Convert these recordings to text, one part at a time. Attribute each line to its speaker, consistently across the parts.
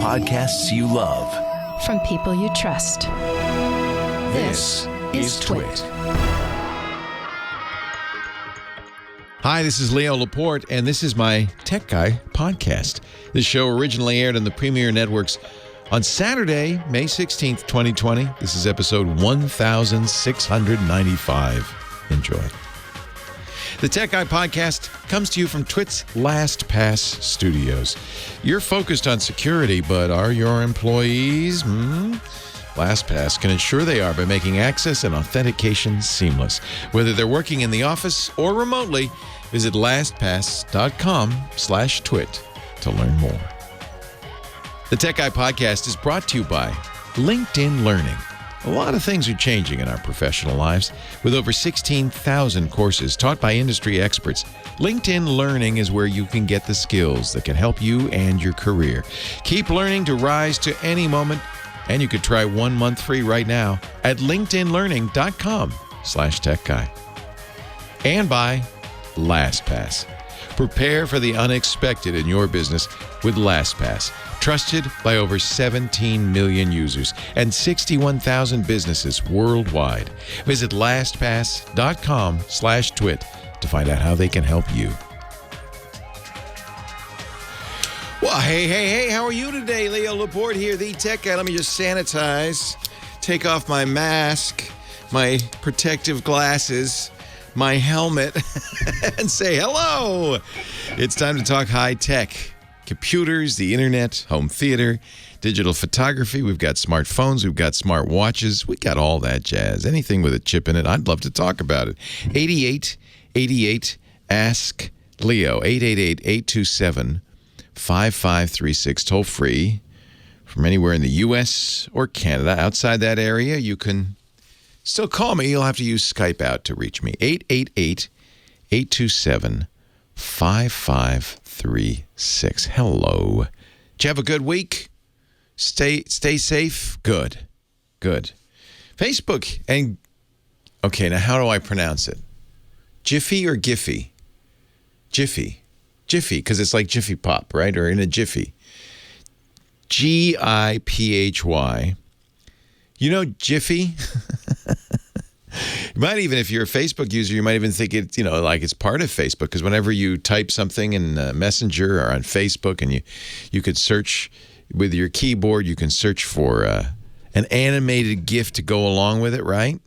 Speaker 1: podcasts you love.
Speaker 2: From people you trust.
Speaker 1: This is Twit.
Speaker 3: Hi, this is Leo Laporte, and this is my Tech Guy podcast. This show originally aired on the Premier Networks on Saturday, May 16th, 2020. This is episode 1695. Enjoy. The Tech Guy podcast comes to you from Twit's LastPass studios. You're focused on security, but are your employees? LastPass can ensure they are by making access and authentication seamless. Whether they're working in the office or remotely, visit lastpass.com/twit to learn more. The Tech Guy podcast is brought to you by LinkedIn Learning. A lot of things are changing in our professional lives. With over 16,000 courses taught by industry experts, LinkedIn Learning is where you can get the skills that can help you and your career. Keep learning to rise to any moment, and you could try 1 month free right now at linkedinlearning.com/techguy. And by LastPass. Prepare for the unexpected in your business with LastPass. Trusted by over 17 million users and 61,000 businesses worldwide. Visit lastpass.com/twit to find out how they can help you. Well, hey, how are you today? Leo Laporte here, the Tech Guy. Let me just sanitize, take off my mask, my protective glasses, my helmet, and say hello. It's time to talk high tech. Computers, the internet, home theater, digital photography. We've got smartphones. We've got smart watches. We got all that jazz. Anything with a chip in it, I'd love to talk about it. 8888 Ask Leo. 888-827-5536. Toll free from anywhere in the U.S. or Canada. Outside that area, you can still call me. You'll have to use Skype out to reach me. 888-827-5536. Hello. Did you have a good week? Stay safe? Good. Facebook and... Okay, now how do I pronounce it? Jiffy or Giphy? Jiffy, because it's like Jiffy Pop, right? Or in a Jiffy. Giphy. You know Jiffy? You might even, if you're a Facebook user, you might even think it's, like it's part of Facebook, because whenever you type something in Messenger or on Facebook and you could search with your keyboard, you can search for an animated GIF to go along with it, right?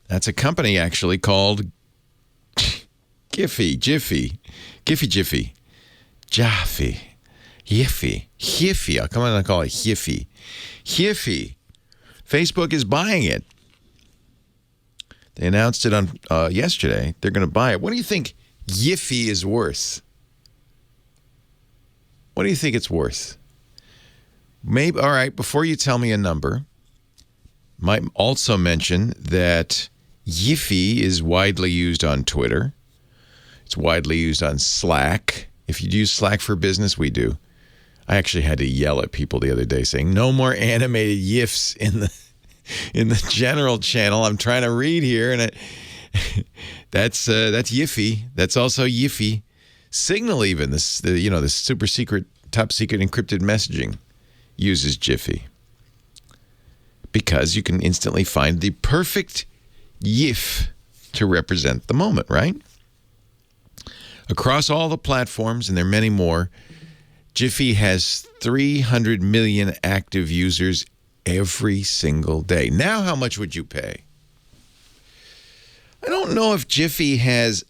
Speaker 3: That's a company actually called Jiffy. Come on, I'll call it Jiffy. Facebook is buying it. They announced it on yesterday. They're going to buy it. What do you think Jiffy is worth? What do you think it's worth? Maybe. All right, before you tell me a number, might also mention that Jiffy is widely used on Twitter. It's widely used on Slack. If you use Slack for business, we do. I actually had to yell at people the other day saying, no more animated GIFs in the general channel. I'm trying to read here, and that's Jiffy. That's also Jiffy. Signal even, the super secret, top secret encrypted messaging uses Jiffy. Because you can instantly find the perfect GIF to represent the moment, right? Across all the platforms, and there are many more, Jiffy has 300 million active users every single day. Now, how much would you pay? I don't know if Jiffy has...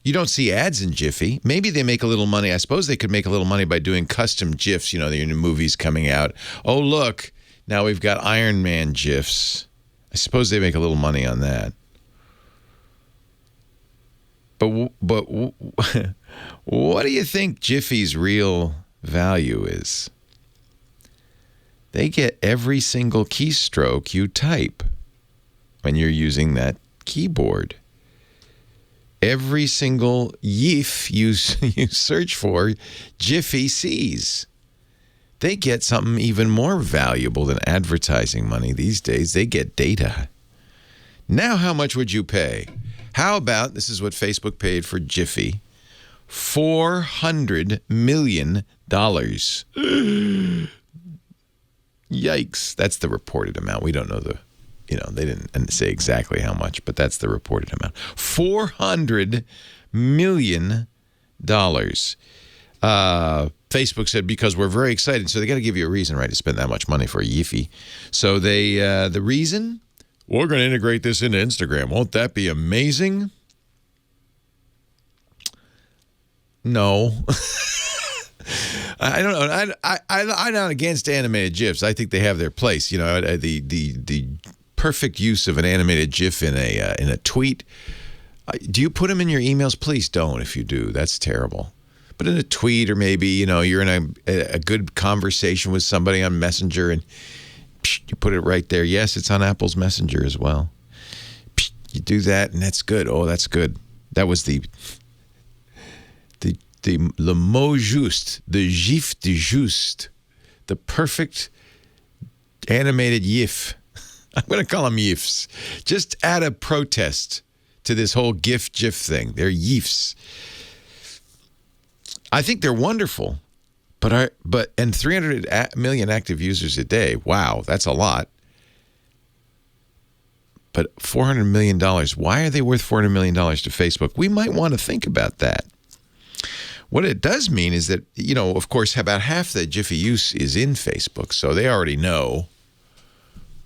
Speaker 3: you don't see ads in Jiffy. Maybe they make a little money. I suppose they could make a little money by doing custom GIFs. The new movies coming out. Oh, look, now we've got Iron Man GIFs. I suppose they make a little money on that. But what do you think Jiffy's real value is? They get every single keystroke you type when you're using that keyboard. Every single GIF you search for, Jiffy sees. They get something even more valuable than advertising money these days. They get data. Now, how much would you pay? How about, this is what Facebook paid for Jiffy, $400 million. Yikes. That's the reported amount. We don't know they didn't say exactly how much, but that's the reported amount. $400 million. Facebook said because we're very excited, so they got to give you a reason, right, to spend that much money for a Yiffy. So the reason, we're going to integrate this into Instagram. Won't that be amazing? No. I don't know. I'm not against animated GIFs. I think they have their place. The perfect use of an animated GIF in a tweet. Do you put them in your emails? Please don't. If you do, that's terrible. But in a tweet, or maybe you're in a good conversation with somebody on Messenger, and you put it right there. Yes, it's on Apple's Messenger as well. You do that, and that's good. Oh, that's good. That was the le mot juste, the gif de juste, the perfect animated GIF. I'm going to call them GIFs. Just add a protest to this whole GIF thing. They're GIFs. I think they're wonderful, but 300 million active users a day. Wow, that's a lot. But $400 million. Why are they worth $400 million to Facebook? We might want to think about that. What it does mean is that, of course, about half the Jiffy use is in Facebook, so they already know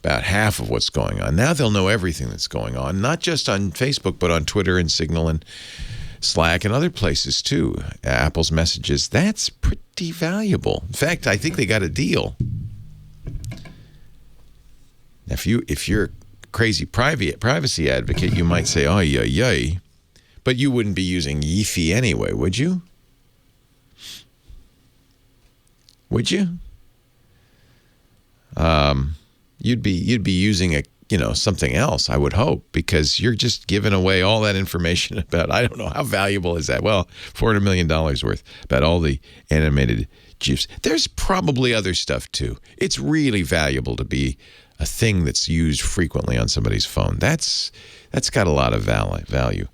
Speaker 3: about half of what's going on. Now they'll know everything that's going on, not just on Facebook, but on Twitter and Signal and Slack and other places too. Apple's messages. That's pretty valuable. In fact, I think they got a deal. If you're a crazy privacy advocate, you might say, oh, yeah. But you wouldn't be using Yiffy anyway, would you? Would you? You'd be using something else, I would hope, because you're just giving away all that information about, I don't know, how valuable is that? Well, $400 million worth about all the animated GIFs. There's probably other stuff too. It's really valuable to be a thing that's used frequently on somebody's phone. That's got a lot of value.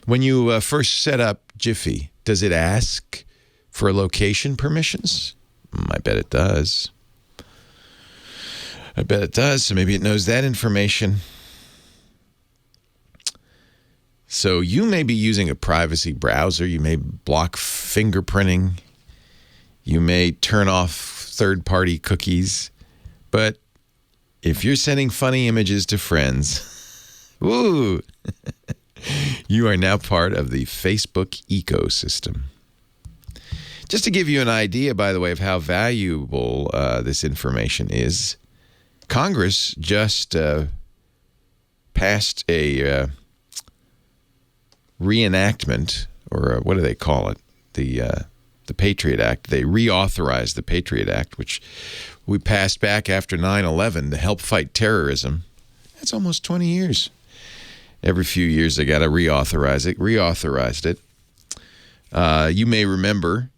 Speaker 3: When you first set up Jiffy, does it ask for location permissions? I bet it does. So maybe it knows that information. So you may be using a privacy browser. You may block fingerprinting. You may turn off third-party cookies. But if you're sending funny images to friends, woo, you are now part of the Facebook ecosystem. Just to give you an idea, by the way, of how valuable this information is, Congress just passed a reenactment, or what do they call it? The Patriot Act. They reauthorized the Patriot Act, which we passed back after 9/11 to help fight terrorism. That's almost 20 years. Every few years they got to reauthorize it. Reauthorized it. You may remember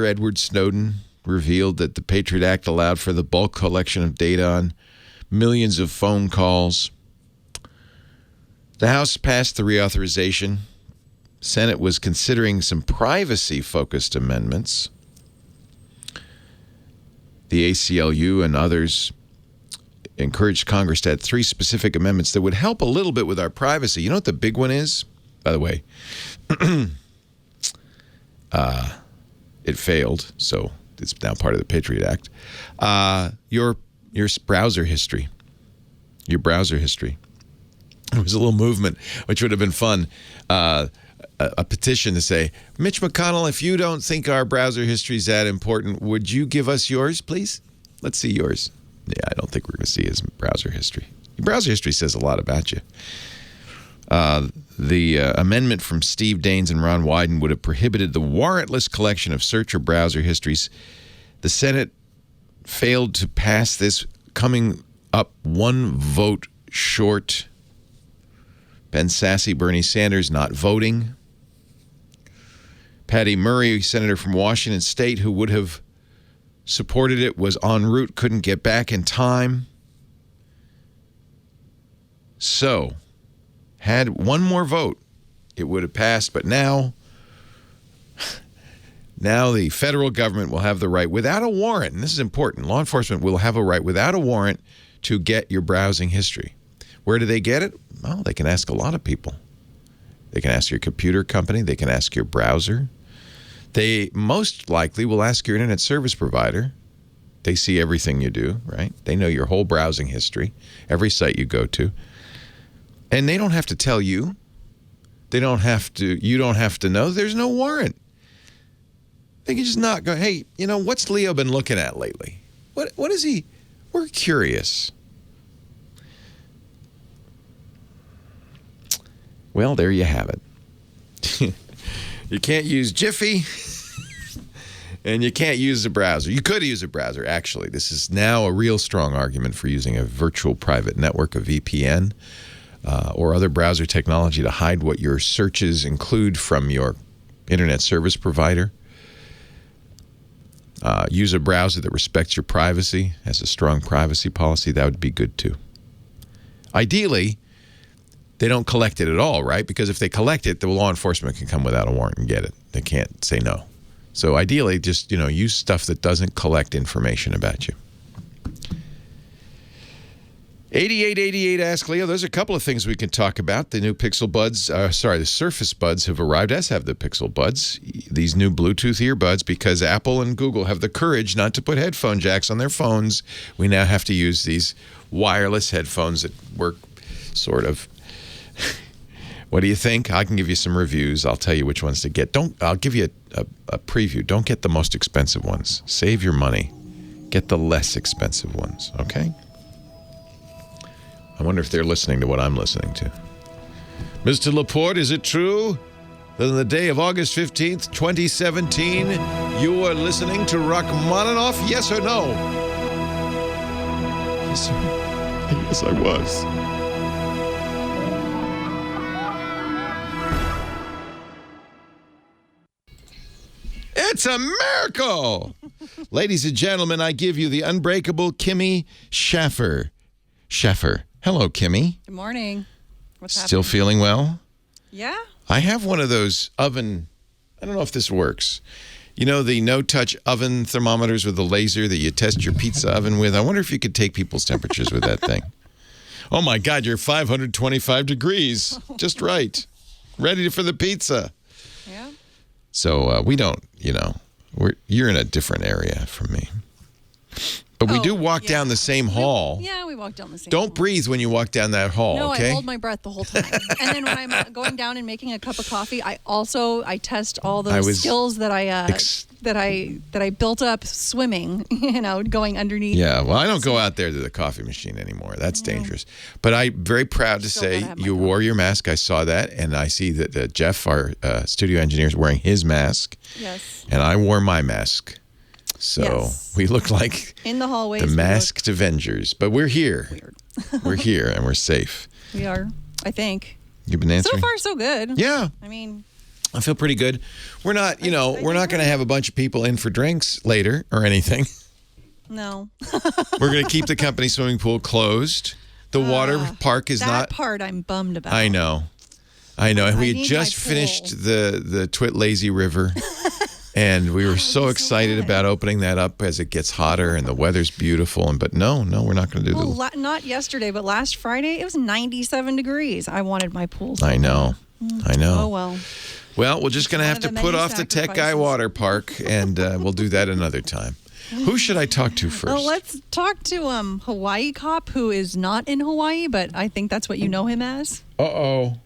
Speaker 3: Edward Snowden revealed that the Patriot Act allowed for the bulk collection of data on millions of phone calls. The House passed the reauthorization. Senate was considering some privacy-focused amendments. The ACLU and others encouraged Congress to add 3 specific amendments that would help a little bit with our privacy. You know what the big one is? By the way, it failed, so it's now part of the Patriot Act. Your browser history. Your browser history. There was a little movement, which would have been fun. A petition to say, Mitch McConnell, if you don't think our browser history is that important, would you give us yours, please? Let's see yours. Yeah, I don't think we're going to see his browser history. Your browser history says a lot about you. The amendment from Steve Daines and Ron Wyden would have prohibited the warrantless collection of search or browser histories. The Senate failed to pass this, coming up 1 vote short. Ben Sasse, Bernie Sanders not voting. Patty Murray, senator from Washington State, who would have supported it, was en route, couldn't get back in time. So, had 1 more vote, it would have passed. But now, Now the federal government will have the right, without a warrant, and this is important, law enforcement will have a right without a warrant to get your browsing history. Where do they get it? Well, they can ask a lot of people. They can ask your computer company. They can ask your browser. They most likely will ask your internet service provider. They see everything you do, right? They know your whole browsing history, every site you go to. And they don't have to tell you. You don't have to know. There's no warrant. They can just not go, hey, what's Leo been looking at lately? What is he? We're curious. Well, there you have it. You can't use Jiffy, and you can't use a browser. You could use a browser, actually. This is now a real strong argument for using a virtual private network, a VPN, or other browser technology to hide what your searches include from your internet service provider. Use a browser that respects your privacy, has a strong privacy policy. That would be good, too. Ideally, they don't collect it at all, right? Because if they collect it, the law enforcement can come without a warrant and get it. They can't say no. So ideally, just, use stuff that doesn't collect information about you. 8888 Ask Leo. There's a couple of things we can talk about. The new Pixel Buds, the Surface Buds have arrived, as have the Pixel Buds. These new Bluetooth earbuds, because Apple and Google have the courage not to put headphone jacks on their phones. We now have to use these wireless headphones that work sort of. What do you think? I can give you some reviews. I'll tell you which ones to get. I'll give you a preview. Don't get the most expensive ones. Save your money. Get the less expensive ones, okay? I wonder if they're listening to what I'm listening to. Mr. Laporte, is it true that on the day of August 15th, 2017, you were listening to Rachmaninoff? Yes or no? Yes, sir. Yes, I was. It's a miracle! Ladies and gentlemen, I give you the unbreakable Kimmy Schaffer. Hello, Kimmy.
Speaker 4: Good morning. What's happening?
Speaker 3: Still feeling well?
Speaker 4: Yeah.
Speaker 3: I have one of those oven, I don't know if this works. The no-touch oven thermometers with the laser that you test your pizza oven with? I wonder if you could take people's temperatures with that thing. Oh, my God, you're 525 degrees. Just right. Ready for the pizza.
Speaker 4: Yeah.
Speaker 3: So we don't, you're in a different area from me. But we do walk down the same hall.
Speaker 4: Yeah, we walk down the same
Speaker 3: Don't
Speaker 4: hall.
Speaker 3: breathe when you walk down that hall,
Speaker 4: no,
Speaker 3: okay?
Speaker 4: I hold my breath the whole time. And then when I'm going down and making a cup of coffee, I test all those skills that I built up swimming, going underneath.
Speaker 3: Yeah, well, I don't go out there to the coffee machine anymore. That's dangerous. But I'm very proud to say you wore your mask. I saw that, and I see that Jeff, our studio engineer, is wearing his mask.
Speaker 4: Yes.
Speaker 3: And I wore my mask. So we look like
Speaker 4: in the hallways,
Speaker 3: the masked Avengers. But we're here.
Speaker 4: Weird.
Speaker 3: We're here, and we're safe.
Speaker 4: We are, I think.
Speaker 3: You've been answering?
Speaker 4: So far, so good.
Speaker 3: Yeah.
Speaker 4: I mean,
Speaker 3: I feel pretty good. We're not, we're not going to have a bunch of people in for drinks later or anything.
Speaker 4: No.
Speaker 3: We're going to keep the company swimming pool closed. The water park is not.
Speaker 4: That part I'm bummed about.
Speaker 3: I know. And we had just finished the Twit Lazy River. And we were so excited about opening that up as it gets hotter and the weather's beautiful. But no, we're not going to do
Speaker 4: not yesterday, but last Friday, it was 97 degrees. I wanted my pool.
Speaker 3: I know.
Speaker 4: Oh, well.
Speaker 3: Well, we're just going to have to put off the Tech Guy Water Park, and we'll do that another time. Who should I talk to first?
Speaker 4: Well, let's talk to Hawaii Cop, who is not in Hawaii, but I think that's what you know him as.
Speaker 3: Uh-oh.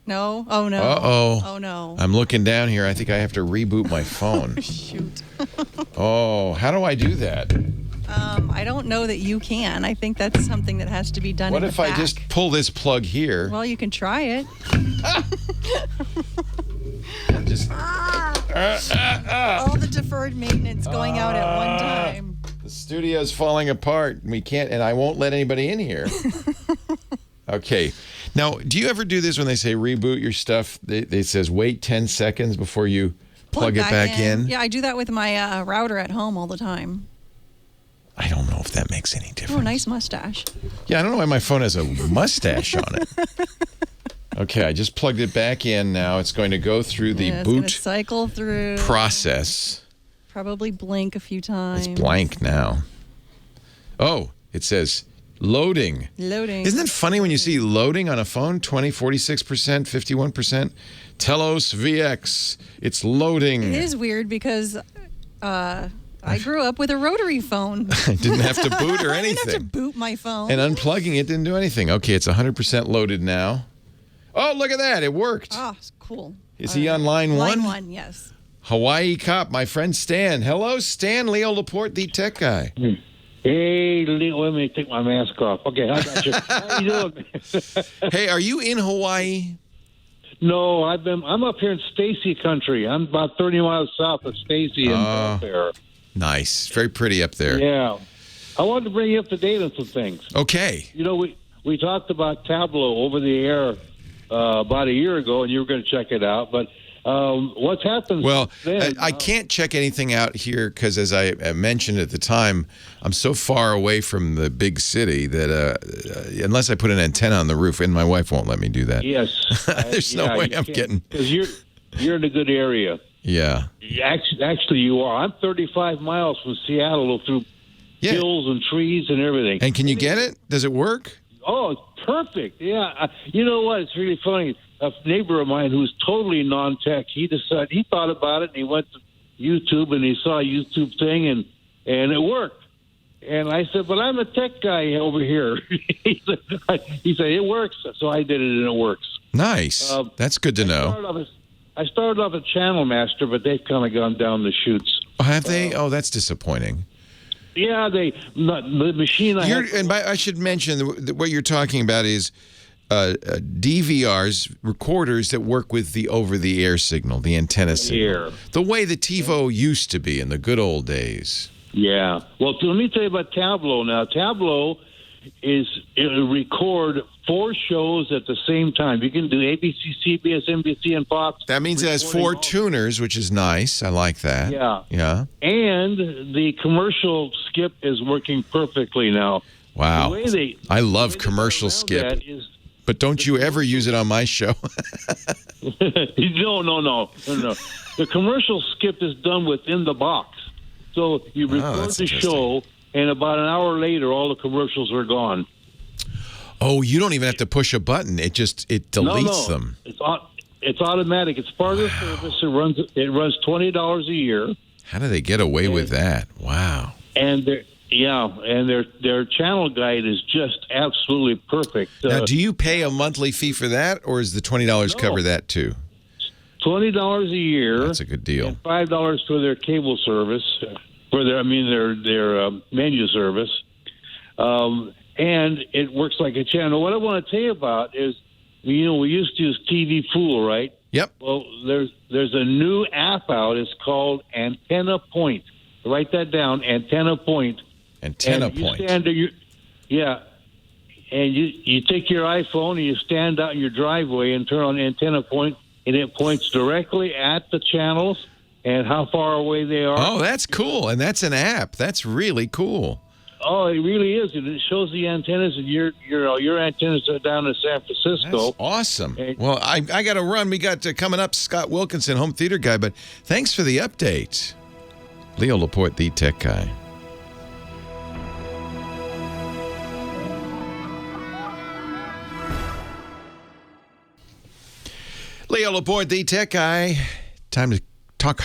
Speaker 4: No? Oh, no.
Speaker 3: Uh-oh.
Speaker 4: Oh, no.
Speaker 3: I'm looking down here. I think I have to reboot my phone.
Speaker 4: Shoot.
Speaker 3: Oh, how do I do that?
Speaker 4: I don't know that you can. I think that's something that has to be done
Speaker 3: What
Speaker 4: in
Speaker 3: if
Speaker 4: the back.
Speaker 3: I just pull this plug here?
Speaker 4: Well, you can try it.
Speaker 3: Just
Speaker 4: all the deferred maintenance going out at one time.
Speaker 3: The studio's falling apart. We can't, and I won't let anybody in here. Okay. Now, do you ever do this when they say reboot your stuff? It says wait 10 seconds before you plug it back in?
Speaker 4: Yeah, I do that with my router at home all the time.
Speaker 3: I don't know if that makes any difference.
Speaker 4: Oh, nice mustache.
Speaker 3: Yeah, I don't know why my phone has a mustache on it. Okay, I just plugged it back in now. It's going to go through the boot
Speaker 4: cycle through
Speaker 3: process.
Speaker 4: Probably blink a few times.
Speaker 3: It's blank now. Oh, it says loading.
Speaker 4: Loading.
Speaker 3: Isn't it funny when you see loading on a phone? 20, 46%, 51%. Telos VX. It's loading.
Speaker 4: It is weird because I grew up with a rotary phone.
Speaker 3: I didn't have to boot or anything.
Speaker 4: I didn't have to boot my phone.
Speaker 3: And unplugging it didn't do anything. Okay, it's 100% loaded now. Oh, look at that. It worked.
Speaker 4: Oh, cool.
Speaker 3: Is he on line one?
Speaker 4: Line one, yes.
Speaker 3: Hawaii cop, my friend Stan. Hello, Stan. Leo Laporte, the tech guy.
Speaker 5: Hey, Leo, let me take my mask off. Okay, I got you. How you doing?
Speaker 3: Hey, are you in Hawaii?
Speaker 5: No, I'm up here in Stacy country. I'm about 30 miles south of Stacy and Belfair.
Speaker 3: Nice. Very pretty up there.
Speaker 5: Yeah. I wanted to bring you up to date on some things.
Speaker 3: Okay.
Speaker 5: You know, we talked about Tableau over the air about a year ago, and you were going to check it out. But what's happened
Speaker 3: Well,
Speaker 5: then?
Speaker 3: I can't check anything out here because, as I mentioned at the time, I'm so far away from the big city that unless I put an antenna on the roof, and my wife won't let me do that.
Speaker 5: Yes.
Speaker 3: There's no way I'm getting...
Speaker 5: Because you're in a good area.
Speaker 3: Yeah.
Speaker 5: Actually, you are. I'm 35 miles from Seattle through hills and trees and everything.
Speaker 3: And can you get it? Does it work?
Speaker 5: Oh, it's perfect. Yeah. You know what? It's really funny. A neighbor of mine who's totally non-tech, he thought about it, and he went to YouTube, and he saw a YouTube thing, and it worked. And I said, but I'm a tech guy over here. He said, it works. So I did it, and it works.
Speaker 3: Nice. That's good to know.
Speaker 5: I started off a channel master, but they've kind of gone down the chutes.
Speaker 3: Oh, have they? Oh, that's disappointing.
Speaker 5: Yeah, the machine
Speaker 3: I should mention what you're talking about is DVRs, recorders that work with the over-the-air signal, the antenna signal. The way the TiVo used to be in the good old days.
Speaker 5: Yeah. Well, let me tell you about Tableau now. Tableau it'll record 4 shows at the same time. You can do ABC, CBS, NBC, and Fox.
Speaker 3: That means it has 4 tuners, which is nice. I like that.
Speaker 5: Yeah.
Speaker 3: Yeah.
Speaker 5: And the commercial skip is working perfectly now.
Speaker 3: Wow. I love commercial skip. But don't you ever use it on my show.
Speaker 5: No. The commercial skip is done within the box. So you record the show, and about an hour later, all the commercials are gone.
Speaker 3: Oh, you don't even have to push a button. It deletes them.
Speaker 5: It's automatic. It's part of the service. It runs $20 a year.
Speaker 3: How do they get away with that? Wow.
Speaker 5: And their channel guide is just absolutely perfect.
Speaker 3: Now, do you pay a monthly fee for that, or is the $20 cover that too?
Speaker 5: $20 a year.
Speaker 3: That's a good deal.
Speaker 5: And $5 for their cable service, their menu service, and it works like a channel. What I want to tell you about is, we used to use TV Fool, right?
Speaker 3: Yep.
Speaker 5: Well, there's a new app out. It's called Antenna Point. Write that down. Antenna Point.
Speaker 3: Antenna Point.
Speaker 5: And you take your iPhone and you stand out in your driveway and turn on Antenna Point, and it points directly at the channels and how far away they are.
Speaker 3: Oh, that's cool. And that's an app. That's really cool.
Speaker 5: Oh, it really is. And it shows the antennas, and your antennas are down in San Francisco.
Speaker 3: That's awesome. Well, I got to run. We got coming up Scott Wilkinson, home theater guy, but thanks for the update. Leo Laporte, the tech guy. Leo Laporte, the tech guy. Time to talk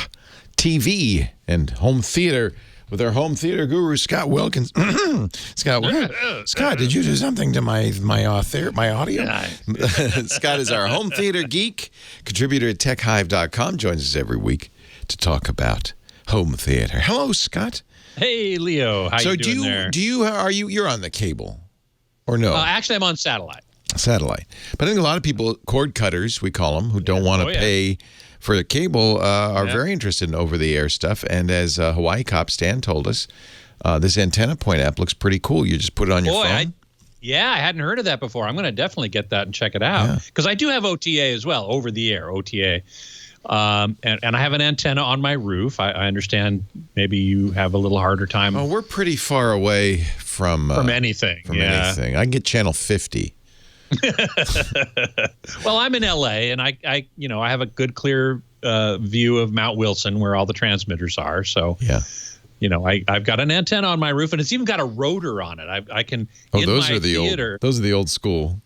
Speaker 3: TV and home theater with our home theater guru, Scott Wilkinson. Scott, did you do something to my audio? Scott is our home theater geek, contributor at techhive.com, joins us every week to talk about home theater. Hello, Scott.
Speaker 6: Hey, Leo. How you doing there?
Speaker 3: You're on the cable or no?
Speaker 6: Actually, I'm on satellite.
Speaker 3: Satellite. But I think a lot of people, cord cutters, we call them, who don't want to pay for the cable, are very interested in over-the-air stuff. And as Hawaii cop Stan told us, this Antenna Point app looks pretty cool. You just put it on your phone.
Speaker 6: I hadn't heard of that before. I'm going to definitely get that and check it out. Because I do have OTA as well, over-the-air OTA. And I have an antenna on my roof. I understand maybe you have a little harder time.
Speaker 3: Oh, we're pretty far away from anything.
Speaker 6: From
Speaker 3: anything. I can get channel 50.
Speaker 6: Well, I'm in LA, and I have a good, clear view of Mount Wilson, where all the transmitters are. So,
Speaker 3: yeah.
Speaker 6: I've got an antenna on my roof, and it's even got a rotor on it. I can.
Speaker 3: Those are the old school.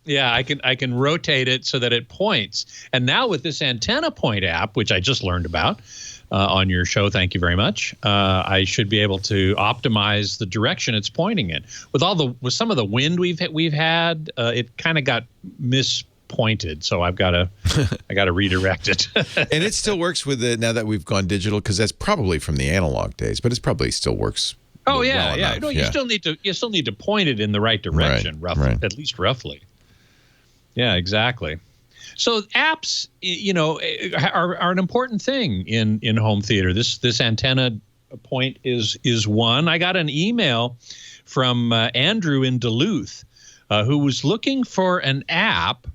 Speaker 6: Yeah, I can rotate it so that it points. And now with this Antenna Point app, which I just learned about on your show, thank you very much, I should be able to optimize the direction it's pointing in. With some of the wind we've had, it kind of got mispointed, so I got to redirect it.
Speaker 3: And it still works with it now that we've gone digital, because that's probably from the analog days, but it probably still works.
Speaker 6: Oh yeah, well yeah. No, you still need to point it in the right direction, roughly, at least roughly. Yeah, exactly. So apps, are an important thing in home theater. This Antenna Point is one. I got an email from Andrew in Duluth, who was looking for an app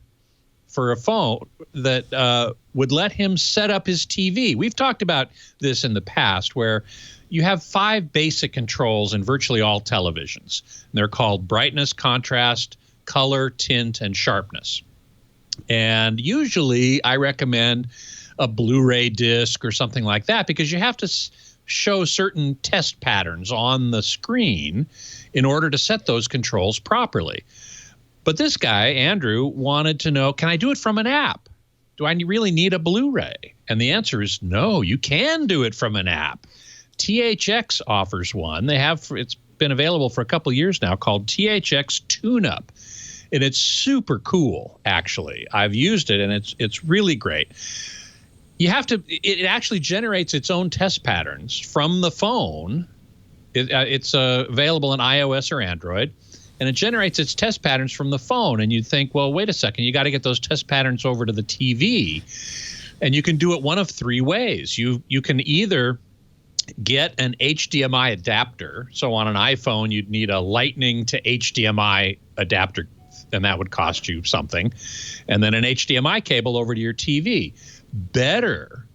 Speaker 6: for a phone that would let him set up his TV. We've talked about this in the past, where you have 5 basic controls in virtually all televisions. And they're called brightness, contrast, color, tint, and sharpness. And usually I recommend a Blu-ray disc or something like that, because you have to show certain test patterns on the screen in order to set those controls properly. But this guy, Andrew, wanted to know, can I do it from an app? Do I really need a Blu-ray? And the answer is no, you can do it from an app. THX offers one. It's been available for a couple of years now, called Thx Tune Up. And it's super cool, actually. I've used it, and it's really great. It actually generates its own test patterns from the phone. It's available on iOS or Android, and it generates its test patterns from the phone. And you'd think, well, wait a second, you got to get those test patterns over to the TV. And you can do it one of 3 ways. You can either get an HDMI adapter. So on an iPhone, you'd need a Lightning to HDMI adapter, and that would cost you something. And then an HDMI cable over to your TV. Better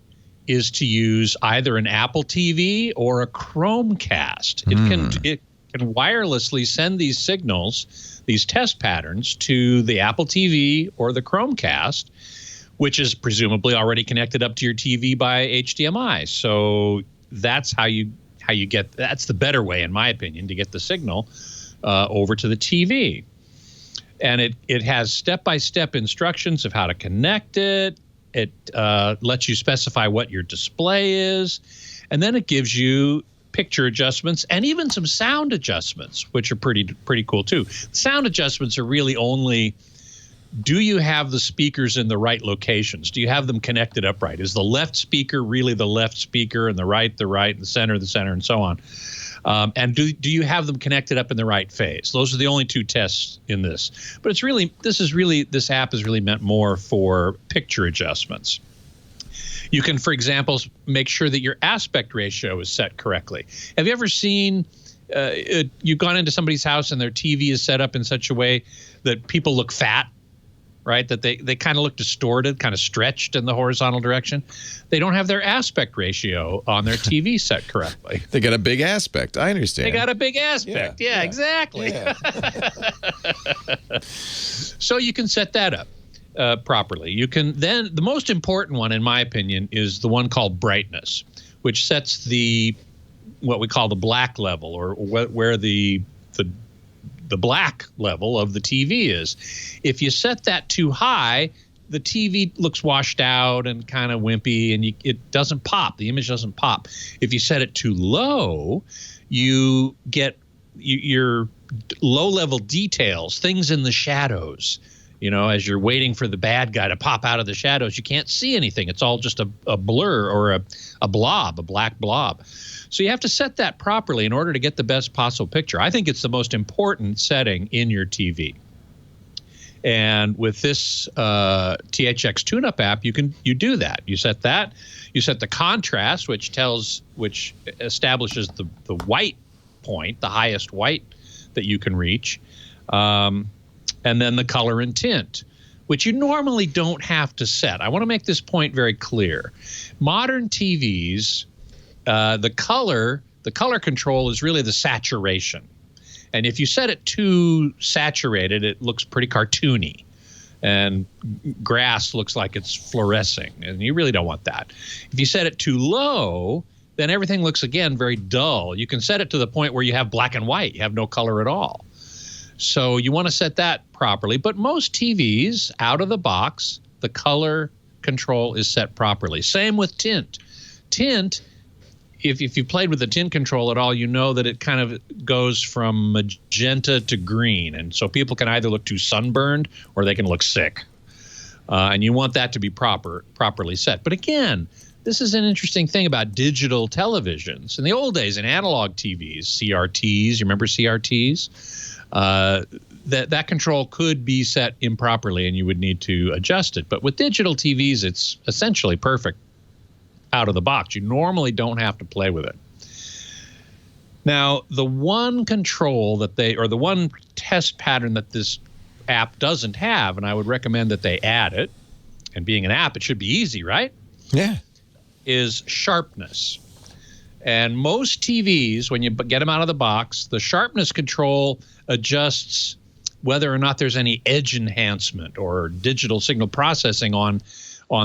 Speaker 6: is to use either an Apple TV or a Chromecast. It can wirelessly send these signals, these test patterns, to the Apple TV or the Chromecast, which is presumably already connected up to your TV by HDMI. So that's how you get. That's the better way, in my opinion, to get the signal over to the TV. And it has step-by-step instructions of how to connect it. It lets you specify what your display is. And then it gives you picture adjustments and even some sound adjustments, which are pretty cool too. Sound adjustments are really only, do you have the speakers in the right locations? Do you have them connected upright? Is the left speaker really the left speaker, and the right, and the center, and so on? And do you have them connected up in the right phase? Those are the only 2 tests in this. But this app is really meant more for picture adjustments. You can, for example, make sure that your aspect ratio is set correctly. Have you ever seen you've gone into somebody's house and their TV is set up in such a way that people look fat? Right, that they kind of look distorted, kind of stretched in the horizontal direction. They don't have their aspect ratio on their TV set correctly.
Speaker 3: They got a big aspect. I understand.
Speaker 6: They got a big aspect. Yeah, exactly. Yeah. So you can set that up properly. You can then, the most important one, in my opinion, is the one called brightness, which sets what we call the black level, or where the black level of the TV is. If you set that too high, the TV looks washed out and kind of wimpy, and it doesn't pop. The image doesn't pop. If you set it too low, you get your low-level details, things in the shadows. As you're waiting for the bad guy to pop out of the shadows, you can't see anything. It's all just a blur or a blob, a black blob. So you have to set that properly in order to get the best possible picture. I think it's the most important setting in your TV. And with this Thx Tune Up app, you do that. You set that. You set the contrast, which establishes the white point, the highest white that you can reach. And then the color and tint, which you normally don't have to set. I want to make this point very clear. Modern TVs, the color control is really the saturation. And if you set it too saturated, it looks pretty cartoony. And grass looks like it's fluorescing, and you really don't want that. If you set it too low, then everything looks, again, very dull. You can set it to the point where you have black and white. You have no color at all. So you want to set that properly. But most TVs, out of the box, the color control is set properly. Same with tint. Tint, if you played with the tint control at all, you know that it kind of goes from magenta to green. And so people can either look too sunburned or they can look sick. And you want that to be properly set. But again, this is an interesting thing about digital televisions. In the old days, in analog TVs, CRTs, you remember CRTs? That control could be set improperly and you would need to adjust it. But with digital TVs, it's essentially perfect out of the box. You normally don't have to play with it. Now, the one control that the one test pattern that this app doesn't have, and I would recommend that they add it, and being an app, it should be easy, right?
Speaker 3: Yeah.
Speaker 6: Is sharpness. And most TVs, when you get them out of the box, the sharpness control adjusts whether or not there's any edge enhancement or digital signal processing on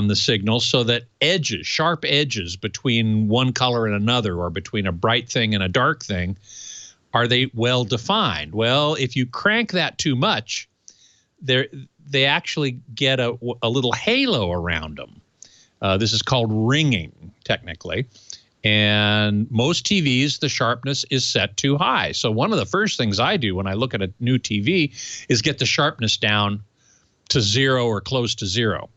Speaker 6: the signal, so that sharp edges between one color and another, or between a bright thing and a dark thing, are they well defined? Well, if you crank that too much, they actually get a little halo around them. This is called ringing, technically. And most TVs, the sharpness is set too high. So one of the first things I do when I look at a new TV is get the sharpness down to 0 or close to 0.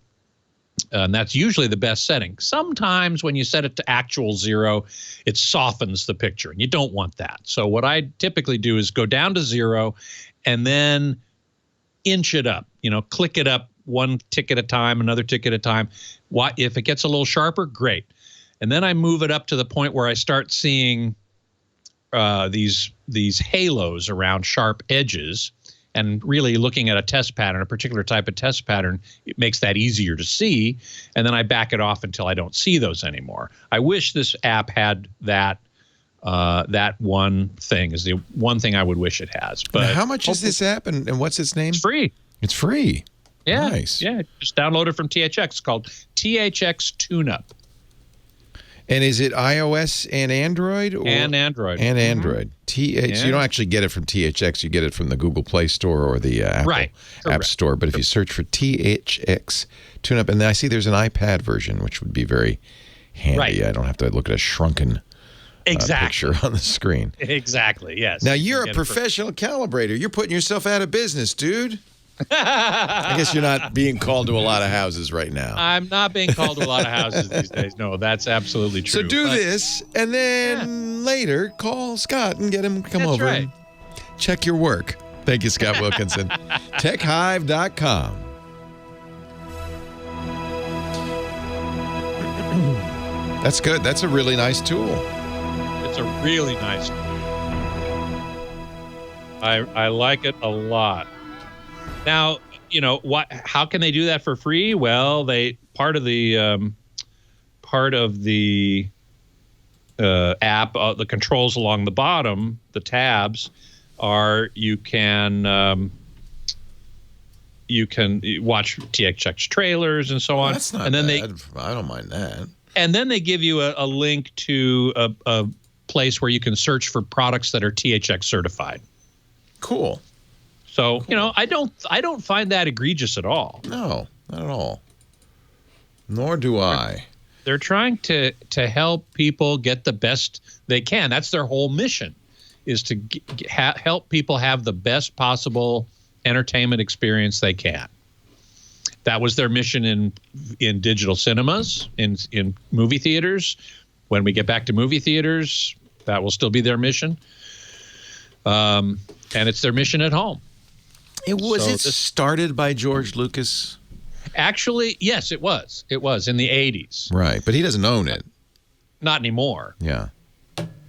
Speaker 6: And that's usually the best setting. Sometimes when you set it to actual 0, it softens the picture, and you don't want that. So what I typically do is go down to 0 and then inch it up, click it up one tick at a time, another tick at a time. If it gets a little sharper, great. And then I move it up to the point where I start seeing these halos around sharp edges. And really looking at a test pattern, a particular type of test pattern, it makes that easier to see. And then I back it off until I don't see those anymore. I wish this app had that one thing, is the one thing I would wish it has. But
Speaker 3: now, how much is this app, and what's its name?
Speaker 6: It's free.
Speaker 3: It's free.
Speaker 6: Yeah.
Speaker 3: Nice.
Speaker 6: Yeah. Just download it from THX. It's called Thx Tune Up.
Speaker 3: And is it iOS and Android?
Speaker 6: And Android.
Speaker 3: And Android. So you don't actually get it from THX. You get it from the Google Play Store or the Apple App Store. But if you search for THX Tune Up, and then I see there's an iPad version, which would be very handy. Right. I don't have to look at a shrunken picture on the screen.
Speaker 6: Exactly, yes.
Speaker 3: Now, you're a professional calibrator. You're putting yourself out of business, dude. I guess you're not being called to a lot of houses right now.
Speaker 6: I'm not being called to a lot of houses these days. No, that's absolutely true.
Speaker 3: So do this, and then later call Scott and get him to come over and check your work. Thank you, Scott Wilkinson. TechHive.com. That's good. That's a really nice tool.
Speaker 6: It's a really nice tool. I like it a lot. Now, how can they do that for free? Well, part of the app, the controls along the bottom, the tabs, are you can watch THX trailers and so on.
Speaker 3: That's not bad. I don't mind that. And
Speaker 6: then they give you a link to a place where you can search for products that are THX certified.
Speaker 3: Cool.
Speaker 6: So, I don't find that egregious at all.
Speaker 3: No, not at all. Nor do I.
Speaker 6: They're trying to help people get the best they can. That's their whole mission, is to help people have the best possible entertainment experience they can. That was their mission in digital cinemas, in movie theaters. When we get back to movie theaters, that will still be their mission. And it's their mission at home.
Speaker 3: It started by George Lucas?
Speaker 6: Actually, yes, it was. It was in the 80s.
Speaker 3: Right, but he doesn't own it.
Speaker 6: Not anymore.
Speaker 3: Yeah.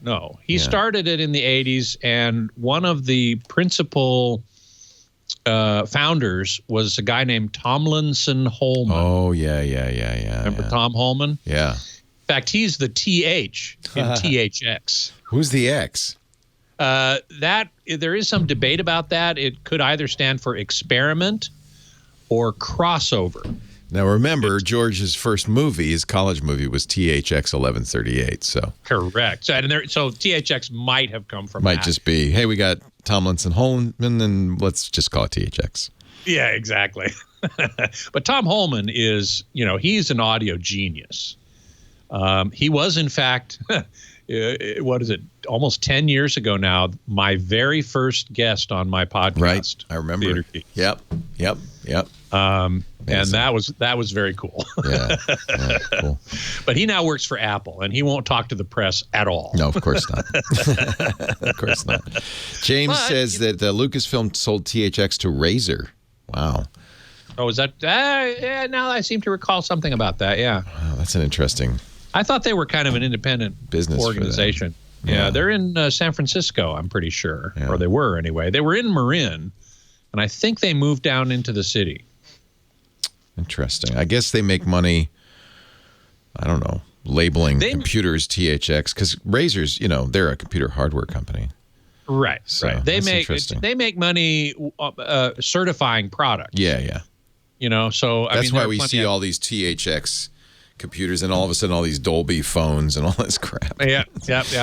Speaker 6: No, he started it in the 80s, and one of the principal founders was a guy named Tomlinson Holman.
Speaker 3: Oh, yeah.
Speaker 6: Remember Tom Holman?
Speaker 3: Yeah.
Speaker 6: In fact, he's the TH in THX.
Speaker 3: Who's the X?
Speaker 6: there is some debate about that. It could either stand for experiment or crossover.
Speaker 3: Now, remember, George's first movie, his college movie, was THX 1138. So
Speaker 6: correct. So THX might have come from
Speaker 3: might
Speaker 6: that.
Speaker 3: just be, hey, we got Tomlinson Holman, and let's just call it THX.
Speaker 6: Yeah, exactly. But Tom Holman is, he's an audio genius. He was, in fact, what is it? Almost 10 years ago now, my very first guest on my podcast.
Speaker 3: Right, I remember. Yep.
Speaker 6: And that was very cool.
Speaker 3: Yeah, cool.
Speaker 6: But he now works for Apple, and he won't talk to the press at all.
Speaker 3: No, of course not. Of course not. James says that Lucasfilm sold THX to Razer. Wow.
Speaker 6: Oh, is that? Yeah, now I seem to recall something about that. Yeah.
Speaker 3: Wow, that's an interesting.
Speaker 6: I thought they were kind of an independent
Speaker 3: business
Speaker 6: organization. Yeah, they're in San Francisco, I'm pretty sure.
Speaker 3: Yeah.
Speaker 6: Or they were anyway. They were in Marin, and I think they moved down into the city.
Speaker 3: Interesting. I guess they make money, I don't know, labeling computers THX, because Razer's, they're a computer hardware company.
Speaker 6: Right,
Speaker 3: So,
Speaker 6: right. They make money certifying products.
Speaker 3: Yeah.
Speaker 6: So
Speaker 3: that's why we see all these THX computers, and all of a sudden all these Dolby phones and all this crap.
Speaker 6: Yeah.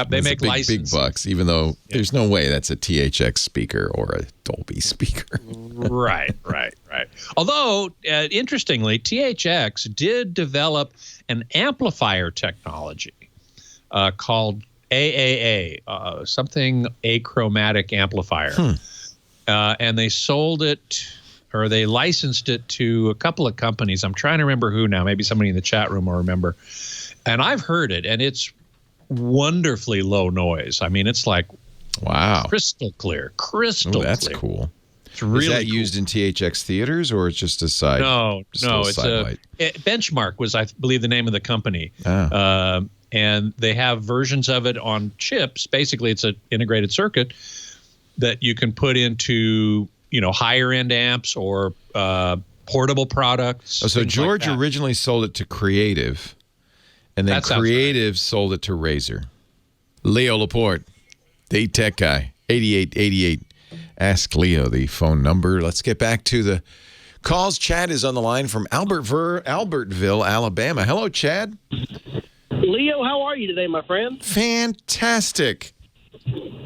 Speaker 6: They make
Speaker 3: big bucks, even though there's no way that's a THX speaker or a Dolby speaker.
Speaker 6: Right. Although, interestingly, THX did develop an amplifier technology called AAA, something achromatic amplifier. And they sold it, or they licensed it to a couple of companies. I'm trying to remember who now. Maybe somebody in the chat room will remember. And I've heard it, and it's wonderfully low noise. I mean, it's like crystal clear.
Speaker 3: That's cool.
Speaker 6: It's really
Speaker 3: Is that used in THX theaters, or it's just a side?
Speaker 6: No, it's Benchmark was, I believe, the name of the company. And they have versions of it on chips. Basically, it's an integrated circuit that you can put into higher end amps or portable products.
Speaker 3: Oh, so George originally sold it to Creative, and then Creative sold it to Razer. Leo Laporte, the tech guy, 8888. Ask Leo the phone number. Let's get back to the calls. Chad is on the line from Albertville, Alabama. Hello, Chad.
Speaker 7: Leo, how are you today, my friend?
Speaker 3: Fantastic.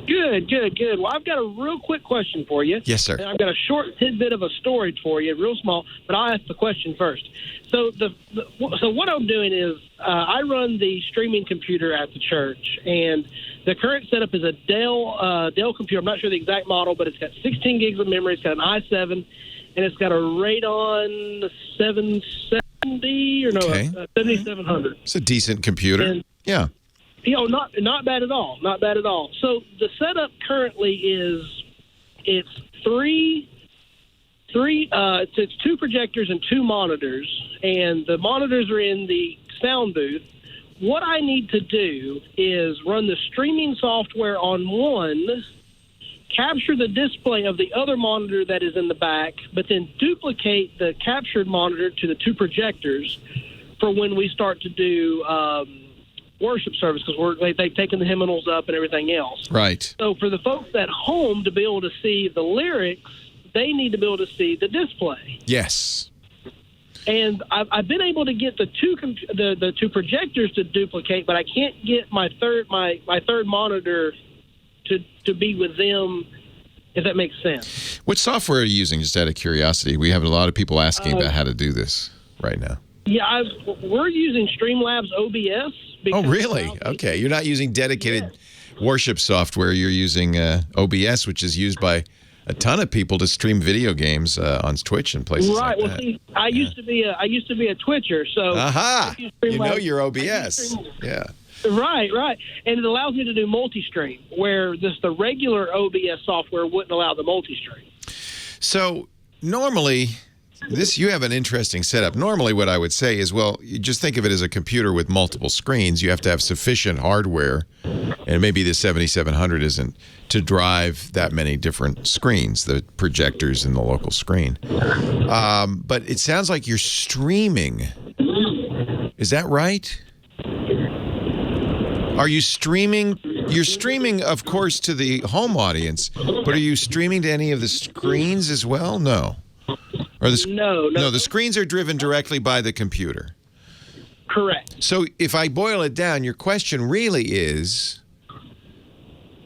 Speaker 7: Good. Well, I've got a real quick question for you.
Speaker 3: Yes, sir.
Speaker 7: And I've got a short tidbit of a story for you, real small, but I'll ask the question first. So so what I'm doing is I run the streaming computer at the church, and the current setup is a Dell computer. I'm not sure the exact model, but it's got 16 gigs of memory. It's got an i7, and it's got a Radeon 770 or 7700.
Speaker 3: It's a decent computer.
Speaker 7: And,
Speaker 3: yeah.
Speaker 7: Not bad at all. Not bad at all. So the setup currently is it's it's two projectors and two monitors, and the monitors are in the sound booth. What I need to do is run the streaming software on one, capture the display of the other monitor that is in the back, but then duplicate the captured monitor to the two projectors for when we start to do worship service, because they've taken the hymnals up and everything else.
Speaker 3: Right.
Speaker 7: So for the folks at home to be able to see the lyrics, they need to be able to see the display.
Speaker 3: Yes.
Speaker 7: And I've been able to get the two projectors to duplicate, but I can't get my third monitor to be with them, if that makes sense.
Speaker 3: What software are you using, just out of curiosity? We have a lot of people asking about how to do this right now.
Speaker 7: Yeah, we're using Streamlabs OBS.
Speaker 3: Oh, really? Okay. You're not using dedicated worship software. You're using OBS, which is used by a ton of people to stream video games on Twitch and places like that. Right. Well,
Speaker 7: see, I used to be a Twitcher, so
Speaker 3: you know your OBS. Yeah.
Speaker 7: Right. And it allows me to do multi-stream, where the regular OBS software wouldn't allow the multi-stream.
Speaker 3: So normally, you have an interesting setup. Normally what I would say is, well, you just think of it as a computer with multiple screens. You have to have sufficient hardware, and maybe the 7700 isn't, to drive that many different screens, the projectors and the local screen. But it sounds like you're streaming. Is that right? Are you streaming You're streaming, of course, to the home audience, but are you streaming to any of the screens as well? No. Or no, the screens are driven directly by the computer.
Speaker 7: Correct.
Speaker 3: So if I boil it down, your question really is,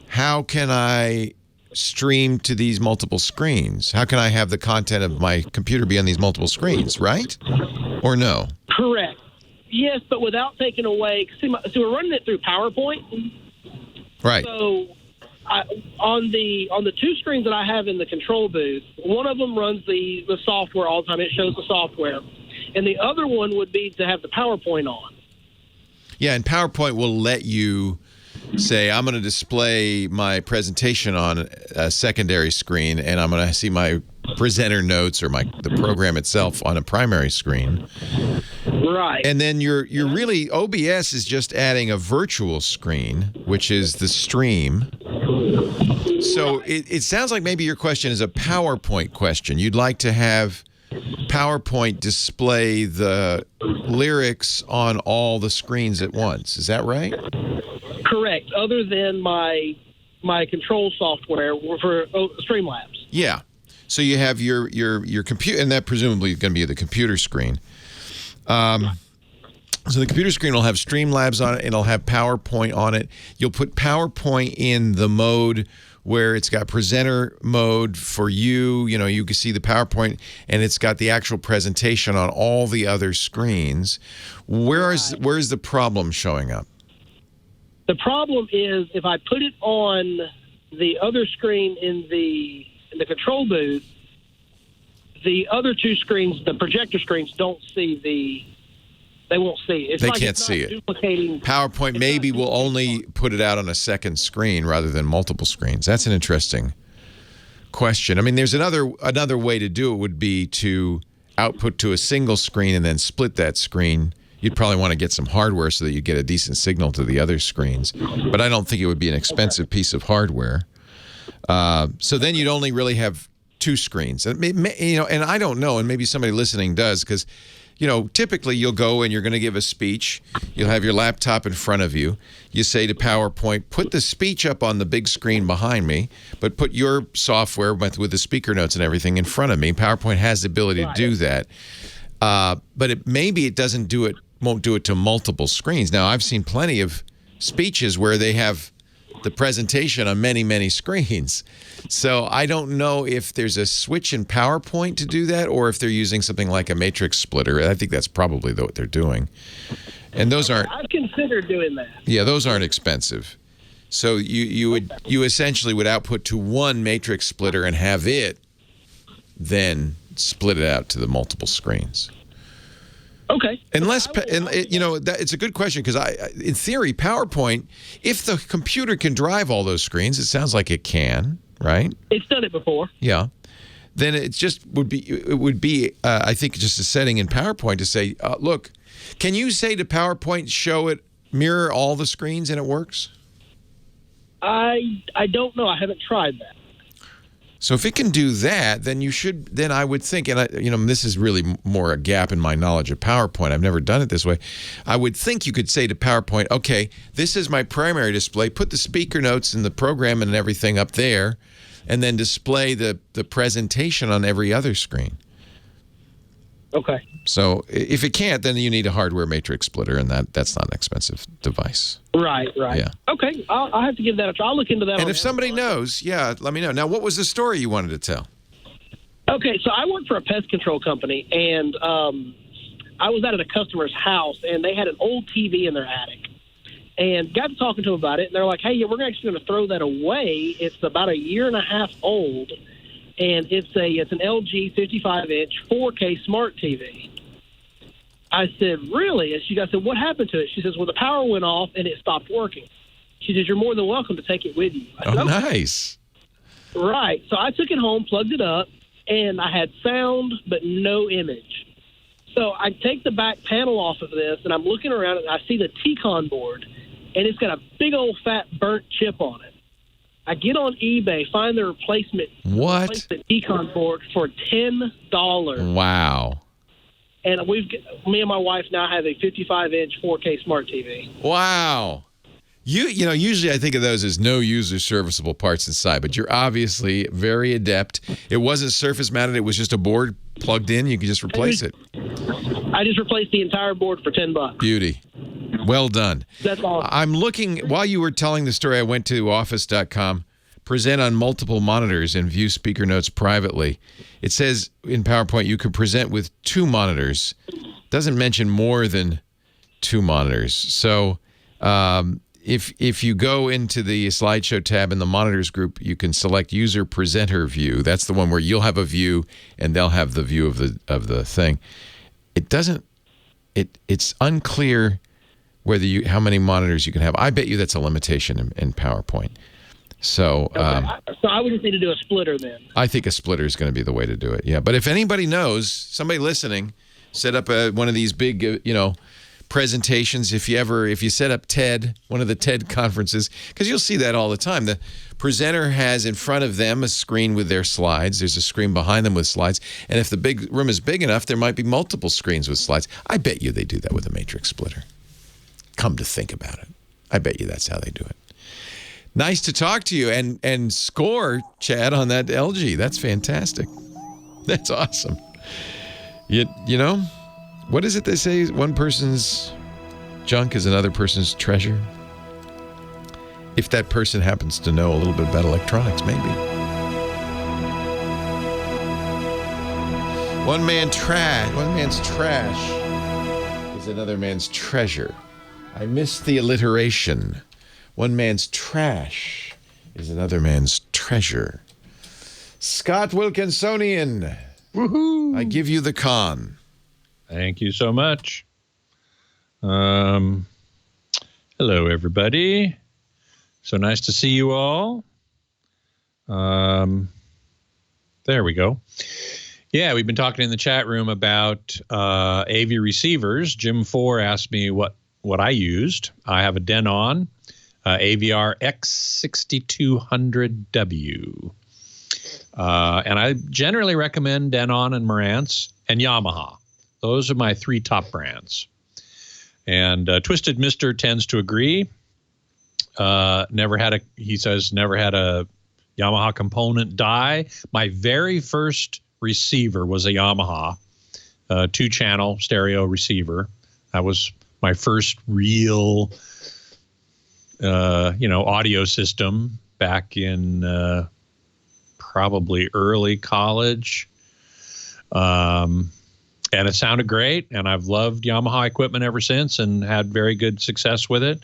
Speaker 3: how can I stream to these multiple screens? How can I have the content of my computer be on these multiple screens, right? Or no?
Speaker 7: Correct. Yes, but without taking away. So we're running it through PowerPoint.
Speaker 3: Right.
Speaker 7: So on the two screens that I have in the control booth, one of them runs the software all the time. It shows the software. And the other one would be to have the PowerPoint on.
Speaker 3: Yeah, and PowerPoint will let you say, I'm going to display my presentation on a secondary screen, and I'm going to see my presenter notes or the program itself on a primary screen.
Speaker 7: Right.
Speaker 3: And then you're really, OBS is just adding a virtual screen, which is the stream. So it sounds like maybe your question is a PowerPoint question. You'd like to have PowerPoint display the lyrics on all the screens at once. Is that right?
Speaker 7: Correct. Other than my control software for Streamlabs.
Speaker 3: Yeah. So you have your computer, and that presumably is going to be the computer screen. So the computer screen will have Streamlabs on it, and it'll have PowerPoint on it. You'll put PowerPoint in the mode where it's got presenter mode for you. You know, you can see the PowerPoint, and it's got the actual presentation on all the other screens. Where's the problem showing up?
Speaker 7: The problem is if I put it on the other screen in the control booth, the other two screens, the projector screens, don't see they won't see it.
Speaker 3: They can't see it. PowerPoint maybe will only put it out on a second screen rather than multiple screens. That's an interesting question. I mean, there's another way to do it would be to output to a single screen and then split that screen. You'd probably want to get some hardware so that you get a decent signal to the other screens. But I don't think it would be an expensive piece of hardware. So then you'd only really have two screens. And, and I don't know, and maybe somebody listening does, because typically you'll go and you're going to give a speech. You'll have your laptop in front of you. You say to PowerPoint, put the speech up on the big screen behind me, but put your software with the speaker notes and everything in front of me. PowerPoint has the ability to do that. But maybe it won't do it to multiple screens. Now, I've seen plenty of speeches where they have the presentation on many, many screens. So I don't know if there's a switch in PowerPoint to do that, or if they're using something like a matrix splitter. I think that's probably what they're doing. And those aren't.
Speaker 7: I've considered doing that.
Speaker 3: Yeah, those aren't expensive. So you essentially would output to one matrix splitter and have it then split it out to the multiple screens.
Speaker 7: Okay.
Speaker 3: Unless, it's a good question, because in theory, PowerPoint, if the computer can drive all those screens, it sounds like it can, right?
Speaker 7: It's done it before.
Speaker 3: Yeah. Then it would be, I think, just a setting in PowerPoint to say, look, can you say to PowerPoint, mirror all the screens, and it works?
Speaker 7: I don't know. I haven't tried that.
Speaker 3: So if it can do that, then I would think, and this is really more a gap in my knowledge of PowerPoint. I've never done it this way. I would think you could say to PowerPoint, okay, this is my primary display. Put the speaker notes and the program and everything up there, and then display the presentation on every other screen.
Speaker 7: Okay.
Speaker 3: So if it can't, then you need a hardware matrix splitter, and that's not an expensive device.
Speaker 7: Right.
Speaker 3: Yeah.
Speaker 7: Okay, I'll have to give that a try. I'll look into that.
Speaker 3: And if somebody knows, let me know. Now, what was the story you wanted to tell?
Speaker 7: Okay, so I work for a pest control company, and I was out at a customer's house, and they had an old TV in their attic. And got to talking to them about it, and they're like, hey, we're actually going to throw that away. It's about 1.5 years old, and it's an LG 55-inch 4K smart TV. I said, really? And she said, what happened to it? She says, well, the power went off and it stopped working. She says, you're more than welcome to take it with you. I said, okay.
Speaker 3: Nice.
Speaker 7: Right. So I took it home, plugged it up, and I had sound but no image. So I take the back panel off of this, and I'm looking around, and I see the T-Con board, and it's got a big old fat burnt chip on it. I get on eBay, find the replacement T-Con board for $10.
Speaker 3: Wow.
Speaker 7: And me and my wife now have a 55-inch 4K smart TV.
Speaker 3: Wow. You know, usually I think of those as no user serviceable parts inside, but you're obviously very adept. It wasn't surface mounted. It was just a board plugged in. You could just replace it.
Speaker 7: I just replaced the entire board for $10.
Speaker 3: Beauty. Well done.
Speaker 7: That's awesome.
Speaker 3: I'm looking, while you were telling the story, I went to office.com, present on multiple monitors and view speaker notes privately. It says in PowerPoint you could present with 2 monitors. Doesn't mention more than 2 monitors. So if you go into the slideshow tab in the monitors group, you can select user presenter view. That's the one where you'll have a view and they'll have the view of the thing. It doesn't. It's unclear whether how many monitors you can have. I bet you that's a limitation in PowerPoint. So,
Speaker 7: so I would just need to do a splitter then.
Speaker 3: I think a splitter is going to be the way to do it. Yeah, but if anybody knows, somebody listening, set up one of these big, presentations. If you set up TED, one of the TED conferences, because you'll see that all the time. The presenter has in front of them a screen with their slides. There's a screen behind them with slides. And if the big room is big enough, there might be multiple screens with slides. I bet you they do that with a matrix splitter. Come to think about it. I bet you that's how they do it. Nice to talk to you and score, Chad, on that LG. That's fantastic. That's awesome. You know, what is it they say? One person's junk is another person's treasure. If that person happens to know a little bit about electronics, maybe. One man's trash is another man's treasure. I missed the alliteration. One man's trash is another man's treasure. Scott Wilkinsonian. Woohoo! I give you the con.
Speaker 6: Thank you so much. Hello, everybody. So nice to see you all. There we go. Yeah, we've been talking in the chat room about AV receivers. Jim 4 asked me what I used. I have a Denon AVR X6200W. And I generally recommend Denon and Marantz and Yamaha. Those are my 3 top brands. And Twisted Mister tends to agree. He says, never had a Yamaha component die. My very first receiver was a Yamaha 2-channel stereo receiver. That was my first real, audio system back in probably early college. And it sounded great, and I've loved Yamaha equipment ever since and had very good success with it.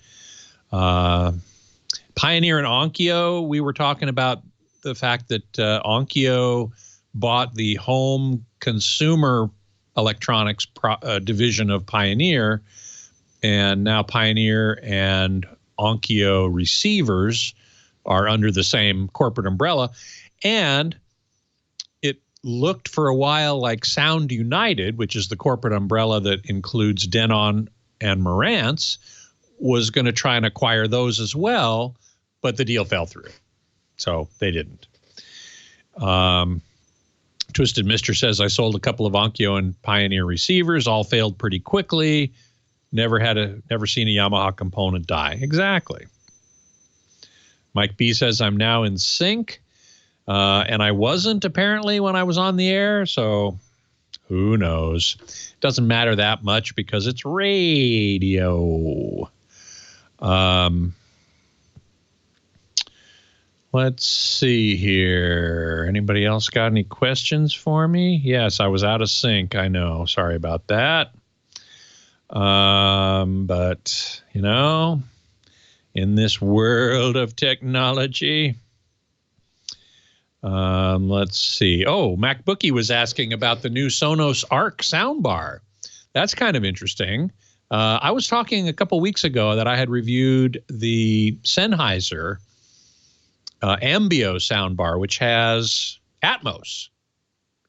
Speaker 6: Pioneer and Onkyo, we were talking about the fact that Onkyo bought the home consumer electronics division of Pioneer, and now Pioneer and Onkyo receivers are under the same corporate umbrella. And it looked for a while like Sound United, which is the corporate umbrella that includes Denon and Marantz, was going to try and acquire those as well, but the deal fell through. So they didn't. Twisted Mister says, I sold a couple of Onkyo and Pioneer receivers, all failed pretty quickly. Never seen a Yamaha component die. Exactly. Mike B says, I'm now in sync. And I wasn't apparently when I was on the air, so who knows? It doesn't matter that much because it's radio. Let's see here. Anybody else got any questions for me? Yes, I was out of sync. I know. Sorry about that. But, in this world of technology, let's see. Oh, MacBookie was asking about the new Sonos Arc soundbar. That's kind of interesting. I was talking a couple weeks ago that I had reviewed the Sennheiser Ambio soundbar, which has Atmos,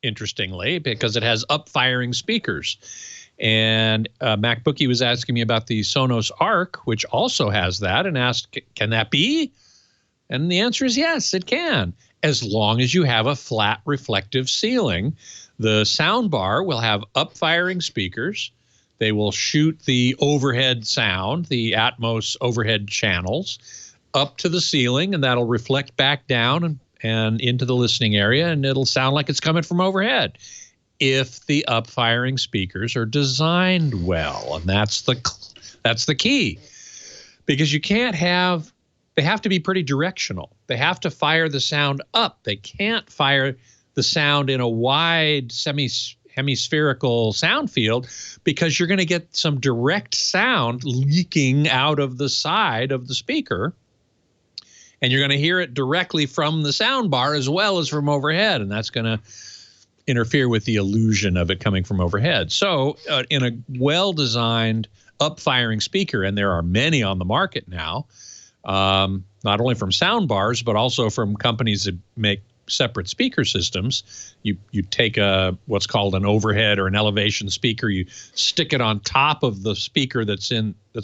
Speaker 6: interestingly, because it has up-firing speakers. And MacBookie was asking me about the Sonos Arc, which also has that, and asked, can that be? And the answer is yes, it can. As long as you have a flat reflective ceiling, the soundbar will have up-firing speakers They will shoot the overhead sound, the Atmos overhead channels, up to the ceiling, and that'll reflect back down and into the listening area, and it'll sound like it's coming from overhead if the up-firing speakers are designed well. And that's the key, because you can't have – they have to be pretty directional. They have to fire the sound up. They can't fire the sound in a wide hemispherical sound field, because you're going to get some direct sound leaking out of the side of the speaker, and you're going to hear it directly from the sound bar as well as from overhead, and that's going to interfere with the illusion of it coming from overhead. So in a well-designed up-firing speaker, and there are many on the market now, not only from sound bars, but also from companies that make separate speaker systems. You take what's called an overhead or an elevation speaker, you stick it on top of the speaker that's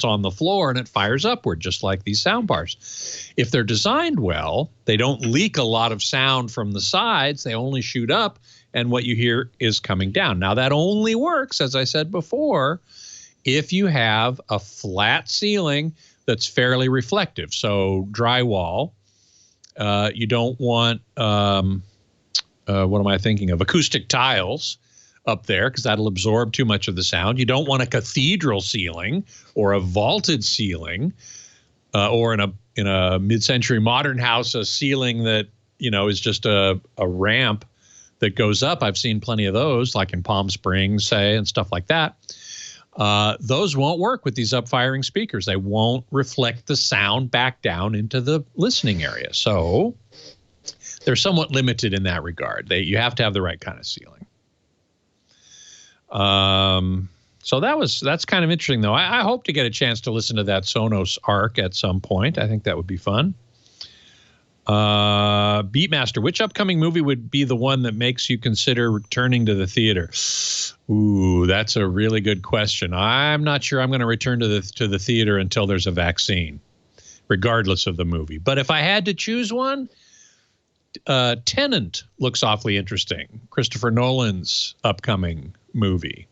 Speaker 6: on the floor, and it fires upward just like these sound bars. If they're designed well, they don't leak a lot of sound from the sides, they only shoot up, and what you hear is coming down. Now that only works, as I said before, if you have a flat ceiling that's fairly reflective. So drywall. You don't want, what am I thinking of? Acoustic tiles up there, because that'll absorb too much of the sound. You don't want a cathedral ceiling or a vaulted ceiling, or in a mid-century modern house, a ceiling that, is just a ramp that goes up. I've seen plenty of those, like in Palm Springs, say, and stuff like that. Those won't work with these up-firing speakers. They won't reflect the sound back down into the listening area. So they're somewhat limited in that regard. You have to have the right kind of ceiling. So that's kind of interesting, though. I hope to get a chance to listen to that Sonos Arc at some point. I think that would be fun. Beatmaster, which upcoming movie would be the one that makes you consider returning to the theater? Ooh, that's a really good question. I'm not sure I'm going to return to the theater until there's a vaccine, regardless of the movie. But if I had to choose one, Tenet looks awfully interesting. Christopher Nolan's upcoming movie,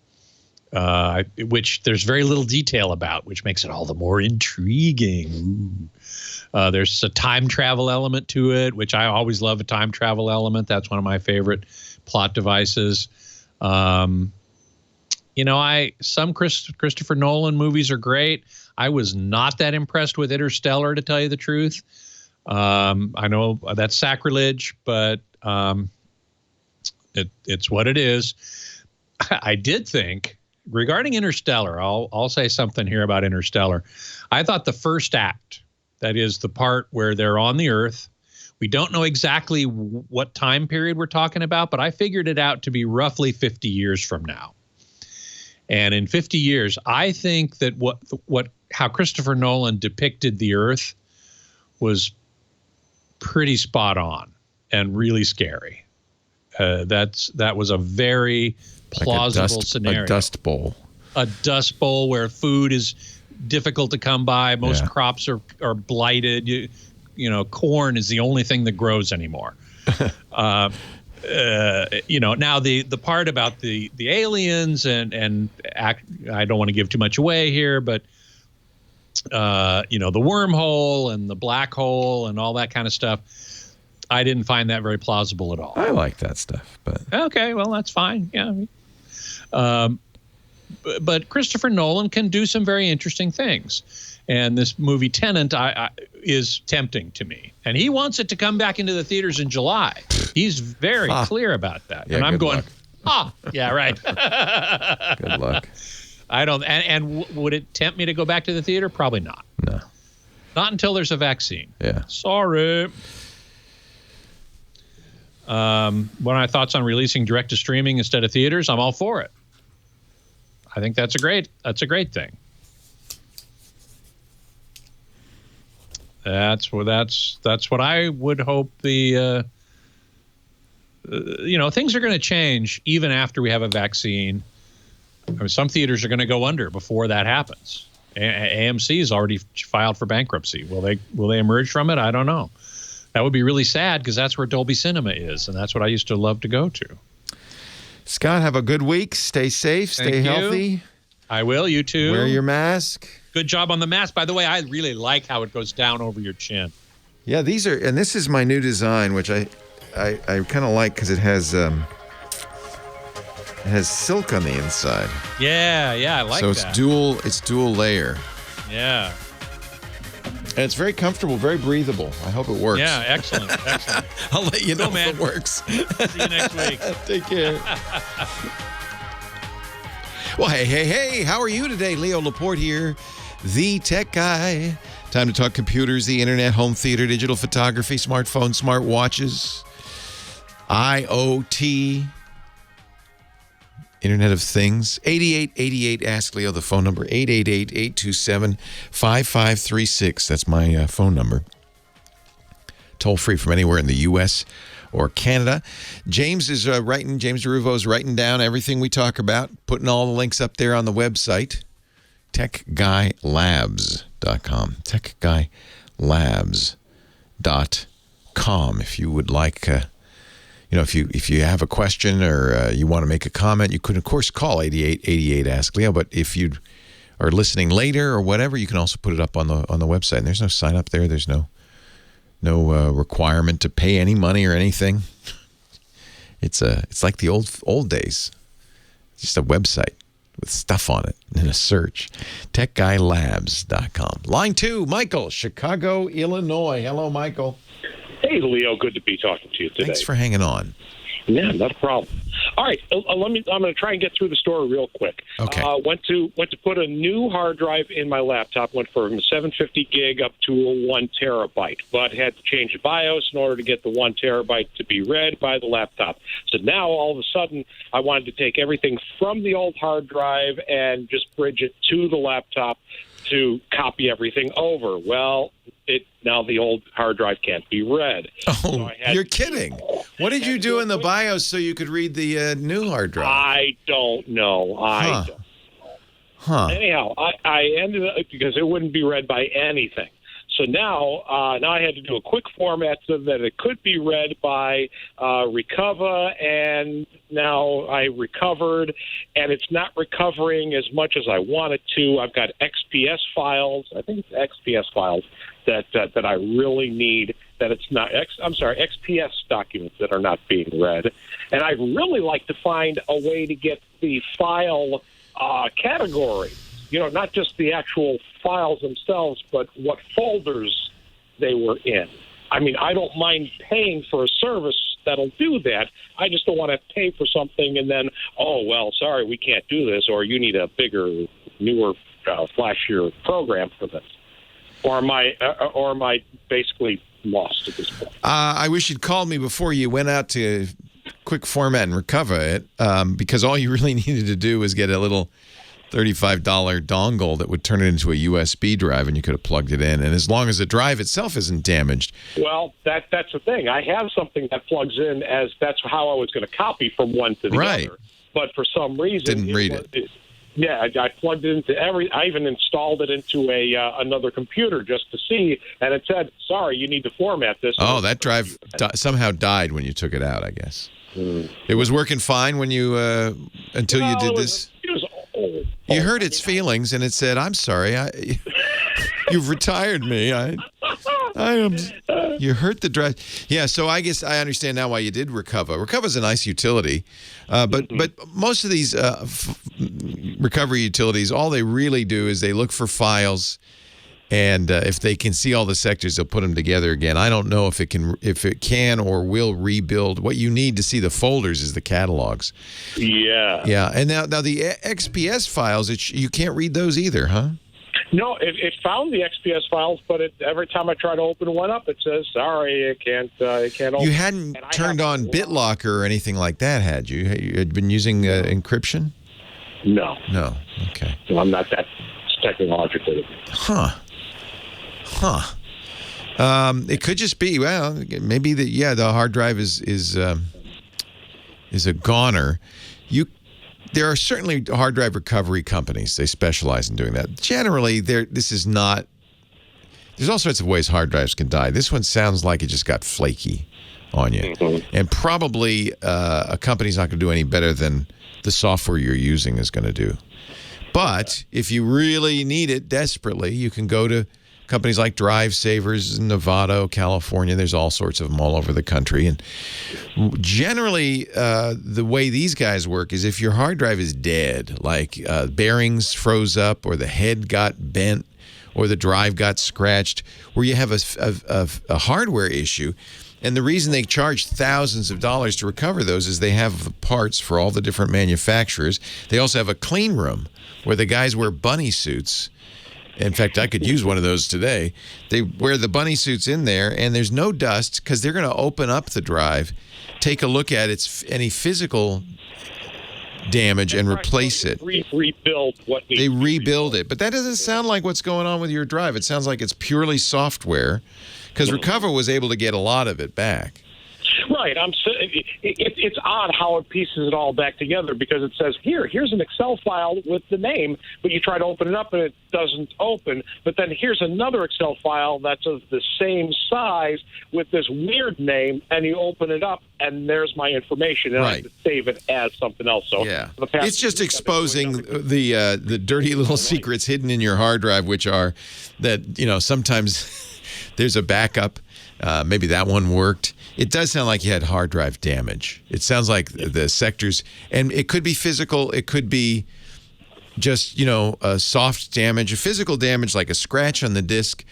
Speaker 6: which there's very little detail about, which makes it all the more intriguing. Ooh. There's a time travel element to it, which I always love a time travel element. That's one of my favorite plot devices. Some Christopher Nolan movies are great. I was not that impressed with Interstellar, to tell you the truth. I know that's sacrilege, but it's what it is. I did think, regarding Interstellar, I'll say something here about Interstellar. I thought the first act, that is the part where they're on the Earth. We don't know exactly what time period we're talking about, but I figured it out to be roughly 50 years from now. And in 50 years, I think that how Christopher Nolan depicted the Earth was pretty spot on and really scary. That was a very plausible scenario.
Speaker 3: A dust bowl.
Speaker 6: A dust bowl where food is difficult to come by. Most crops are blighted. Corn is the only thing that grows anymore. Now the part about the aliens and I don't want to give too much away here, but the wormhole and the black hole and all that kind of stuff, I didn't find that very plausible at all.
Speaker 3: I like that stuff, but
Speaker 6: okay, well, that's fine. Yeah. But Christopher Nolan can do some very interesting things. And this movie Tenet is tempting to me. And he wants it to come back into the theaters in July. He's very clear about that.
Speaker 3: Yeah,
Speaker 6: and I'm going,
Speaker 3: luck.
Speaker 6: Yeah, right.
Speaker 3: Good luck.
Speaker 6: I don't. And would it tempt me to go back to the theater? Probably not.
Speaker 3: No.
Speaker 6: Not until there's a vaccine.
Speaker 3: Yeah.
Speaker 6: Sorry. What are my thoughts on releasing direct to streaming instead of theaters? I'm all for it. I think that's a great thing. That's what I would hope the things are going to change even after we have a vaccine. I mean, some theaters are going to go under before that happens. AMC has already filed for bankruptcy. Will they emerge from it? I don't know. That would be really sad because that's where Dolby Cinema is, and that's what I used to love to go to.
Speaker 3: Scott, have a good week. Stay safe. Stay healthy.
Speaker 6: I will. You too.
Speaker 3: Wear your mask.
Speaker 6: Good job on the mask. By the way, I really like how it goes down over your chin.
Speaker 3: Yeah, these are, and this is my new design, which I kind of like because it has silk on the inside.
Speaker 6: Yeah, I like that.
Speaker 3: So it's dual layer.
Speaker 6: Yeah.
Speaker 3: And it's very comfortable, very breathable. I hope it works.
Speaker 6: Yeah, excellent.
Speaker 3: I'll let you know if it works.
Speaker 6: See you next week.
Speaker 3: Take care. Well, hey, how are you today? Leo Laporte here, the tech guy. Time to talk computers, the internet, home theater, digital photography, smartphones, smart watches, IoT, Internet of Things. 8888 Ask Leo, the phone number, 888-827-5536. That's my phone number. Toll free from anywhere in the U.S. or Canada. James is James Deruvo is writing down everything we talk about, putting all the links up there on the website, techguylabs.com. techguylabs.com. If you would like, if you have a question or you want to make a comment, you could, of course, call 8888 Ask Leo. But if you are listening later or whatever, you can also put it up on the website. And there's no sign up there. There's no requirement to pay any money or anything. It's like the old days. Just a website with stuff on it and a search. techguylabs.com. Line 2, Michael, Chicago, Illinois. Hello, Michael.
Speaker 8: Hey, Leo. Good to be talking to you today.
Speaker 3: Thanks for hanging on.
Speaker 8: Yeah, not a problem. All right, I'm going to try and get through the story real quick.
Speaker 3: Okay.
Speaker 8: Went to put a new hard drive in my laptop. Went from 750 gig up to a 1 terabyte, but had to change the BIOS in order to get the 1 terabyte to be read by the laptop. So now all of a sudden, I wanted to take everything from the old hard drive and just bridge it to the laptop to copy everything over. Well, now the old hard drive can't be read.
Speaker 3: Oh,
Speaker 8: so
Speaker 3: you're kidding. What did you do in the BIOS so you could read the new hard drive?
Speaker 8: I don't know. Anyhow, I ended up, because it wouldn't be read by anything. So now I had to do a quick format so that it could be read by Recover, and now I recovered, and it's not recovering as much as I want it to. I've got XPS files. I think it's XPS files that I really need. That it's not. XPS documents that are not being read, and I'd really like to find a way to get the file category. Not just the actual files themselves, but what folders they were in. I mean, I don't mind paying for a service that'll do that. I just don't want to pay for something and then, sorry, we can't do this, or you need a bigger, newer, flashier program for this. Or am I basically lost at this point?
Speaker 3: I wish you'd called me before you went out to quick format and recover it, because all you really needed to do was get a little $35 dongle that would turn it into a USB drive, and you could have plugged it in. And as long as the drive itself isn't damaged.
Speaker 8: Well, that's the thing. I have something that plugs in as that's how I was going to copy from one to the other. But for some reason,
Speaker 3: didn't read it.
Speaker 8: I plugged it into I even installed it into another computer just to see, and it said, "Sorry, you need to format this."
Speaker 3: Oh, that drive somehow died when you took it out, I guess. It was working fine when you until you did this. You heard its feelings, and it said, "I'm sorry, you've retired me. I am." You hurt the drive. Yeah, so I guess I understand now why you did Recover. Recover's a nice utility, but most of these recovery utilities, all they really do is they look for files, and if they can see all the sectors, they'll put them together again. I don't know if it can or will rebuild. What you need to see the folders is the catalogs. Yeah, and now the XPS files, you can't read those either, huh?
Speaker 8: No, it found the XPS files, but every time I try to open one up, it says, "Sorry, it can't open."
Speaker 3: You hadn't turned on BitLocker or anything like that, had you? You had been using encryption?
Speaker 8: No.
Speaker 3: Okay.
Speaker 8: So I'm not that technologically.
Speaker 3: Huh. It could just be, maybe the hard drive is a goner. There are certainly hard drive recovery companies. They specialize in doing that. Generally, this is not. There's all sorts of ways hard drives can die. This one sounds like it just got flaky on you, and probably a company's not going to do any better than the software you're using is going to do. But if you really need it desperately, you can go to companies like Drive Savers in Nevada, California. There's all sorts of them all over the country. And generally, the way these guys work is if your hard drive is dead, like bearings froze up or the head got bent or the drive got scratched, where you have a hardware issue. And the reason they charge thousands of dollars to recover those is they have the parts for all the different manufacturers. They also have a clean room where the guys wear bunny suits. In fact, I could use one of those today. They wear the bunny suits in there, and there's no dust because they're going to open up the drive, take a look at any physical damage, and replace it.
Speaker 8: Rebuild what needs
Speaker 3: They rebuild it. But that doesn't sound like what's going on with your drive. It sounds like it's purely software because Recover was able to get a lot of it back.
Speaker 8: Right. It's odd how it pieces it all back together because it says, here's an Excel file with the name, but you try to open it up and it doesn't open. But then here's another Excel file that's of the same size with this weird name, and you open it up, and there's my information, and I have to save it as something else. So
Speaker 3: yeah, it's just exposing the dirty little secrets hidden in your hard drive, which are that, sometimes there's a backup. Maybe that one worked. It does sound like you had hard drive damage. It sounds like the sectors, and it could be physical. It could be just, a soft damage, a physical damage like a scratch on the disk.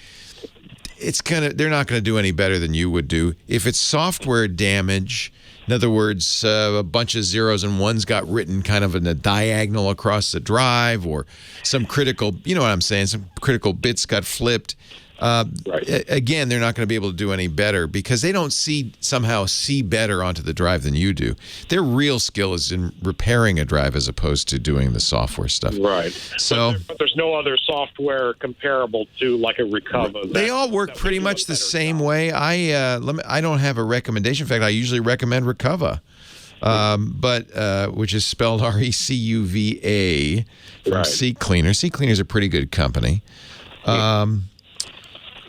Speaker 3: They're not going to do any better than you would do. If it's software damage, in other words, a bunch of zeros and ones got written kind of in a diagonal across the drive, or some critical, you know what I'm saying, some critical bits got flipped. Again, they're not going to be able to do any better because they don't somehow see better onto the drive than you do. Their real skill is in repairing a drive as opposed to doing the software stuff.
Speaker 8: Right.
Speaker 3: So,
Speaker 8: but there's no other software comparable to like a Recover.
Speaker 3: They all work pretty much the same way. I don't have a recommendation. In fact, I usually recommend Recover. Which is spelled RECUVA from Seat Cleaner. Seat Cleaner is a pretty good company.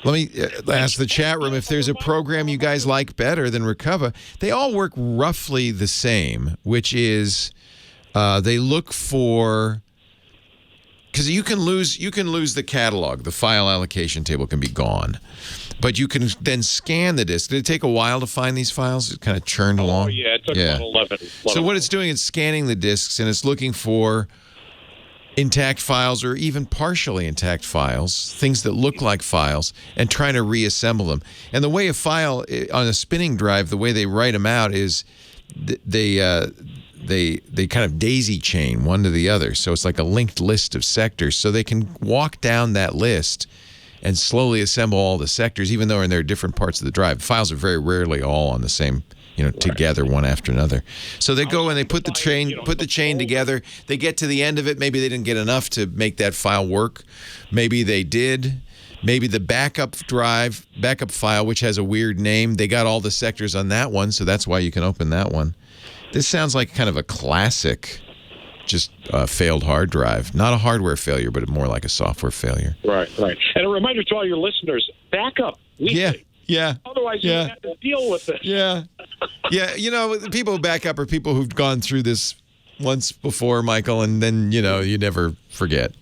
Speaker 3: Let me ask the chat room if there's a program you guys like better than Recover. They all work roughly the same, which is they look for, because you can lose the catalog. The file allocation table can be gone, but you can then scan the disk. Did it take a while to find these files? It kind of churned along.
Speaker 8: Oh yeah, it took about 11.
Speaker 3: So what it's doing is scanning the disks, and it's looking for intact files or even partially intact files, things that look like files, and trying to reassemble them. And the way a file on a spinning drive, the way they write them out is they kind of daisy chain one to the other. So it's like a linked list of sectors. So they can walk down that list and slowly assemble all the sectors, even though they're in different parts of the drive. Files are very rarely all on the same, together one after another. So they go and they put the chain together. They get to the end of it. Maybe they didn't get enough to make that file work. Maybe they did. Maybe the backup file, which has a weird name, they got all the sectors on that one, so that's why you can open that one. This sounds like kind of a classic, just failed hard drive. Not a hardware failure, but more like a software failure.
Speaker 8: Right. And a reminder to all your listeners, backup weekly.
Speaker 3: Yeah.
Speaker 8: Otherwise, you have to deal with this.
Speaker 3: Yeah. The people who back up are people who've gone through this once before, Michael, and then, you never forget.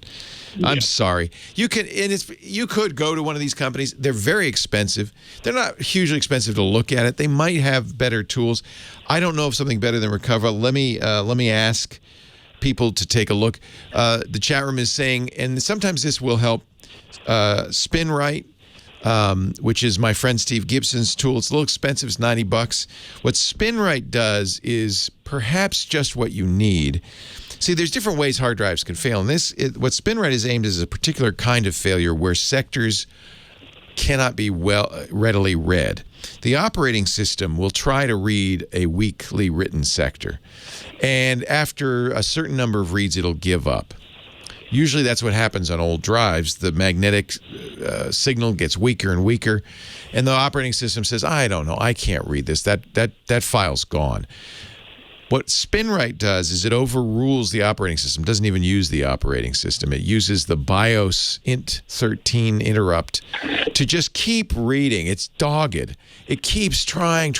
Speaker 3: Yeah. I'm sorry. You could go to one of these companies. They're very expensive. They're not hugely expensive to look at it. They might have better tools. I don't know of something better than Recover. Let me ask people to take a look. The chat room is saying, and sometimes this will help, SpinRite, which is my friend Steve Gibson's tool. It's a little expensive. It's $90. What SpinRite does is perhaps just what you need. See, there's different ways hard drives can fail. And what SpinRite is aimed at is a particular kind of failure where sectors cannot be readily read. The operating system will try to read a weakly written sector. And after a certain number of reads, it'll give up. Usually that's what happens on old drives. The magnetic signal gets weaker and weaker, and the operating system says, I don't know, I can't read this. That file's gone. What SpinRite does is it overrules the operating system, doesn't even use the operating system. It uses the BIOS int13 interrupt to just keep reading. It's dogged. It keeps trying.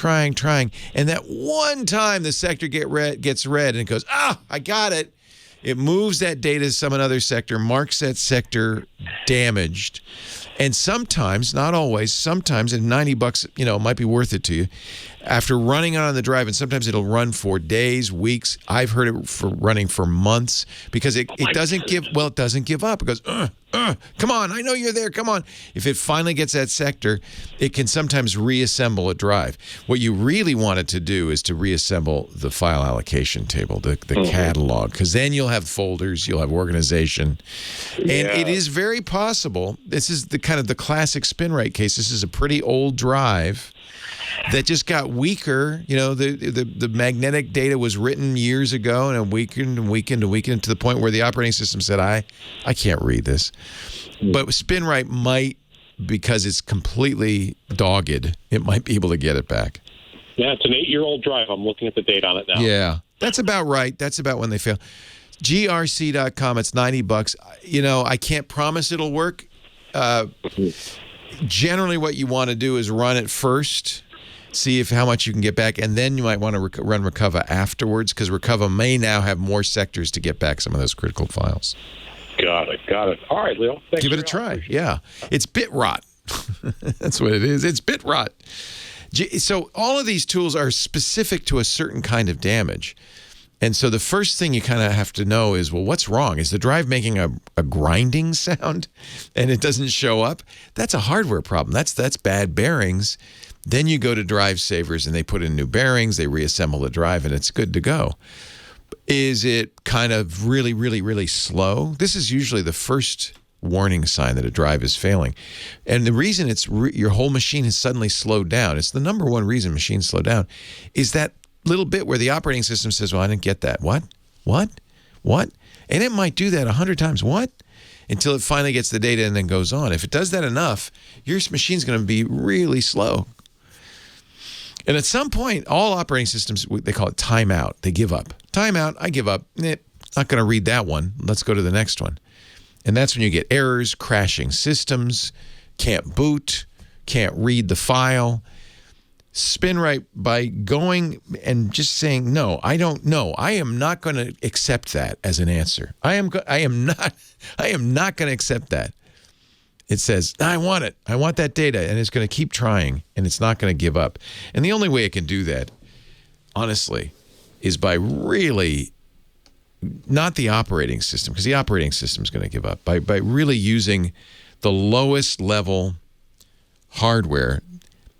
Speaker 3: And that one time the sector gets read and it goes, I got it. It moves that data to some other sector, marks that sector damaged. And sometimes, not always, sometimes, and $90, it might be worth it to you. After running on the drive, and sometimes it'll run for days, weeks. I've heard it for running for months because it doesn't give up. It goes, come on, I know you're there, come on. If it finally gets that sector, it can sometimes reassemble a drive. What you really want it to do is to reassemble the file allocation table, the catalog, because then you'll have folders, you'll have organization. And it is very possible, this is the kind of the classic SpinRite case, this is a pretty old drive that just got weaker. The magnetic data was written years ago, and it weakened to the point where the operating system said, I can't read this. But SpinRite might, because it's completely dogged, it might be able to get it back.
Speaker 8: Yeah, it's an 8-year-old drive. I'm looking at the date on it now.
Speaker 3: Yeah, that's about right. That's about when they fail. grc.com, it's $90. I can't promise it'll work. Generally, what you want to do is run it first, see how much you can get back, and then you might want to run Recover afterwards, because Recover may now have more sectors to get back some of those critical files.
Speaker 8: Got it. All right, Leo. Thanks.
Speaker 3: Give it a try. Yeah. It's bit rot. That's what it is. It's bit rot. So all of these tools are specific to a certain kind of damage. And so the first thing you kind of have to know is, well, what's wrong? Is the drive making a grinding sound and it doesn't show up? That's a hardware problem. That's bad bearings. Then you go to Drive Savers and they put in new bearings, they reassemble the drive, and it's good to go. Is it kind of really, really, really slow? This is usually the first warning sign that a drive is failing. And the reason your whole machine has suddenly slowed down, it's the number one reason machines slow down, is that little bit where the operating system says, well, I didn't get that. What? And it might do that 100 times. What? Until it finally gets the data and then goes on. If it does that enough, your machine's going to be really slow. And at some point, all operating systems, they call it timeout. They give up. Timeout, I give up. Not going to read that one. Let's go to the next one. And that's when you get errors, crashing systems, can't boot, can't read the file. SpinRite, by going and just saying, no, I don't know. I am not going to accept that as an answer. I am not going to accept that. It says, I want it. I want that data. And it's going to keep trying, and it's not going to give up. And the only way it can do that, honestly, is by really, not the operating system, because the operating system is going to give up, by really using the lowest level hardware.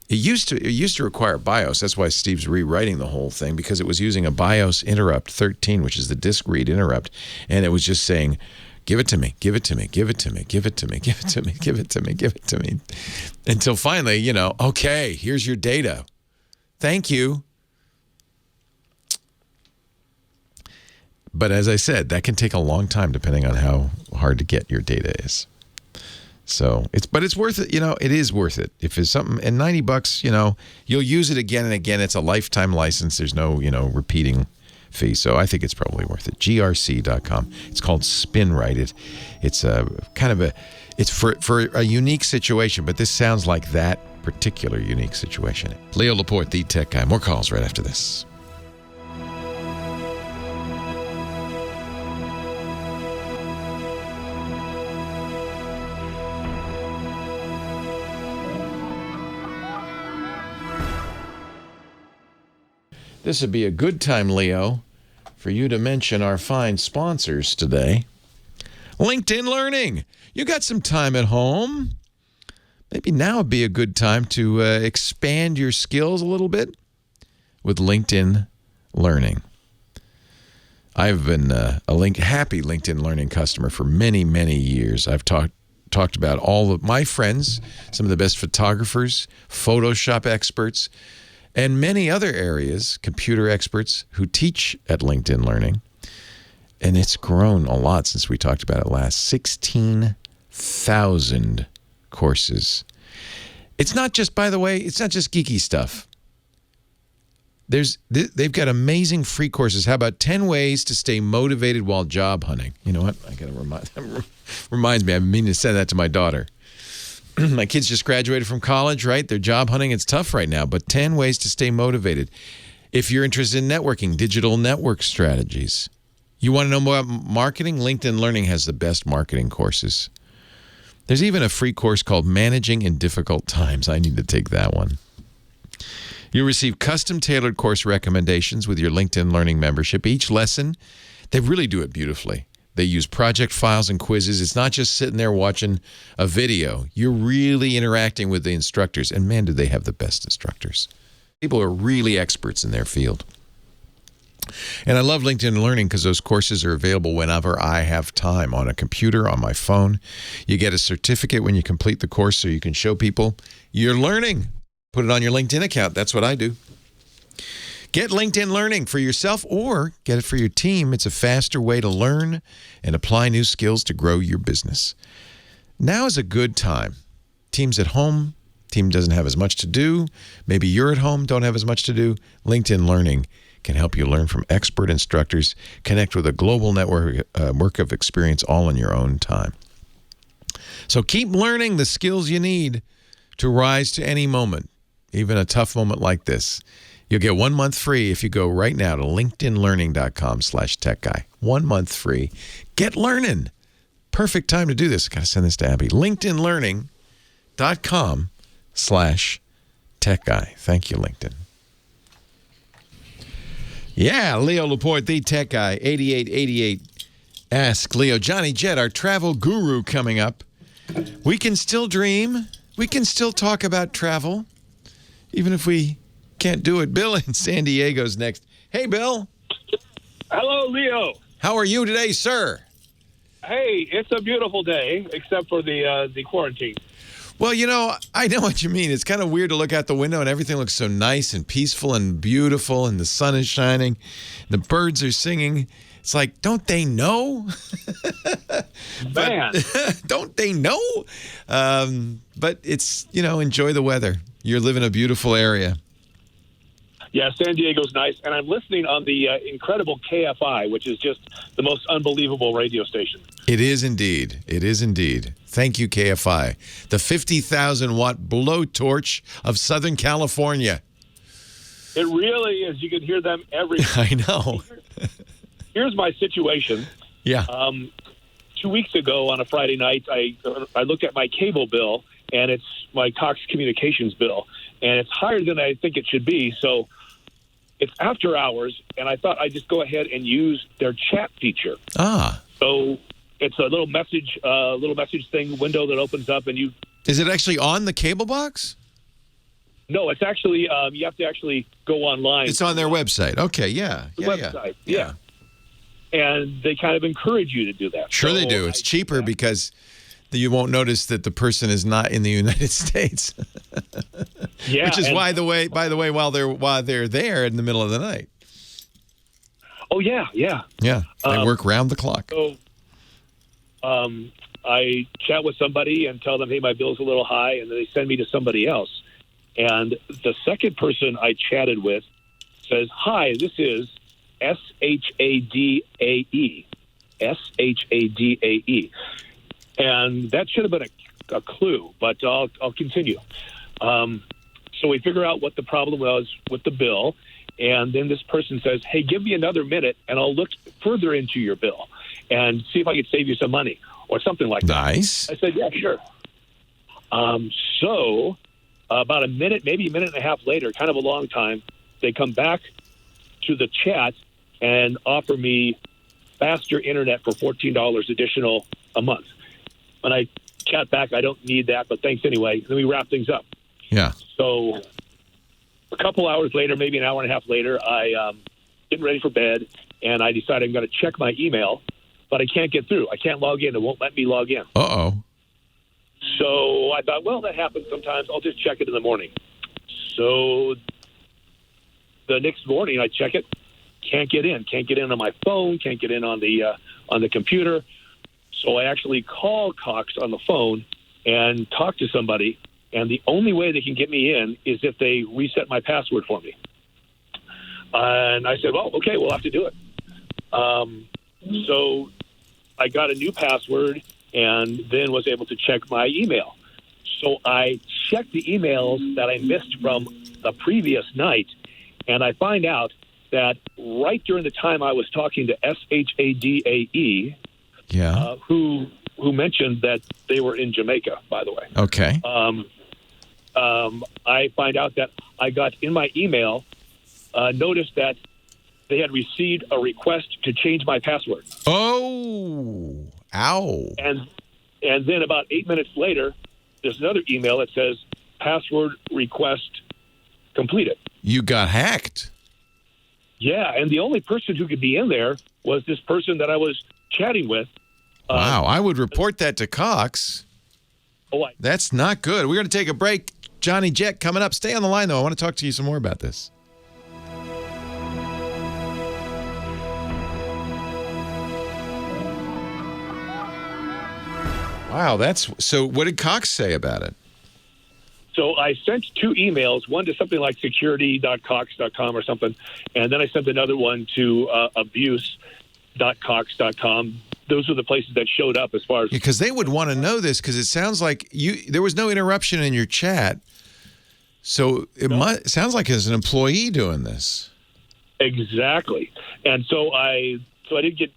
Speaker 3: It used to require BIOS. That's why Steve's rewriting the whole thing, because it was using a BIOS interrupt 13, which is the disk read interrupt. And it was just saying, give it to me, give it to me, give it to me, give it to me, give it to me, give it to me, give it to me. Until finally, okay, here's your data. Thank you. But as I said, that can take a long time depending on how hard to get your data is. So it's worth it. It is worth it. If it's something, and $90, you'll use it again and again. It's a lifetime license. There's no, repeating fee. So I think it's probably worth it. grc.com. It's called SpinRite. It's a kind of it's for a unique situation, but this sounds like that particular unique situation. Leo Laporte, the tech guy. More calls right after this. This would be a good time, Leo, for you to mention our fine sponsors today. LinkedIn Learning. You got some time at home. Maybe now would be a good time to expand your skills a little bit with LinkedIn Learning. I've been a happy LinkedIn Learning customer for many, many years. I've talked about all of my friends, some of the best photographers, Photoshop experts, and many other areas, computer experts who teach at LinkedIn Learning. And it's grown a lot since we talked about it last. 16,000 courses. It's not just, by the way, it's not just geeky stuff. They've got amazing free courses. How about 10 ways to stay motivated while job hunting? You know what? I got to reminds me. I've been meaning to send that to my daughter. My kids just graduated from college, right? They're job hunting. It's tough right now, but 10 ways to stay motivated. If you're interested in networking, digital network strategies. You want to know more about marketing? LinkedIn Learning has the best marketing courses. There's even a free course called Managing in Difficult Times. I need to take that one. You'll receive custom-tailored course recommendations with your LinkedIn Learning membership. Each lesson, they really do it beautifully. They use project files and quizzes. It's not just sitting there watching a video. You're really interacting with the instructors. And man, do they have the best instructors. People are really experts in their field. And I love LinkedIn Learning because those courses are available whenever I have time, on a computer, on my phone. You get a certificate when you complete the course so you can show people you're learning. Put it on your LinkedIn account. That's what I do. Get LinkedIn Learning for yourself or get it for your team. It's a faster way to learn and apply new skills to grow your business. Now is a good time. Team's at home. Team doesn't have as much to do. Maybe you're at home, don't have as much to do. LinkedIn Learning can help you learn from expert instructors, connect with a global network of experience all in your own time. So keep learning the skills you need to rise to any moment, even a tough moment like this. You'll get 1 month free if you go right now to linkedinlearning.com/techguy. 1 month free. Get learning. Perfect time to do this. Got to send this to Abby. linkedinlearning.com/techguy. Thank you, LinkedIn. Yeah, Leo Laporte, the tech guy, 8888. Ask Leo. Johnny Jett, our travel guru, coming up. We can still dream. We can still talk about travel, even if we can't do it. Bill in San Diego's next. Hey, Bill.
Speaker 8: Hello, Leo.
Speaker 3: How are you today, sir?
Speaker 8: Hey, it's a beautiful day, except for the quarantine.
Speaker 3: Well, you know, I know what you mean. It's kind of weird to look out the window and everything looks so nice and peaceful and beautiful, and the sun is shining, and the birds are singing. It's like, don't they know?
Speaker 8: Man.
Speaker 3: Don't they know? But it's, you know, enjoy the weather. You live in a beautiful area.
Speaker 8: Yeah, San Diego's nice, and I'm listening on the incredible KFI, which is just the most unbelievable radio station.
Speaker 3: It is indeed. It is indeed. Thank you, KFI. The 50,000-watt blowtorch of Southern California.
Speaker 8: It really is. You can hear them every
Speaker 3: I know.
Speaker 8: Here's my situation.
Speaker 3: Yeah.
Speaker 8: 2 weeks ago on a Friday night, I looked at my cable bill, and it's my Cox Communications bill, and it's higher than I think it should be. So it's after hours, and I thought I'd just go ahead and use their chat feature. So it's a little message thing window that opens up, and you.
Speaker 3: Is it actually on the cable box?
Speaker 8: No, it's actually you have to actually go online.
Speaker 3: It's on their website. Okay, yeah.
Speaker 8: Website, yeah. And they kind of encourage you to do that.
Speaker 3: Sure, they do. It's cheaper because you won't notice that the person is not in the United States.
Speaker 8: Yeah,
Speaker 3: which is by the way, while they're there in the middle of the night.
Speaker 8: Oh yeah.
Speaker 3: Yeah, they work round the clock.
Speaker 8: So, I chat with somebody and tell them, hey, my bill's a little high, and then they send me to somebody else. And the second person I chatted with says, hi, this is SHADAE. SHADAE. And that should have been a clue, but I'll continue. So we figure out what the problem was with the bill, and then this person says, hey, give me another minute, and I'll look further into your bill and see if I could save you some money or something like that.
Speaker 3: Nice.
Speaker 8: I said, yeah, sure. So about a minute, maybe a minute and a half later, kind of a long time, they come back to the chat and offer me faster internet for $14 additional a month. When I chat back, I don't need that, but thanks anyway. Then we wrap things up.
Speaker 3: Yeah.
Speaker 8: So a couple hours later, maybe an hour and a half later, I getting ready for bed, and I decide I'm going to check my email, but I can't get through. I can't log in. It won't let me log in.
Speaker 3: Uh-oh.
Speaker 8: So I thought, well, that happens sometimes. I'll just check it in the morning. So the next morning, I check it. Can't get in. Can't get in on my phone. Can't get in on the computer. So I actually call Cox on the phone and talk to somebody, and the only way they can get me in is if they reset my password for me. And I said, well, okay, we'll have to do it. So I got a new password and then was able to check my email. So I checked the emails that I missed from the previous night, and I find out that right during the time I was talking to SHADAE, who mentioned that they were in Jamaica, by the way.
Speaker 3: Okay.
Speaker 8: I find out that I got in my email notice that they had received a request to change my password.
Speaker 3: Oh, ow.
Speaker 8: And then about 8 minutes later, there's another email that says password request completed.
Speaker 3: You got hacked.
Speaker 8: Yeah, and the only person who could be in there was this person that I was chatting with.
Speaker 3: Wow, I would report that to Cox. That's not good. We're going to take a break. Johnny Jet coming up. Stay on the line, though. I want to talk to you some more about this. Wow, so what did Cox say about it?
Speaker 8: So I sent 2 emails, one to something like security.cox.com or something, and then I sent another one to abuse.cox.com. Those are the places that showed up as far as...
Speaker 3: Because they would want to know this, because it sounds like there was no interruption in your chat, so it sounds like it's an employee doing this.
Speaker 8: Exactly. And so I didn't get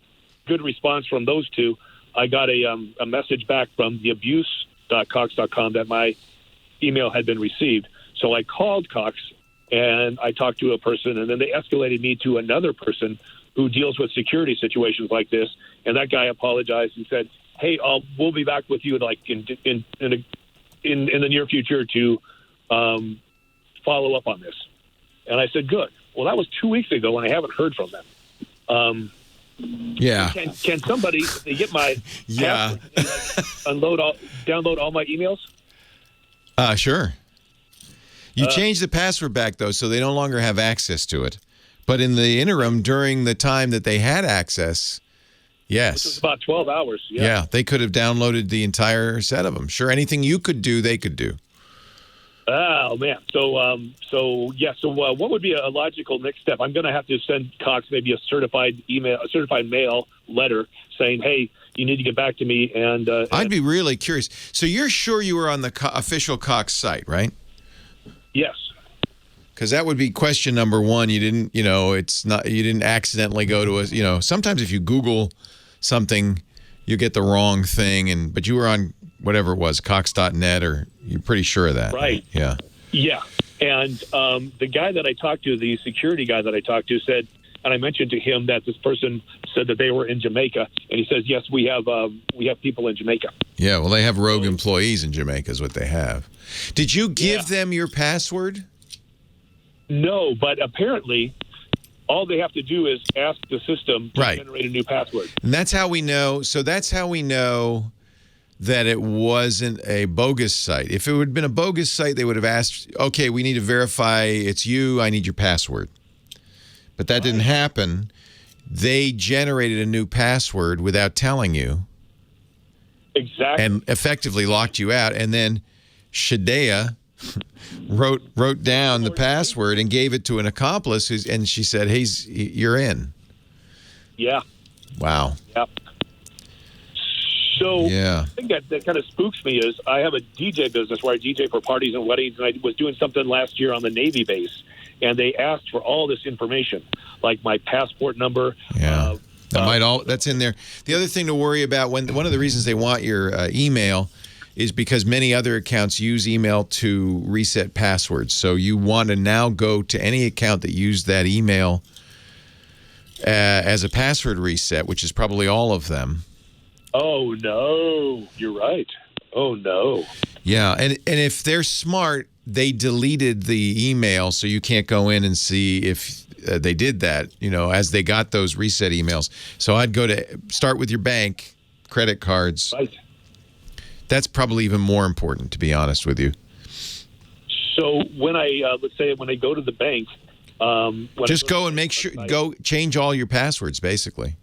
Speaker 8: good response from those 2. I got a message back from the abuse.cox.com that my email had been received. So I called Cox and I talked to a person, and then they escalated me to another person who deals with security situations like this. And that guy apologized and said, "Hey, we'll be back with you like in the near future to follow up on this." And I said, "Good." Well, that was 2 weeks ago, and I haven't heard from them.
Speaker 3: Yeah.
Speaker 8: Can somebody, if they get my password, download all my emails?
Speaker 3: Sure. You changed the password back, though, so they no longer have access to it. But in the interim, during the time that they had access, yes.
Speaker 8: Which was about 12 hours.
Speaker 3: Yeah, they could have downloaded the entire set of them. Sure, anything you could do, they could do.
Speaker 8: Oh, man. So what would be a logical next step? I'm going to have to send Cox maybe a certified mail letter saying, "Hey, you need to get back to me." And
Speaker 3: I'd be really curious. So you're sure you were on the official Cox site, right?
Speaker 8: Yes.
Speaker 3: Because that would be question number one. You didn't, you didn't accidentally go to sometimes if you Google something, you get the wrong thing, but you were on whatever it was, Cox.net, or you're pretty sure of that.
Speaker 8: Right.
Speaker 3: Yeah.
Speaker 8: Yeah. And the guy that I talked to, the security guy that I talked to, said, and I mentioned to him that this person said that they were in Jamaica, and he says, "Yes, we have people in Jamaica."
Speaker 3: Yeah, well, they have rogue employees in Jamaica is what they have. Did you give them your password?
Speaker 8: No, but apparently all they have to do is ask the system to generate a new password.
Speaker 3: And that's how we know. So that's how we know that it wasn't a bogus site. If it would have been a bogus site, they would have asked, "Okay, we need to verify it's you. I need your password." But that didn't happen. They generated a new password without telling you.
Speaker 8: Exactly.
Speaker 3: And effectively locked you out. And then Shadea wrote down the password and gave it to an accomplice, and she said, "Hey, you're in."
Speaker 8: Yeah.
Speaker 3: Wow.
Speaker 8: Yep. So the thing that kind of spooks me is I have a DJ business where I DJ for parties and weddings, and I was doing something last year on the Navy base, and they asked for all this information, like my passport number.
Speaker 3: Yeah. That's in there. The other thing to worry about, one of the reasons they want your email is because many other accounts use email to reset passwords. So you want to now go to any account that used that email as a password reset, which is probably all of them.
Speaker 8: Oh, no. You're right. Oh, no.
Speaker 3: Yeah, and if they're smart, they deleted the email so you can't go in and see if they did that, as they got those reset emails. So I'd go to start with your bank, credit cards.
Speaker 8: Right.
Speaker 3: That's probably even more important, to be honest with you.
Speaker 8: So when let's say when I go to the bank,
Speaker 3: just go and make sure, change all your passwords, basically.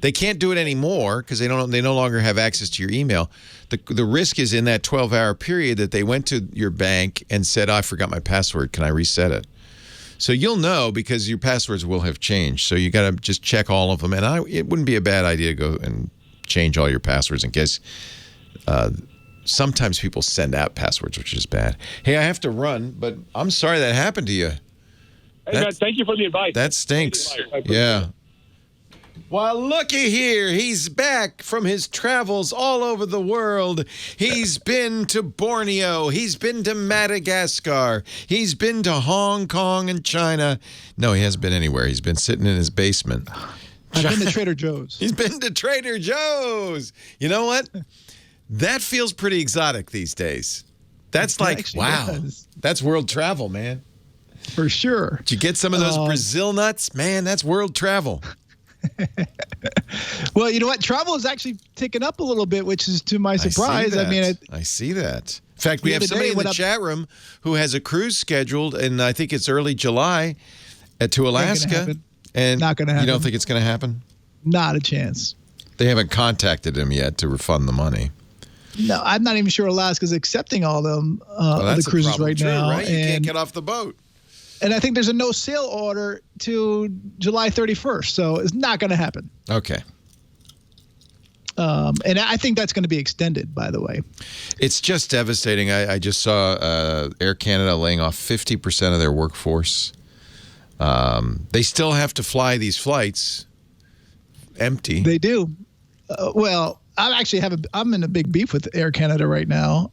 Speaker 3: They can't do it anymore because they no longer have access to your email. The risk is in that 12-hour period that they went to your bank and said, "I forgot my password. Can I reset it?" So you'll know because your passwords will have changed. So you got to just check all of them. And it wouldn't be a bad idea to go and change all your passwords in case sometimes people send out passwords, which is bad. Hey, I have to run, but I'm sorry that happened to you.
Speaker 8: Hey, man, thank you for the advice.
Speaker 3: That stinks. Yeah. Well, looky here. He's back from his travels all over the world. He's been to Borneo. He's been to Madagascar. He's been to Hong Kong and China. No, he hasn't been anywhere. He's been sitting in his basement.
Speaker 9: I've been to Trader Joe's.
Speaker 3: He's been to Trader Joe's. You know what? That feels pretty exotic these days. That's like, wow.
Speaker 9: Does.
Speaker 3: That's world travel, man.
Speaker 9: For sure.
Speaker 3: Did you get some of those Brazil nuts? Man, that's world travel.
Speaker 9: Well, you know what? Travel is actually ticking up a little bit, which is to my surprise.
Speaker 3: I see that. In fact, we have somebody in the chat room who has a cruise scheduled, and I think it's early July to Alaska. And
Speaker 9: not going to happen.
Speaker 3: You don't think it's going to happen?
Speaker 9: Not a chance.
Speaker 3: They haven't contacted him yet to refund the money.
Speaker 9: No, I'm not even sure Alaska's accepting all them the cruises right now.
Speaker 3: Right? You can't get off the boat.
Speaker 9: And I think there's a no sail order to July 31st, so it's not going to happen.
Speaker 3: Okay.
Speaker 9: And I think that's going to be extended, by the way.
Speaker 3: It's just devastating. I just saw Air Canada laying off 50% of their workforce. They still have to fly these flights empty.
Speaker 9: They do. Well, I'm in a big beef with Air Canada right now.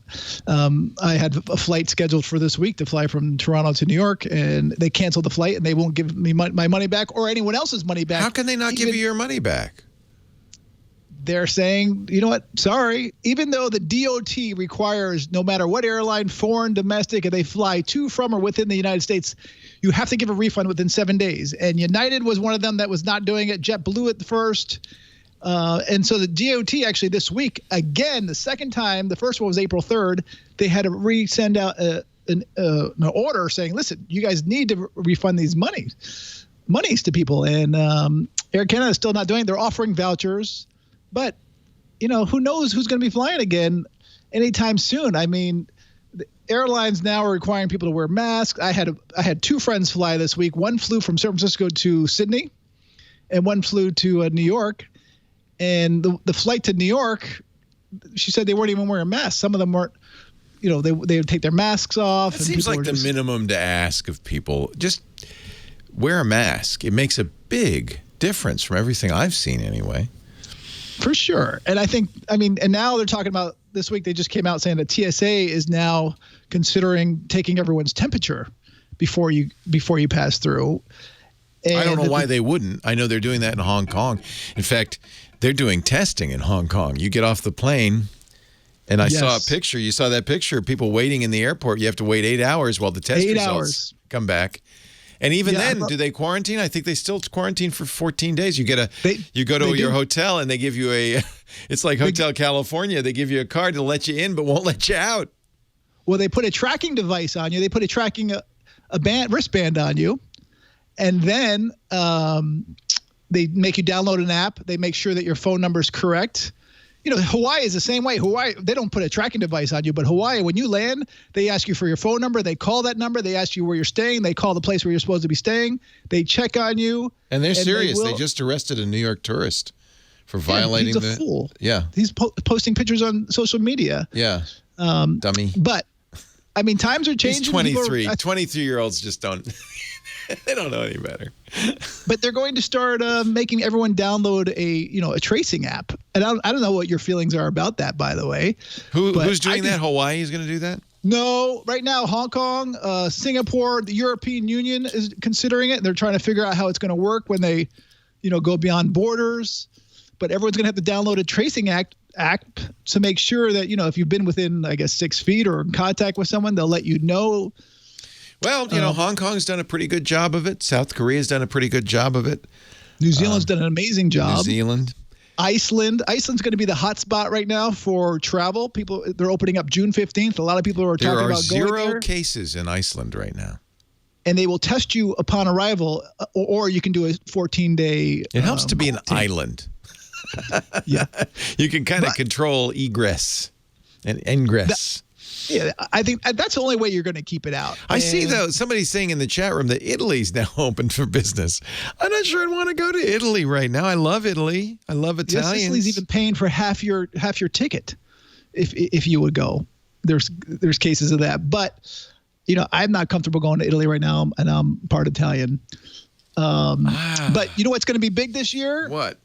Speaker 9: I had a flight scheduled for this week to fly from Toronto to New York, and they canceled the flight, and they won't give me my money back or anyone else's money back.
Speaker 3: How can they not give you your money back?
Speaker 9: They're saying, you know what? Sorry. Even though the DOT requires no matter what airline, foreign, domestic, and they fly to, from, or within the United States, you have to give a refund within 7 days. And United was one of them that was not doing it. JetBlue at first. And so the DOT actually this week, again, the second time, the first one was April 3rd, they had to resend out an order saying, listen, you guys need to refund these monies to people. And Air Canada is still not doing it. They're offering vouchers. But, who knows who's going to be flying again anytime soon. I mean, the airlines now are requiring people to wear masks. I had two friends fly this week. One flew from San Francisco to Sydney, and one flew to New York. And the flight to New York, she said they weren't even wearing masks. Some of them weren't, they would take their masks off.
Speaker 3: It seems like the minimum to ask of people. Just wear a mask. It makes a big difference from everything I've seen anyway.
Speaker 9: For sure. And and now they're talking about this week, they just came out saying that TSA is now considering taking everyone's temperature before you pass through. And
Speaker 3: I don't know why they wouldn't. I know they're doing that in Hong Kong. In fact, they're doing testing in Hong Kong. You get off the plane, and I saw a picture. You saw that picture of people waiting in the airport. You have to wait 8 hours while the test results come back. And even then, do they quarantine? I think they still quarantine for 14 days. You go to your hotel, and they give you it's like Hotel California. They give you a card to let you in, but won't let you out.
Speaker 9: Well, they put a tracking device on you. They put a wristband on you. And then they make you download an app. They make sure that your phone number is correct. Hawaii is the same way. Hawaii, they don't put a tracking device on you, but Hawaii, when you land, they ask you for your phone number. They call that number. They ask you where you're staying. They call the place where you're supposed to be staying. They check on you.
Speaker 3: And they're serious. They just arrested a New York tourist for violating
Speaker 9: he's a fool.
Speaker 3: Yeah.
Speaker 9: He's posting pictures on social media.
Speaker 3: Yeah. Dummy.
Speaker 9: But, times are changing.
Speaker 3: He's 23. 23-year-olds just don't... They don't know any better.
Speaker 9: But they're going to start making everyone download a tracing app. And I don't know what your feelings are about that, by the way.
Speaker 3: Who's doing that? Hawaii is going to do that?
Speaker 9: No, right now Hong Kong, Singapore, the European Union is considering it. They're trying to figure out how it's going to work when they, go beyond borders. But everyone's going to have to download a tracing app to make sure that, if you've been within, 6 feet or in contact with someone, they'll let you know.
Speaker 3: Well, Hong Kong's done a pretty good job of it. South Korea's done a pretty good job of it.
Speaker 9: New Zealand's done an amazing job.
Speaker 3: New Zealand.
Speaker 9: Iceland's going to be the hot spot right now for travel. They're opening up June 15th. A lot of people are talking about going there.
Speaker 3: There are 0 cases in Iceland right now.
Speaker 9: And they will test you upon arrival, or you can do a 14-day.
Speaker 3: It helps to be an island.
Speaker 9: Yeah.
Speaker 3: You can kind of control egress and ingress.
Speaker 9: Yeah, I think that's the only way you're going to keep it out.
Speaker 3: I see, though, somebody's saying in the chat room that Italy's now open for business. I'm not sure I'd want to go to Italy right now. I love Italy. I love Italians.
Speaker 9: Yes, Sicily's even paying for half your ticket if you would go. There's cases of that. But I'm not comfortable going to Italy right now, and I'm part Italian. But you know what's going to be big this year?
Speaker 3: What?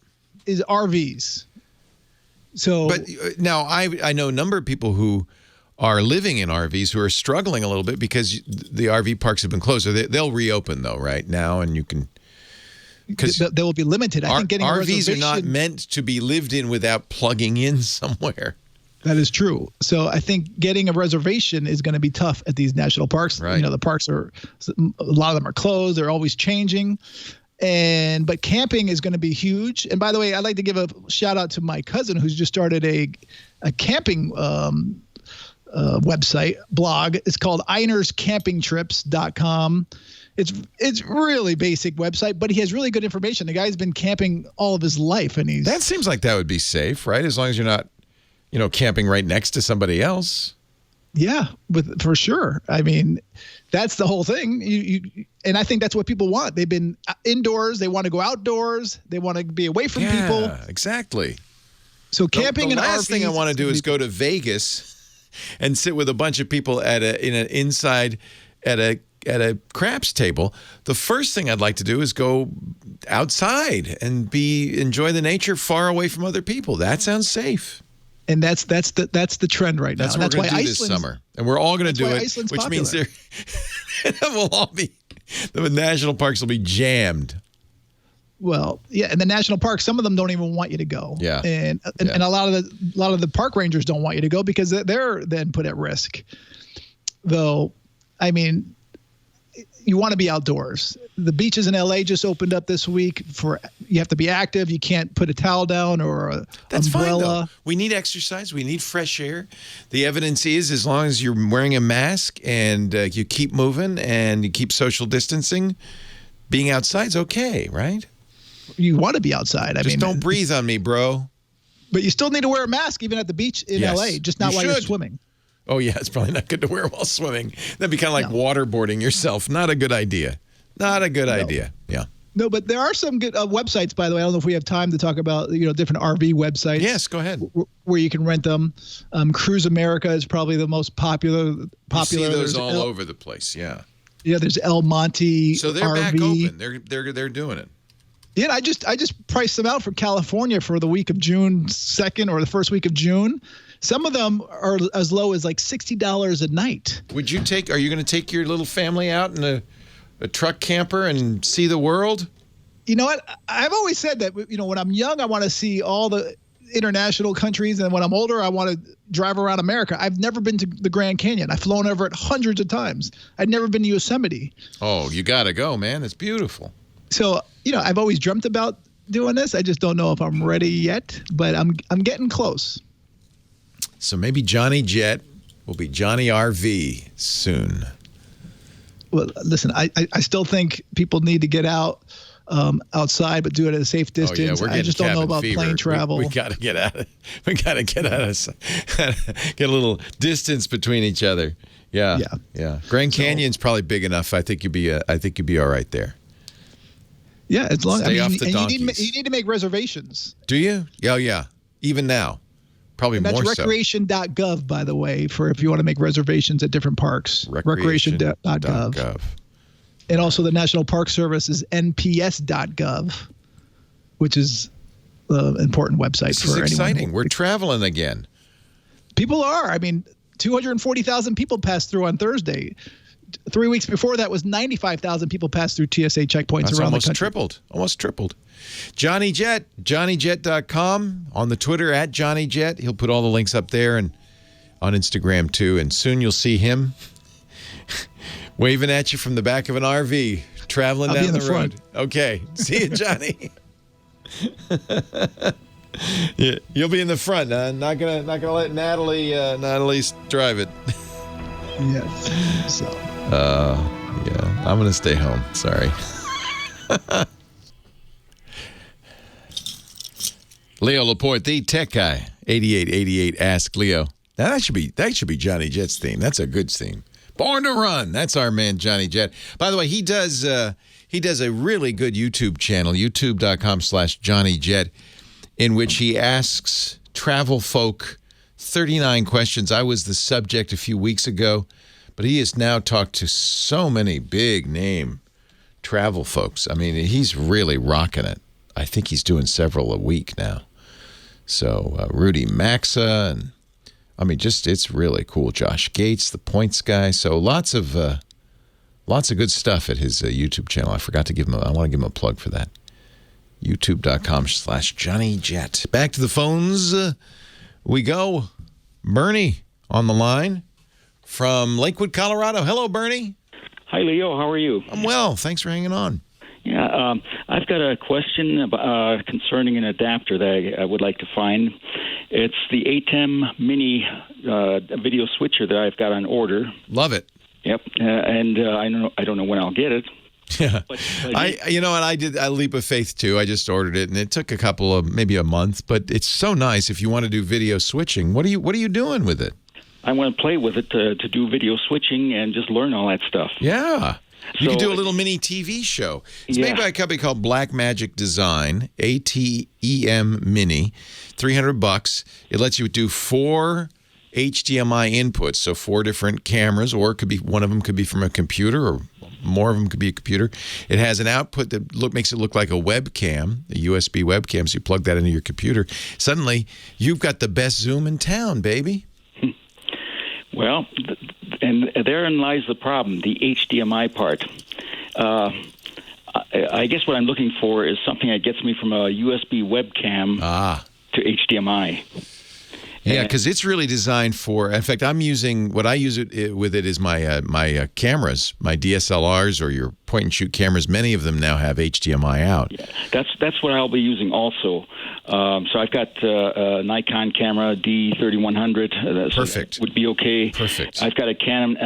Speaker 9: Is RVs. So,
Speaker 3: but now I know a number of people who are living in RVs who are struggling a little bit because the RV parks have been closed. So they'll reopen though, right now, and you can. Because
Speaker 9: they will be limited. I think getting
Speaker 3: RVs are not meant to be lived in without plugging in somewhere.
Speaker 9: That is true. So I think getting a reservation is going to be tough at these national parks.
Speaker 3: Right.
Speaker 9: The parks a lot of them are closed. They're always changing. But camping is going to be huge. And by the way, I'd like to give a shout out to my cousin who's just started a camping website blog. It's called einerscampingtrips.com. It's really basic website, but he has really good information. The guy's been camping all of his life, and
Speaker 3: that seems like that would be safe, right? As long as you're not, camping right next to somebody else.
Speaker 9: Yeah, for sure. I mean, that's the whole thing. And I think that's what people want. They've been indoors. They want to go outdoors. They want to be away from people.
Speaker 3: Yeah, exactly.
Speaker 9: So camping
Speaker 3: the
Speaker 9: and
Speaker 3: last thing I want to do is go to Vegas and sit with a bunch of people inside at a craps table. The first thing I'd like to do is go outside and enjoy the nature far away from other people. That sounds safe.
Speaker 9: And that's the trend right now.
Speaker 3: That's what we're going to do this summer. And we're all going to do it,
Speaker 9: Iceland's
Speaker 3: which
Speaker 9: popular.
Speaker 3: means the national parks will be jammed.
Speaker 9: Well, yeah, and the national parks, some of them don't even want you to go.
Speaker 3: Yeah.
Speaker 9: And a lot of the park rangers don't want you to go because they're then put at risk. Though, I mean, you want to be outdoors. The beaches in LA just opened up this week. You have to be active. You can't put a towel down or an
Speaker 3: That's
Speaker 9: umbrella.
Speaker 3: Fine, though. We need exercise. We need fresh air. The evidence is as long as you're wearing a mask and you keep moving and you keep social distancing, being outside's okay, right?
Speaker 9: You want to be outside.
Speaker 3: Just don't breathe on me, bro.
Speaker 9: But you still need to wear a mask even at the beach in LA, just not while you're swimming.
Speaker 3: Oh, yeah, it's probably not good to wear while swimming. That'd be kind of like waterboarding yourself. Not a good idea. Not a good idea. Yeah.
Speaker 9: No, but there are some good websites, by the way. I don't know if we have time to talk about, different RV websites.
Speaker 3: Yes, go ahead.
Speaker 9: Where you can rent them. Cruise America is probably the most popular.
Speaker 3: You see those all over the place, yeah.
Speaker 9: Yeah, there's El Monte
Speaker 3: So they're
Speaker 9: RV.
Speaker 3: back open. They're doing it.
Speaker 9: Yeah, I just priced them out for California for the week of June 2nd or the first week of June. Some of them are as low as like $60 a night.
Speaker 3: Are you going to take your little family out in a truck camper and see the world?
Speaker 9: You know what? I've always said that, when I'm young, I want to see all the international countries. And when I'm older, I want to drive around America. I've never been to the Grand Canyon. I've flown over it hundreds of times. I'd never been to Yosemite.
Speaker 3: Oh, you got to go, man. It's beautiful.
Speaker 9: So, I've always dreamt about doing this. I just don't know if I'm ready yet, but I'm getting close.
Speaker 3: So maybe Johnny Jet will be Johnny RV soon.
Speaker 9: Well, listen, I still think people need to get outside, but do it at a safe distance.
Speaker 3: Oh, yeah,
Speaker 9: I just don't know about plane travel.
Speaker 3: We got to get out of. We got to get a little distance between each other. Yeah. Grand Canyon's probably big enough. I think you'd be all right there.
Speaker 9: Yeah, as long
Speaker 3: Stay off the
Speaker 9: you
Speaker 3: donkeys.
Speaker 9: need to make reservations.
Speaker 3: Do you? Oh, yeah. Even now. Probably
Speaker 9: and that's
Speaker 3: more
Speaker 9: recreation.gov, by the way, for if you want to make reservations at different parks. Recreation.gov. And also the National Park Service is nps.gov, which is an important website
Speaker 3: this
Speaker 9: for anyone.
Speaker 3: This is exciting. We're traveling again.
Speaker 9: People are. I mean, 240,000 people passed through on Thursday. 3 weeks before that was 95,000 people passed through TSA checkpoints around the country.
Speaker 3: Almost tripled. Johnny Jet, johnnyjet.com, on the Twitter at Johnny Jet. He'll put all the links up there and on Instagram too. And soon you'll see him waving at you from the back of an RV, traveling down the road. Okay. See you, Johnny. Yeah, you'll be in the front. Not gonna let Natalie drive it.
Speaker 9: Yes. So.
Speaker 3: Yeah, I'm gonna stay home. Sorry. Leo Laporte, the tech guy, 8888 Ask Leo. Now that should be Johnny Jet's theme. That's a good theme. Born to Run. That's our man Johnny Jet. By the way, he does a really good YouTube channel, youtube.com/Johnny Jet, in which he asks travel folk 39 questions. I was the subject a few weeks ago, But he has now talked to so many big name travel folks. I mean, he's really rocking it. I think he's doing several a week now. So Rudy Maxa, and I mean, just it's really cool. Josh Gates, the points guy. So lots of good stuff at his YouTube channel. I forgot to give him. I want to give him a plug for that. YouTube.com/JohnnyJet. Back to the phones we go. Bernie on the line from Lakewood, Colorado. Hello, Bernie.
Speaker 10: Hi, Leo. How are you?
Speaker 3: I'm well. Thanks for hanging on.
Speaker 10: Yeah, I've got a question about, concerning an adapter that I would like to find. It's the Hdmi Mini video switcher that I've got on order.
Speaker 3: Love it.
Speaker 10: Yep, and I don't know when I'll get it.
Speaker 3: Yeah, I did a leap of faith too. I just ordered it, and it took maybe a month. But it's so nice if you want to do video switching. What are you doing with it?
Speaker 10: I want to play with it to do video switching and just learn all that stuff.
Speaker 3: Yeah. You can do a little mini TV show. It's made by a company called Black Magic Design, ATEM Mini, $300. It lets you do 4 HDMI inputs, so 4 different cameras, or it could be one of them could be from a computer, or more of them could be a computer. It has an output that makes it look like a webcam, a USB webcam. So you plug that into your computer. Suddenly, you've got the best Zoom in town, baby.
Speaker 10: Well, and therein lies the problem, the HDMI part. I guess what I'm looking for is something that gets me from a USB webcam to HDMI.
Speaker 3: Yeah, because it's really designed for. In fact, I'm using what I use it with is my cameras, my DSLRs or your point and shoot cameras. Many of them now have HDMI out.
Speaker 10: Yeah, that's what I'll be using also. So I've got a Nikon camera D3100.
Speaker 3: Perfect.
Speaker 10: So would be okay.
Speaker 3: Perfect.
Speaker 10: I've got a Canon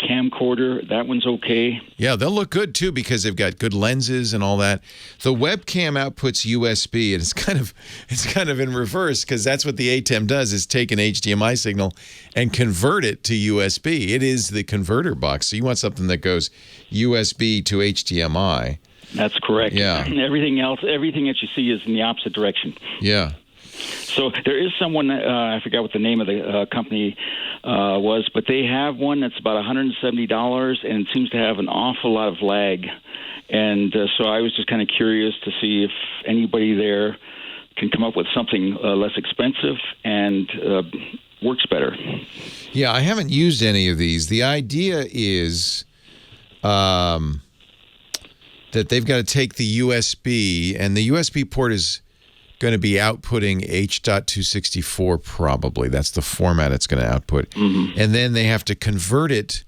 Speaker 10: camcorder. That one's okay.
Speaker 3: Yeah, they'll look good too because they've got good lenses and all that. The webcam outputs USB, and it's kind of in reverse because that's what the ATEM does: is take an HDMI signal and convert it to USB. It is the converter box. So you want something that goes USB to HDMI.
Speaker 10: That's correct.
Speaker 3: Yeah.
Speaker 10: Everything that you see is in the opposite direction.
Speaker 3: Yeah.
Speaker 10: So there is someone, I forgot what the name of the company was, but they have one that's about $170, and it seems to have an awful lot of lag. And so I was just kind of curious to see if anybody there can come up with something less expensive and works better.
Speaker 3: Yeah, I haven't used any of these. The idea is that they've got to take the USB, and the USB port is going to be outputting H.264 probably. That's the format it's going to output. Mm-hmm. And then they have to convert it.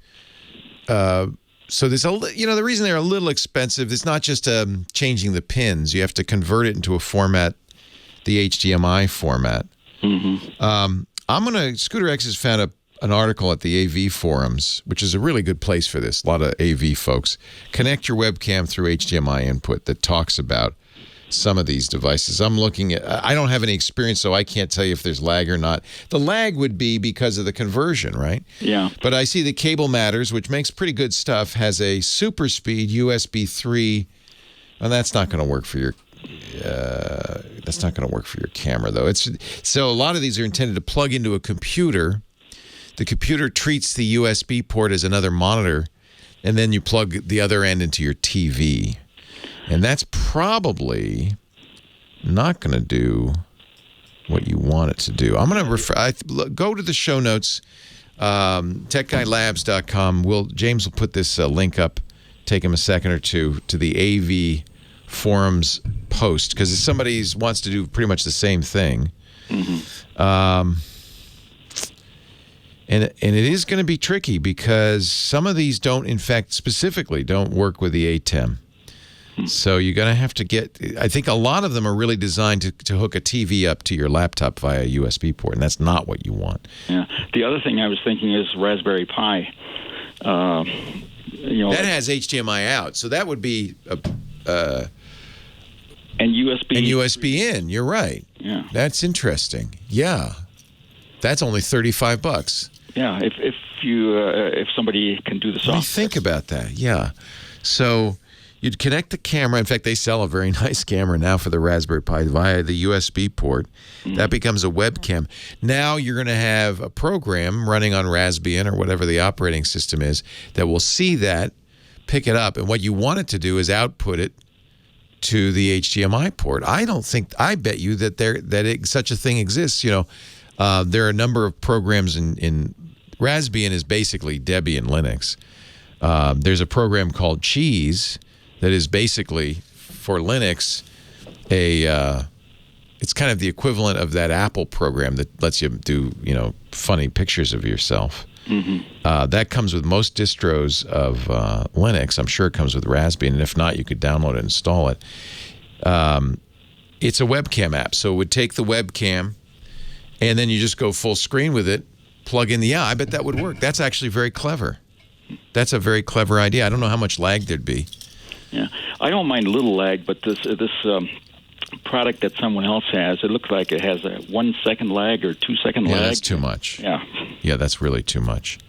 Speaker 3: So there's the reason they're a little expensive, it's not just changing the pins. You have to convert it into a format, the HDMI format. Mm-hmm. Scooter X has found an article at the AV forums, which is a really good place for this. A lot of AV folks. Connect your webcam through HDMI input that talks about some of these devices. I'm looking at, I don't have any experience, so I can't tell you if there's lag or not. The lag would be because of the conversion, right? Yeah. But I see the Cable Matters, which makes pretty good stuff, has a super speed USB 3, and that's not going to work for your camera, though. So a lot of these are intended to plug into a computer. The computer treats the USB port as another monitor, and then you plug the other end into your TV. And that's probably not going to do what you want it to do. I'm going to go to the show notes, techguylabs.com. James will put this link up, take him a second or two, to the AV forums post, because if somebody wants to do pretty much the same thing. Mm-hmm. And it is going to be tricky because some of these don't work with the ATEM. So you're going to have to I think a lot of them are really designed to hook a TV up to your laptop via a USB port, and that's not what you want.
Speaker 10: Yeah. The other thing I was thinking is Raspberry Pi. That
Speaker 3: has HDMI out, so that would be
Speaker 10: and USB.
Speaker 3: And USB in, you're right.
Speaker 10: Yeah.
Speaker 3: That's interesting. Yeah. That's only $35.
Speaker 10: Yeah, if somebody can do the software.
Speaker 3: Think about that. Yeah. So You'd connect the camera. In fact, they sell a very nice camera now for the Raspberry Pi via the USB port. That becomes a webcam. Now you're going to have a program running on Raspbian or whatever the operating system is that will see that, pick it up, and what you want it to do is output it to the HDMI port. I bet you that such a thing exists. There are a number of programs in Raspbian is basically Debian Linux. There's a program called Cheese that is basically for Linux it's kind of the equivalent of that Apple program that lets you do funny pictures of yourself. That comes with most distros of Linux. I'm sure it comes with Raspbian, and if not, you could download it and install it. It's a webcam app, so it would take the webcam, and then you just go full screen with it, plug in I bet that would work. That's actually very clever. That's a very clever idea. I don't know how much lag there'd be.
Speaker 10: Yeah, I don't mind a little lag, but this product that someone else has, it looks like it has a 1 second lag or 2 second lag.
Speaker 3: Yeah, that's too much.
Speaker 10: Yeah,
Speaker 3: that's really too much.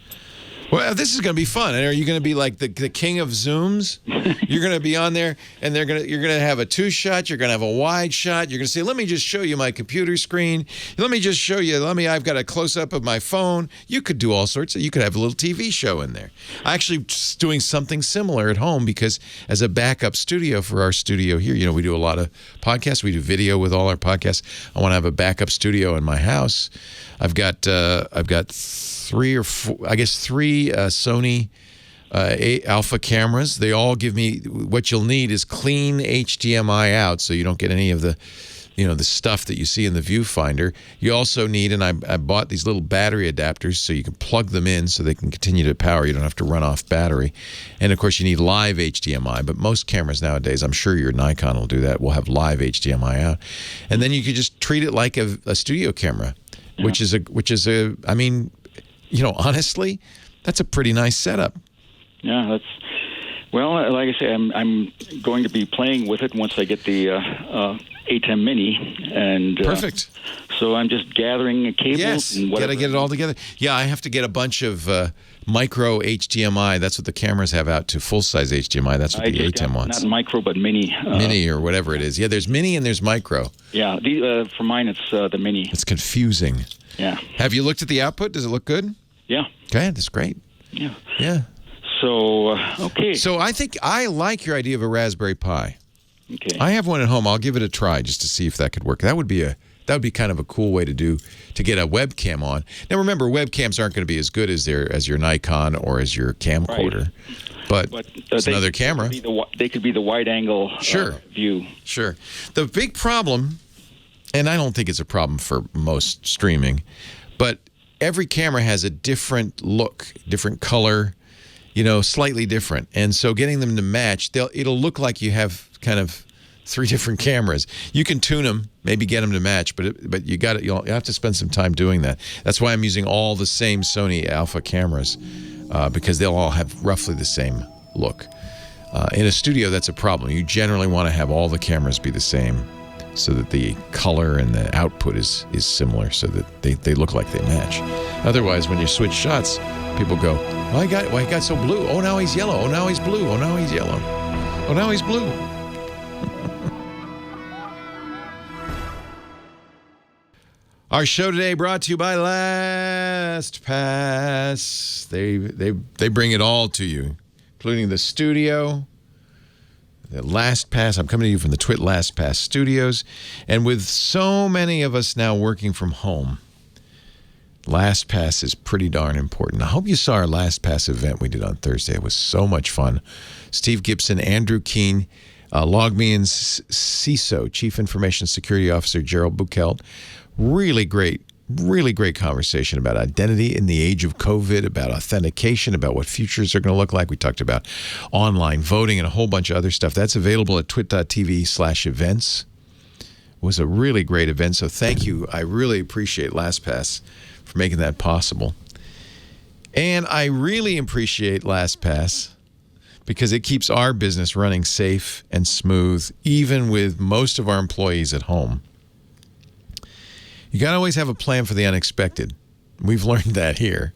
Speaker 3: Well, this is going to be fun. Are you going to be like the king of zooms? You're going to be on there, and you're going to have a 2-shot. You're going to have a wide shot. You're going to say, "Let me just show you my computer screen. Let me just show you. I've got a close up of my phone." You could do all sorts. You could have a little TV show in there. I actually just doing something similar at home because as a backup studio for our studio here, we do a lot of podcasts. We do video with all our podcasts. I want to have a backup studio in my house. I've got 3 or 4, I guess 3 Sony alpha cameras. They all give me what you'll need is clean HDMI out, so you don't get any of the, the stuff that you see in the viewfinder. You also need, and I bought these little battery adapters so you can plug them in so they can continue to power. You don't have to run off battery. And of course, you need live HDMI, but most cameras nowadays, I'm sure your Nikon will do that, will have live HDMI out. And then you could just treat it like a studio camera, which is I mean, honestly, that's a pretty nice setup.
Speaker 10: Yeah, well, like I say, I'm going to be playing with it once I get the A10 Mini, and
Speaker 3: perfect.
Speaker 10: So I'm just gathering cables.
Speaker 3: Yes,
Speaker 10: and whatever.
Speaker 3: Gotta get it all together. Yeah, I have to get a bunch of micro HDMI. That's what the cameras have out to full-size HDMI. That's what the A10 wants.
Speaker 10: Not micro, but mini.
Speaker 3: Mini or whatever it is. Yeah, there's mini and there's micro.
Speaker 10: Yeah, for mine it's the mini.
Speaker 3: It's confusing.
Speaker 10: Yeah.
Speaker 3: Have you looked at the output? Does it look good?
Speaker 10: Yeah.
Speaker 3: Okay, that's great.
Speaker 10: Yeah.
Speaker 3: Yeah.
Speaker 10: So, okay.
Speaker 3: So I think I like your idea of a Raspberry Pi.
Speaker 10: Okay.
Speaker 3: I have one at home. I'll give it a try just to see if that could work. That would be kind of a cool way to get a webcam on. Now remember, webcams aren't going to be as good as your Nikon or as your camcorder. Right. But it's another camera.
Speaker 10: They could be the wide angle view.
Speaker 3: Sure. The big problem, and I don't think it's a problem for most streaming, but every camera has a different look, different color, slightly different. And so getting them to match, it'll look like you have kind of 3 different cameras. You can tune them, maybe get them to match, but you'll have to spend some time doing that. That's why I'm using all the same Sony Alpha cameras because they'll all have roughly the same look. In a studio, that's a problem. You generally want to have all the cameras be the same so that the color and the output is similar so that they look like they match. Otherwise, when you switch shots, people go, "Why he got so blue? Oh, now he's yellow. Oh, now he's blue. Oh, now he's yellow. Oh, now he's blue." Our show today brought to you by LastPass. They bring it all to you, including the studio, the LastPass. I'm coming to you from the Twit LastPass studios. And with so many of us now working from home, LastPass is pretty darn important. I hope you saw our LastPass event we did on Thursday. It was so much fun. Steve Gibson, Andrew Keene, LogMeIn's CISO, Chief Information Security Officer Gerald Buchelt. Really great conversation about identity in the age of COVID, about authentication, about what futures are going to look like. We talked about online voting and a whole bunch of other stuff. That's available at twit.tv/events. It was a really great event, so thank you. I really appreciate LastPass for making that possible. And I really appreciate LastPass because it keeps our business running safe and smooth, even with most of our employees at home. You got to always have a plan for the unexpected. We've learned that here.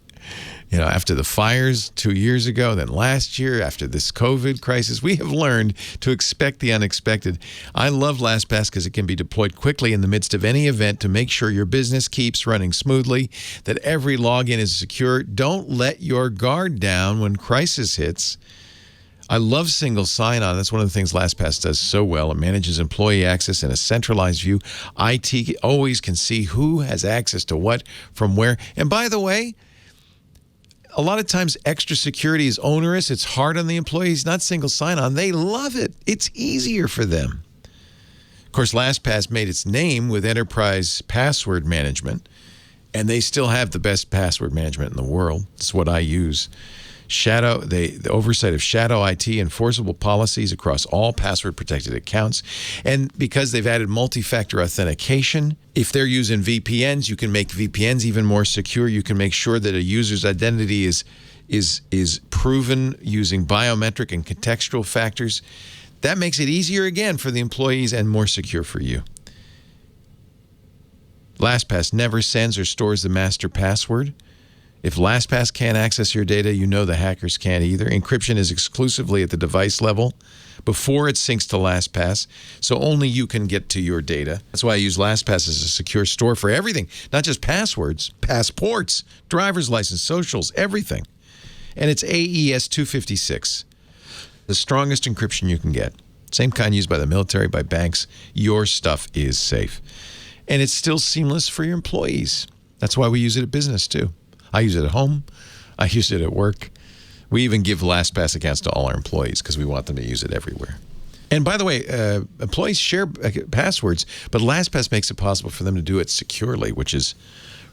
Speaker 3: After the fires 2 years ago, then last year, after this COVID crisis, we have learned to expect the unexpected. I love LastPass because it can be deployed quickly in the midst of any event to make sure your business keeps running smoothly, that every login is secure. Don't let your guard down when crisis hits. I love single sign-on. That's one of the things LastPass does so well. It manages employee access in a centralized view. IT always can see who has access to what from where. And by the way, a lot of times extra security is onerous. It's hard on the employees, not single sign-on. They love it. It's easier for them. Of course, LastPass made its name with enterprise password management, and they still have the best password management in the world. It's what I use. The oversight of shadow IT, enforceable policies across all password-protected accounts. And because they've added multi-factor authentication, if they're using VPNs, you can make VPNs even more secure. You can make sure that a user's identity is proven using biometric and contextual factors. That makes it easier, again, for the employees and more secure for you. LastPass never sends or stores the master password. If LastPass can't access your data, you know the hackers can't either. Encryption is exclusively at the device level before it syncs to LastPass, so only you can get to your data. That's why I use LastPass as a secure store for everything, not just passwords, passports, driver's license, socials, everything. And it's AES 256, the strongest encryption you can get. Same kind used by the military, by banks. Your stuff is safe. And it's still seamless for your employees. That's why we use it at business, too. I use it at home. I use it at work. We even give LastPass accounts to all our employees because we want them to use it everywhere. And by the way, employees share passwords, but LastPass makes it possible for them to do it securely, which is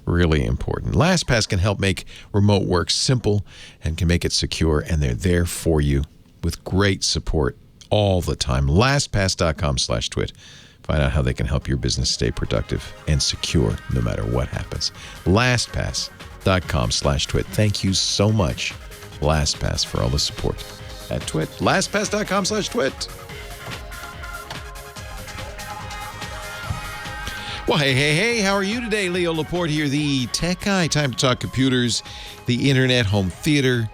Speaker 3: really important. LastPass can help make remote work simple and can make it secure, and they're there for you with great support all the time. LastPass.com/twit. Find out how they can help your business stay productive and secure no matter what happens. LastPass.com/twit. Thank you so much, LastPass, for all the support at Twit. LastPass.com/twit. Well, hey, how are you today? Leo Laporte here, the tech guy. Time to talk computers, the internet, home theater,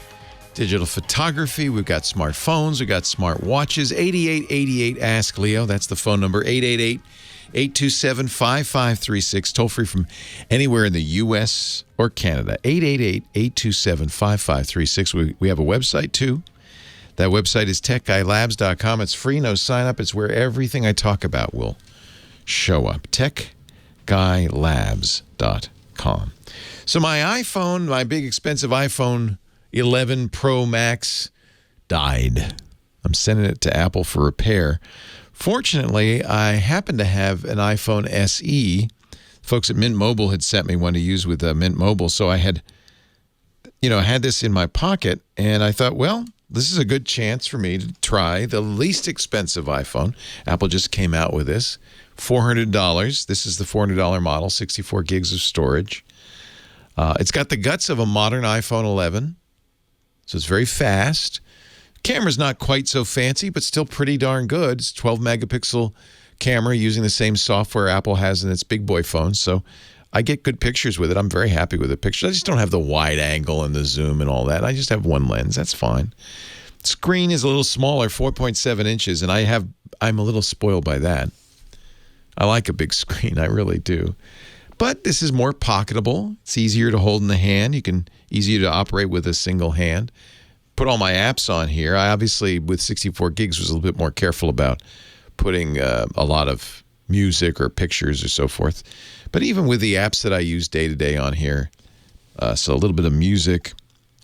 Speaker 3: digital photography. We've got smartphones. We've got smart watches. 8888 Ask Leo. That's the phone number. 888-827-5536. Toll free from anywhere in the U.S. or Canada. 888-827-5536. We have a website, too. That website is techguylabs.com. It's free, no sign up. It's where everything I talk about will show up. techguylabs.com. So my iPhone, my big expensive iPhone 11 Pro Max died. I'm sending it to Apple for repair. Fortunately, I happen to have an iPhone SE. Folks at Mint Mobile had sent me one to use with Mint Mobile, so I had, had this in my pocket, and I thought, well, this is a good chance for me to try the least expensive iPhone. Apple just came out with this, $400. This is the $400 model, 64 gigs of storage. It's got the guts of a modern iPhone 11. So it's very fast. Camera's not quite so fancy, but still pretty darn good. It's 12-megapixel camera using the same software Apple has in its big boy phones. So I get good pictures with it. I'm very happy with the pictures. I just don't have the wide angle and the zoom and all that. I just have one lens. That's fine. Screen is a little smaller, 4.7 inches, and I'm a little spoiled by that. I like a big screen. I really do. But this is more pocketable. It's easier to hold in the hand. Easier to operate with a single hand. Put all my apps on here. I obviously, with 64 gigs, was a little bit more careful about putting a lot of music or pictures or so forth. But even with the apps that I use day to day on here, so a little bit of music,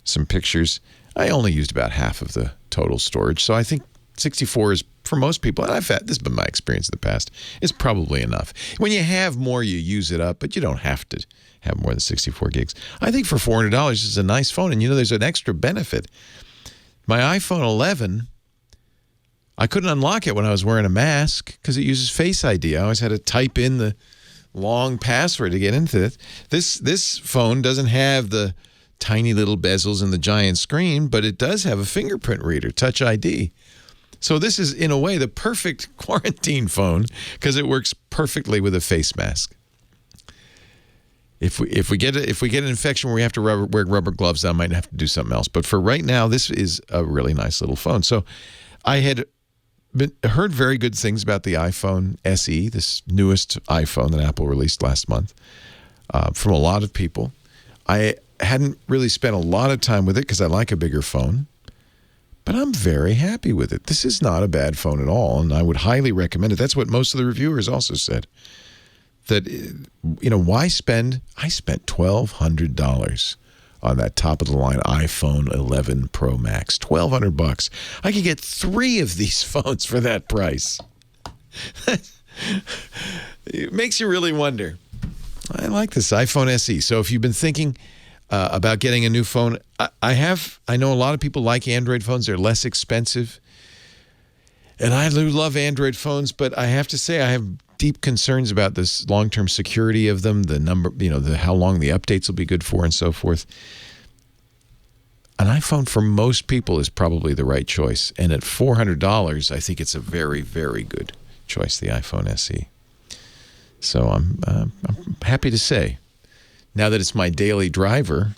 Speaker 3: some pictures, I only used about half of the total storage. So I think 64 is, for most people, and this has been my experience in the past, is probably enough. When you have more, you use it up, but you don't have to have more than 64 gigs. I think for $400, it's a nice phone, and there's an extra benefit. My iPhone 11, I couldn't unlock it when I was wearing a mask because it uses Face ID. I always had to type in the long password to get into it. This phone doesn't have the tiny little bezels and the giant screen, but it does have a fingerprint reader, Touch ID. So this is, in a way, the perfect quarantine phone because it works perfectly with a face mask. If we get an infection where we have to wear rubber gloves, I might have to do something else. But for right now, this is a really nice little phone. So I had heard very good things about the iPhone SE, this newest iPhone that Apple released last month, from a lot of people. I hadn't really spent a lot of time with it because I like a bigger phone, but I'm very happy with it. This is not a bad phone at all, and I would highly recommend it. That's what most of the reviewers also said. That, why spend? I spent $1,200 on that top-of-the-line iPhone 11 Pro Max. $1,200. I could get 3 of these phones for that price. It makes you really wonder. I like this iPhone SE. So if you've been thinking about getting a new phone, I know a lot of people like Android phones. They're less expensive. And I do love Android phones, but I have to say I have deep concerns about this long-term security of them, the number, how long the updates will be good for and so forth. An iPhone for most people is probably the right choice. And at $400, I think it's a very, very good choice, the iPhone SE. So I'm happy to say, now that it's my daily driver,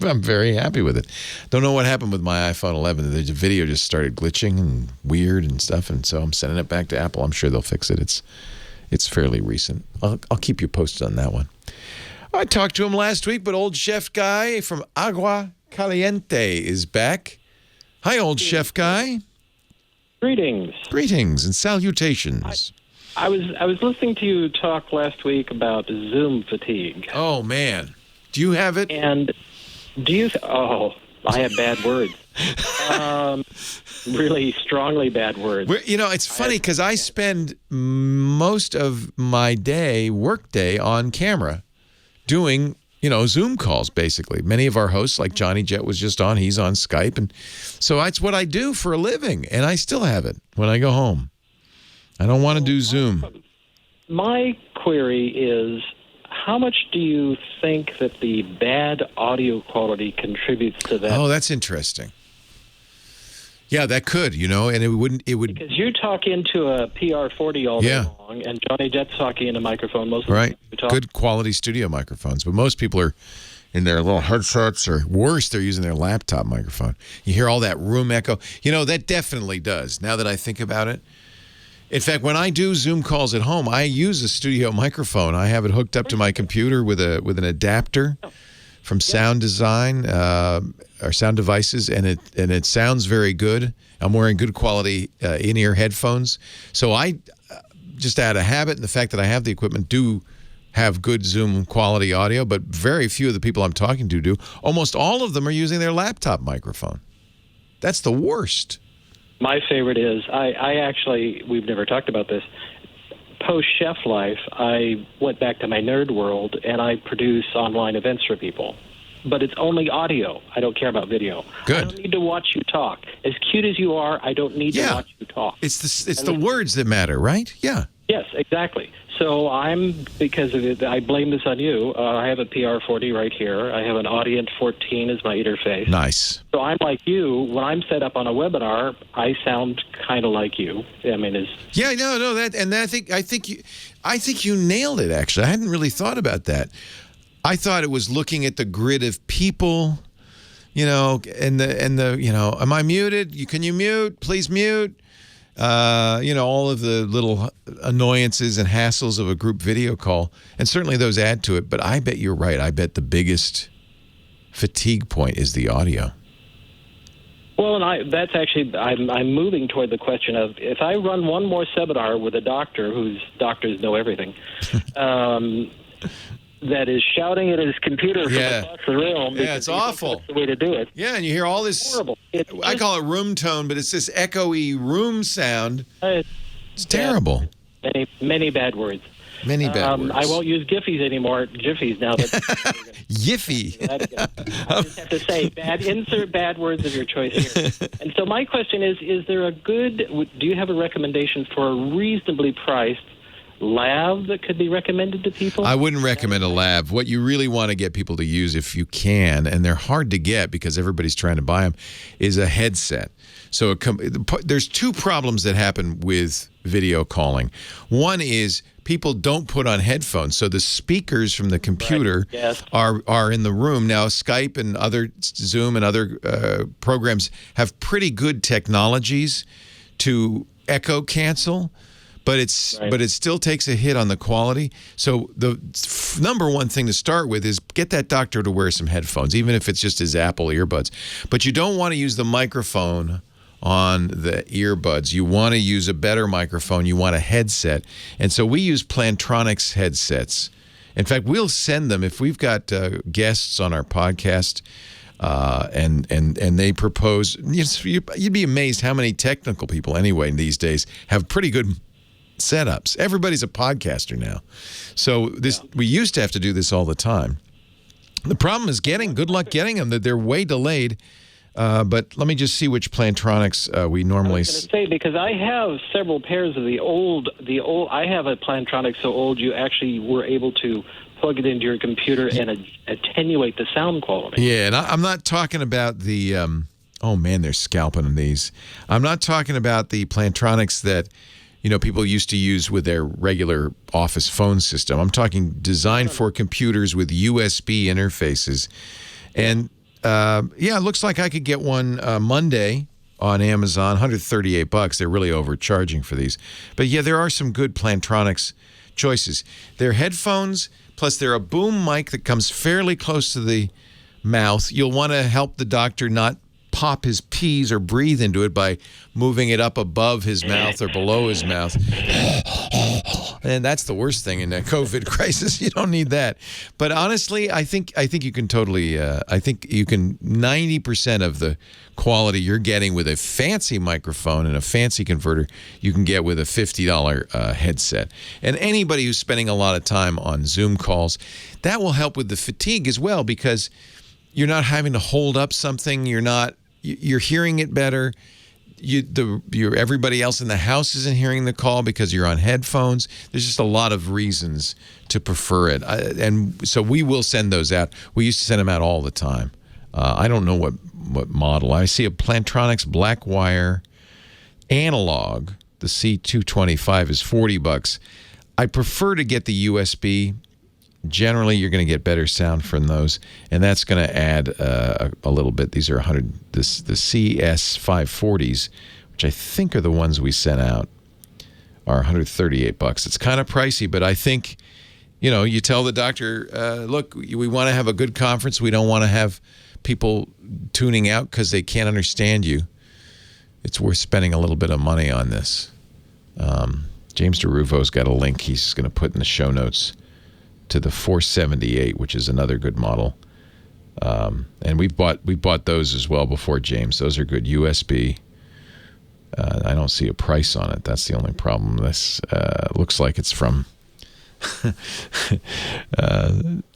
Speaker 3: I'm very happy with it. Don't know what happened with my iPhone 11. The video just started glitching and weird and stuff, and so I'm sending it back to Apple. I'm sure they'll fix it. It's fairly recent. I'll keep you posted on that one. I talked to him last week, but old Chef Guy from Agua Caliente is back. Hi, old Chef Guy.
Speaker 11: Greetings.
Speaker 3: Greetings and salutations.
Speaker 11: I was listening to you talk last week about Zoom fatigue.
Speaker 3: Oh, man. Do you have it?
Speaker 11: And do you... I have bad words. Really strongly bad words.
Speaker 3: It's funny because I spend most of my workday on camera doing, Zoom calls, basically. Many of our hosts, like Johnny Jett was just on, he's on Skype. And so that's what I do for a living. And I still have it when I go home. I don't want to do Zoom.
Speaker 11: My query is, how much do you think that the bad audio quality contributes to that?
Speaker 3: Oh, that's interesting. Yeah, that could, and it would...
Speaker 11: Because you talk into a PR40 all day long, and Johnny Jett's talking in a microphone most of the time.
Speaker 3: Good quality studio microphones, but most people are in their little headsets, or worse, they're using their laptop microphone. You hear all that room echo. That definitely does, now that I think about it. In fact, when I do Zoom calls at home, I use a studio microphone. I have it hooked up to my computer with an adapter from Sound Design or Sound Devices, and it sounds very good. I'm wearing good quality in-ear headphones. So I, just out of habit and the fact that I have the equipment, do have good Zoom quality audio, but very few of the people I'm talking to do. Almost all of them are using their laptop microphone. That's the worst.
Speaker 11: My favorite is, I actually, we've never talked about this, post-chef life, I went back to my nerd world, and I produce online events for people. But it's only audio. I don't care about video.
Speaker 3: Good.
Speaker 11: I don't need to watch you talk. As cute as you are, I don't need to watch you talk.
Speaker 3: It's the words that matter, right? Yeah.
Speaker 11: Yes, exactly. So because of it, I blame this on you. I have a PR40 right here. I have an Audient 14 as my interface.
Speaker 3: Nice.
Speaker 11: So I'm like you. When I'm set up on a webinar, I sound kind of like you. I mean, I think you nailed it. Actually, I hadn't really thought about that. I thought it was looking at the grid of people, and the am I muted? Can you mute? Please mute. All of the little annoyances and hassles of a group video call, and certainly those add to it. But I bet you're right. I bet the biggest fatigue point is the audio. Well, and that's actually, I'm moving toward the question of, if I run one more seminar with a doctor whose doctors know everything, that is shouting at his computer from across the room.
Speaker 3: Yeah, it's awful.
Speaker 11: That's the way to do it.
Speaker 3: Yeah, and you hear all this,
Speaker 11: horrible.
Speaker 3: I call it room tone, but it's this echoey room sound. It's terrible.
Speaker 11: Many bad words.
Speaker 3: Many bad words.
Speaker 11: I won't use Giphies now.
Speaker 3: Yiffy.
Speaker 11: I just have to say, insert bad words of your choice here. And so my question is there do you have a recommendation for a reasonably priced
Speaker 12: lav that could be recommended to people?
Speaker 3: I wouldn't recommend a lav. What you really want to get people to use, if you can, and they're hard to get because everybody's trying to buy them, is a headset. So there's two problems that happen with video calling. One is people don't put on headphones, so the speakers from the computer are in the room. Now, Skype and other Zoom and other programs have pretty good technologies to echo cancel, but it still takes a hit on the quality. So the number one thing to start with is get that doctor to wear some headphones, even if it's just his Apple earbuds. But you don't want to use the microphone on the earbuds. You want to use a better microphone. You want a headset. And so we use Plantronics headsets. In fact, we'll send them if we've got guests on our podcast and they propose. You'd be amazed how many technical people anyway these days have pretty good setups. Everybody's a podcaster now. So we used to have to do this all the time. The problem is good luck getting them. They're way delayed. But let me just see which Plantronics we normally.
Speaker 12: I was going to say, because I have several pairs of the old. I have a Plantronics so old you actually were able to plug it into your computer and attenuate the sound quality.
Speaker 3: Yeah, and I'm not talking about the. Oh man, they're scalping these. I'm not talking about the Plantronics that people used to use with their regular office phone system. I'm talking designed for computers with USB interfaces, and. It looks like I could get one Monday on Amazon, $138. They're really overcharging for these. But yeah, there are some good Plantronics choices. They're headphones, plus they're a boom mic that comes fairly close to the mouth. You'll want to help the doctor not pop his peas or breathe into it by moving it up above his mouth or below his mouth. And that's the worst thing in a COVID crisis. You don't need that. But honestly, I think you can totally. I think you can 90% of the quality you're getting with a fancy microphone and a fancy converter, you can get with a $50 headset. And anybody who's spending a lot of time on Zoom calls, that will help with the fatigue as well, because you're not having to hold up something. You're hearing it better. Everybody else in the house isn't hearing the call because you're on headphones. There's just a lot of reasons to prefer it. And so we will send those out. We used to send them out all the time. I don't know what model. I see a Plantronics Blackwire analog. The C225 is $40. I prefer to get the USB. Generally, you're going to get better sound from those, and that's going to add a little bit. These are the CS540s, which I think are the ones we sent out, are $138. It's kind of pricey, but I think, you tell the doctor, look, we want to have a good conference. We don't want to have people tuning out because they can't understand you. It's worth spending a little bit of money on this. James DeRuvo's got a link he's going to put in the show notes to the 478, which is another good model. And we bought those as well before, James. Those are good USB. I don't see a price on it. That's the only problem. This looks like it's from...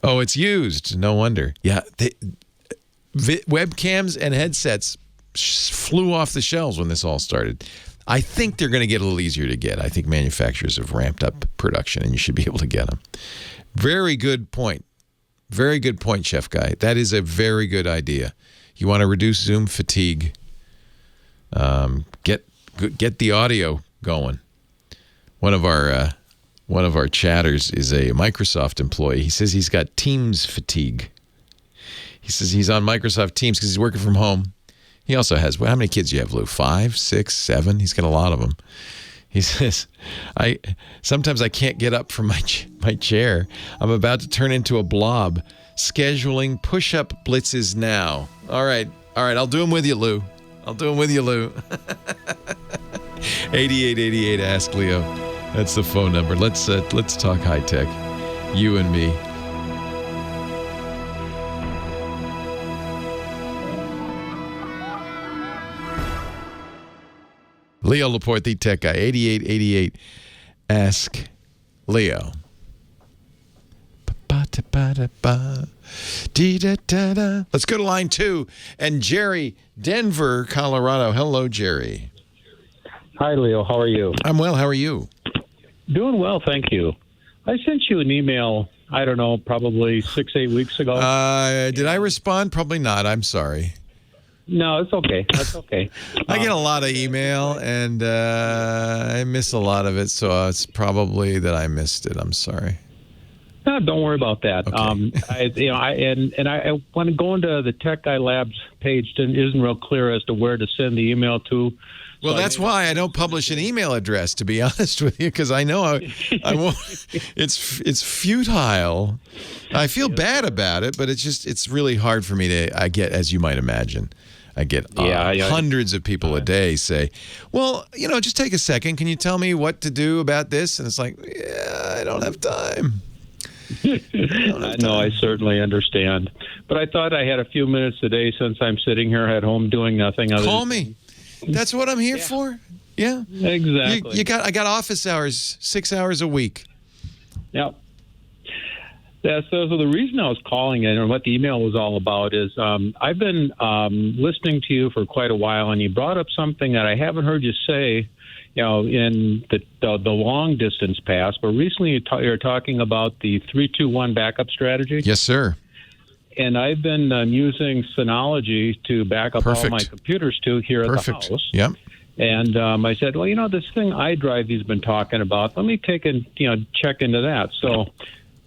Speaker 3: it's used. No wonder. Yeah, webcams and headsets flew off the shelves when this all started. I think they're going to get a little easier to get. I think manufacturers have ramped up production, and you should be able to get them. Very good point. Very good point, Chef Guy. That is a very good idea. You want to reduce Zoom fatigue. Get the audio going. One of our chatters is a Microsoft employee. He says he's got Teams fatigue. He says he's on Microsoft Teams because he's working from home. He also has, how many kids do you have, Lou? 5, 6, 7? He's got a lot of them. He says, sometimes I can't get up from my chair. I'm about to turn into a blob. Scheduling push-up blitzes now. All right. I'll do them with you, Lou. 8888 Ask Leo. That's the phone number. Let's talk high tech. You and me. Leo Laporte, the tech guy. 8888 Ask Leo. Let's go to line 2. And Jerry, Denver, Colorado. Hello, Jerry.
Speaker 13: Hi, Leo. How are you?
Speaker 3: I'm well. How are you?
Speaker 13: Doing well, thank you. I sent you an email, I don't know, probably 6-8 weeks ago.
Speaker 3: Did I respond? Probably not. I'm sorry.
Speaker 13: No, it's okay. That's okay.
Speaker 3: I get a lot of email, and I miss a lot of it, so it's probably that I missed it. I'm sorry.
Speaker 13: No, don't worry about that.
Speaker 3: Okay.
Speaker 13: I want to go into the Tech Guy Labs page. Isn't real clear as to where to send the email to.
Speaker 3: Well, that's why I don't publish an email address, to be honest with you, because I know I won't. It's futile. I feel bad about it, but it's really hard for me to. I get, as you might imagine, I get hundreds of people a day say, "Well, just take a second. Can you tell me what to do about this?" And it's like, yeah, I don't have time.
Speaker 13: No, I certainly understand. But I thought I had a few minutes today since I'm sitting here at home doing nothing other
Speaker 3: Call me. That's what I'm here for. Yeah.
Speaker 13: Exactly.
Speaker 3: I got office hours, 6 hours a week.
Speaker 13: Yep. Yeah, so the reason I was calling and what the email was all about is I've been listening to you for quite a while, and you brought up something that I haven't heard you say, in the long distance past, but recently you're talking about the 3-2-1 backup strategy.
Speaker 3: Yes, sir.
Speaker 13: And I've been using Synology to back up all my computers here at the house.
Speaker 3: Yep.
Speaker 13: And I said, well, this thing iDrive he's been talking about, let me take and check into that. So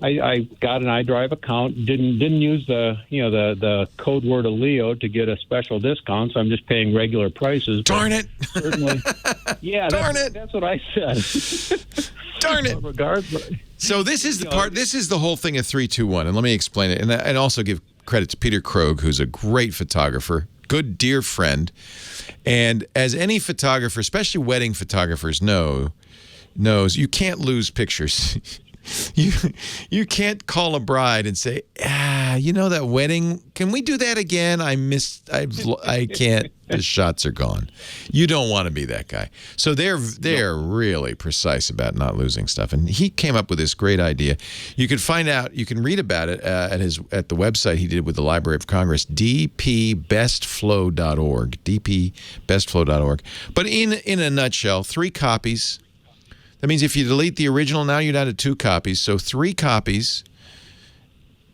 Speaker 13: I got an iDrive account. Didn't use the code word of Leo to get a special discount. So I'm just paying regular prices.
Speaker 3: Darn it!
Speaker 13: Certainly, yeah. That's what I said.
Speaker 3: Darn it!
Speaker 13: Regardless.
Speaker 3: So this is the part. This is the whole thing of 3-2-1, and let me explain it, and also give credit to Peter Krogh, who's a great photographer, good dear friend, and as any photographer, especially wedding photographers, knows you can't lose pictures. You can't call a bride and say, that wedding, can we do that again? I can't, the shots are gone. You don't want to be that guy. So they're really precise about not losing stuff. And he came up with this great idea. You can find out, you can read about it at the website he did with the Library of Congress, dpbestflow.org, dpbestflow.org. But in a nutshell, 3 copies. That means if you delete the original, now you're down to 2 copies. So 3 copies,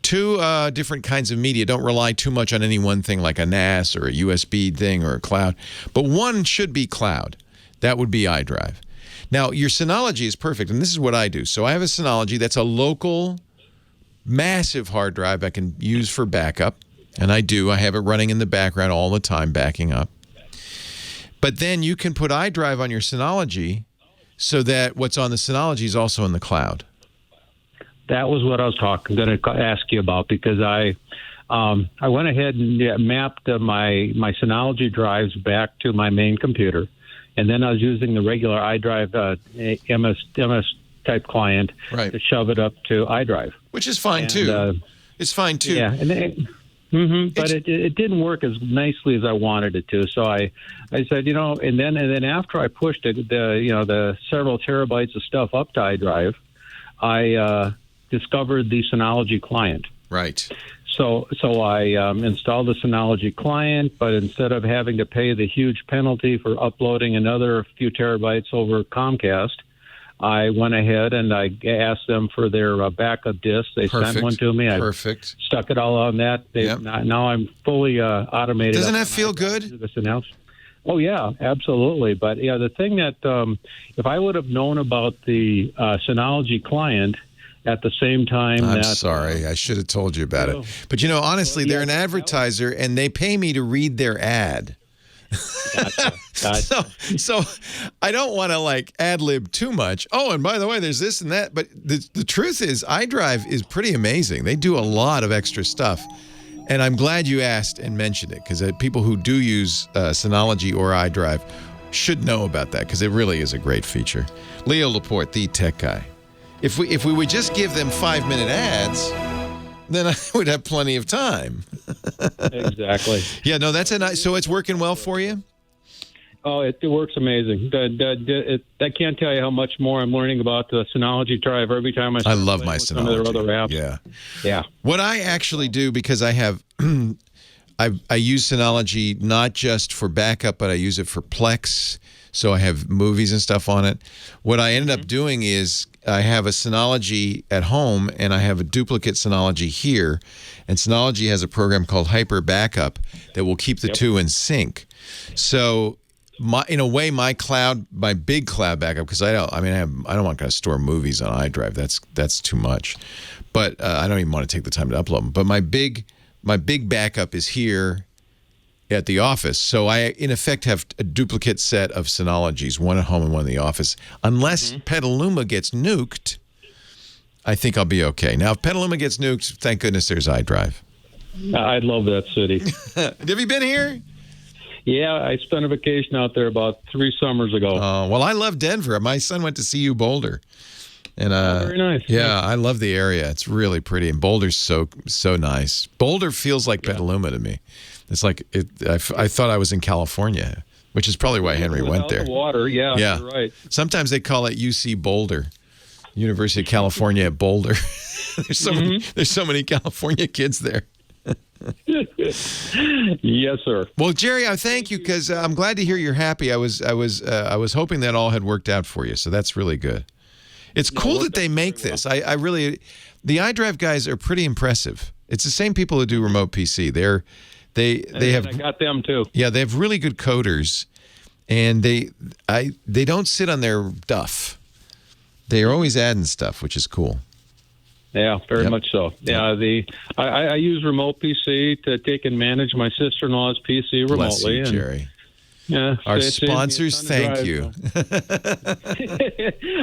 Speaker 3: 2 different kinds of media. Don't rely too much on any one thing like a NAS or a USB thing or a cloud. But one should be cloud. That would be iDrive. Now, your Synology is perfect, and this is what I do. So I have a Synology that's a local, massive hard drive I can use for backup. And I do. I have it running in the background all the time, backing up. But then you can put iDrive on your Synology so that what's on the Synology is also in the cloud.
Speaker 13: That was what I was going to ask you about, because I went ahead and mapped my Synology drives back to my main computer, and then I was using the regular iDrive MS type client to shove it up to iDrive,
Speaker 3: which is fine too. It's fine too.
Speaker 13: Yeah, but it didn't work as nicely as I wanted it to. So I said, and then after I pushed it, the several terabytes of stuff up to iDrive, I discovered the Synology client.
Speaker 3: Right.
Speaker 13: So I installed the Synology client, but instead of having to pay the huge penalty for uploading another few terabytes over Comcast, I went ahead and I asked them for their backup disk. They sent one to me. I stuck it all on that. Now I'm fully automated.
Speaker 3: Doesn't that feel good?
Speaker 13: Oh, yeah, absolutely. But, yeah, the thing that if I would have known about the Synology client at the same time
Speaker 3: I'm sorry. I should have told you about it. But, honestly, they're an advertiser, and they pay me to read their ad.
Speaker 13: Gotcha.
Speaker 3: So I don't want to ad-lib too much. Oh, and by the way, there's this and that. But the truth is, iDrive is pretty amazing. They do a lot of extra stuff. And I'm glad you asked and mentioned it, because people who do use Synology or iDrive should know about that, because it really is a great feature. Leo Laporte, the tech guy. If we would just give them 5-minute ads, then I would have plenty of time.
Speaker 13: Exactly.
Speaker 3: Yeah, no, that's a nice. So it's working well for you?
Speaker 13: Oh, it works amazing. I can't tell you how much more I'm learning about the Synology drive every time
Speaker 3: I love my Synology.
Speaker 13: Some of their other apps.
Speaker 3: Yeah. What I actually do, because I have I use Synology not just for backup, but I use it for Plex. So I have movies and stuff on it. What I ended up doing is I have a Synology at home and I have a duplicate Synology here. And Synology has a program called Hyper Backup that will keep the two in sync. So in a way, my big cloud backup, because I don't want to store movies on iDrive. That's too much. But I don't even want to take the time to upload them. But my big backup is here at the office. So I, in effect, have a duplicate set of Synologies, one at home and one in the office. Unless Petaluma gets nuked, I think I'll be okay. Now, if Petaluma gets nuked, thank goodness there's iDrive.
Speaker 13: I love that city.
Speaker 3: Have you been here?
Speaker 13: Yeah, I spent a vacation out there about 3 summers ago.
Speaker 3: Well, I love Denver. My son went to CU Boulder. And
Speaker 13: very nice.
Speaker 3: Yeah, I love the area. It's really pretty, and Boulder's so nice. Boulder feels like Petaluma to me. It's like I thought I was in California, which is probably why Henry went there.
Speaker 13: The water, yeah, you're right.
Speaker 3: Sometimes they call it UC Boulder, University of California at Boulder. There's so many California kids there.
Speaker 13: Yes, sir.
Speaker 3: Well, Jerry, I thank you because I'm glad to hear you're happy. I was hoping that all had worked out for you, so that's really good. It's cool that they make this. I really, the iDrive guys are pretty impressive. It's the same people who do remote PC. They have.
Speaker 13: I got them too.
Speaker 3: Yeah, they have really good coders, and they don't sit on their duff. They are always adding stuff, which is cool.
Speaker 13: Yeah, very much so. Yeah, I use remote PC to take and manage my sister-in-law's PC remotely.
Speaker 3: Bless you, Jerry.
Speaker 13: Yeah,
Speaker 3: our sponsors, thank you.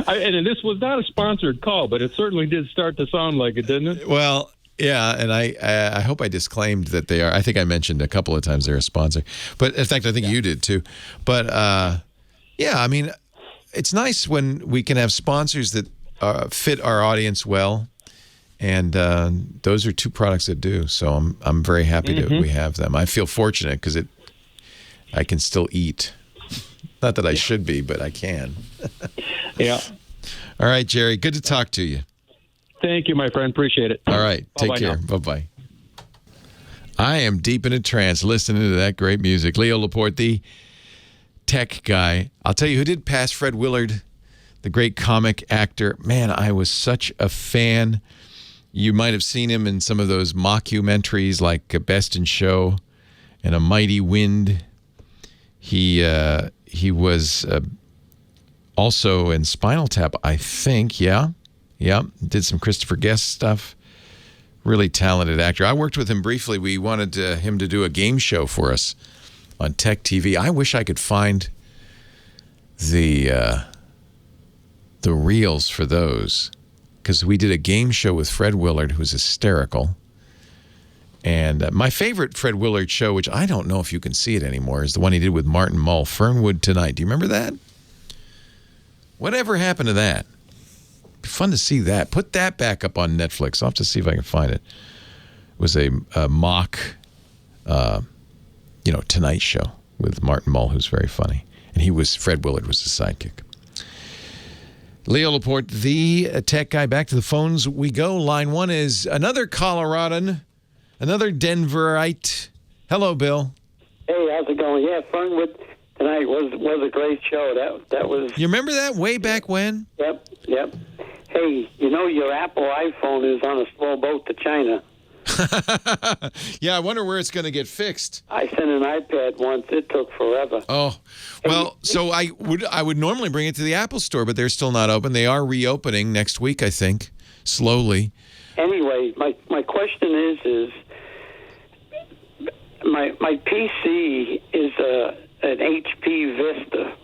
Speaker 13: And this was not a sponsored call, but it certainly did start to sound like it, didn't it?
Speaker 3: Well, yeah, and I hope I disclaimed that they are. I think I mentioned a couple of times they're a sponsor, but in fact, I think you did too. But yeah, I mean, it's nice when we can have sponsors that fit our audience well, and those are 2 products that do. So I'm very happy that we have them. I feel fortunate because I can still eat. Not that I should be, but I can.
Speaker 13: Yeah.
Speaker 3: All right, Jerry. Good to talk to you.
Speaker 13: Thank you, my friend. Appreciate it.
Speaker 3: All right. Take care. Bye-bye. I am deep in a trance listening to that great music. Leo Laporte, the tech guy. I'll tell you who did pass Fred Willard, the great comic actor. Man, I was such a fan. You might have seen him in some of those mockumentaries like Best in Show and A Mighty Wind. He was also in Spinal Tap, I think. Yeah. Did some Christopher Guest stuff. Really talented actor. I worked with him briefly. We wanted him to do a game show for us on Tech TV. I wish I could find the reels for those, because we did a game show with Fred Willard, who's hysterical. And my favorite Fred Willard show, which I don't know if you can see it anymore, is the one he did with Martin Mull, Fernwood Tonight. Do you remember that? Whatever happened to that? It'd be fun to see that. Put that back up on Netflix. I'll have to see if I can find it. It was a mock, Tonight Show with Martin Mull, who's very funny. And Fred Willard was his sidekick. Leo Laporte, the tech guy. Back to the phones we go. Line 1 is another Coloradan. Another Denverite. Hello, Bill.
Speaker 14: Hey, how's it going? Yeah, Fernwood Tonight was a great show. That was.
Speaker 3: You remember that way back when?
Speaker 14: Yep. Hey, your Apple iPhone is on a slow boat to China.
Speaker 3: Yeah, I wonder where it's going to get fixed.
Speaker 14: I sent an iPad once. It took forever.
Speaker 3: Oh, well, so I would normally bring it to the Apple Store, but they're still not open. They are reopening next week, I think, slowly.
Speaker 14: Anyway, my question is my PC is an HP Vista,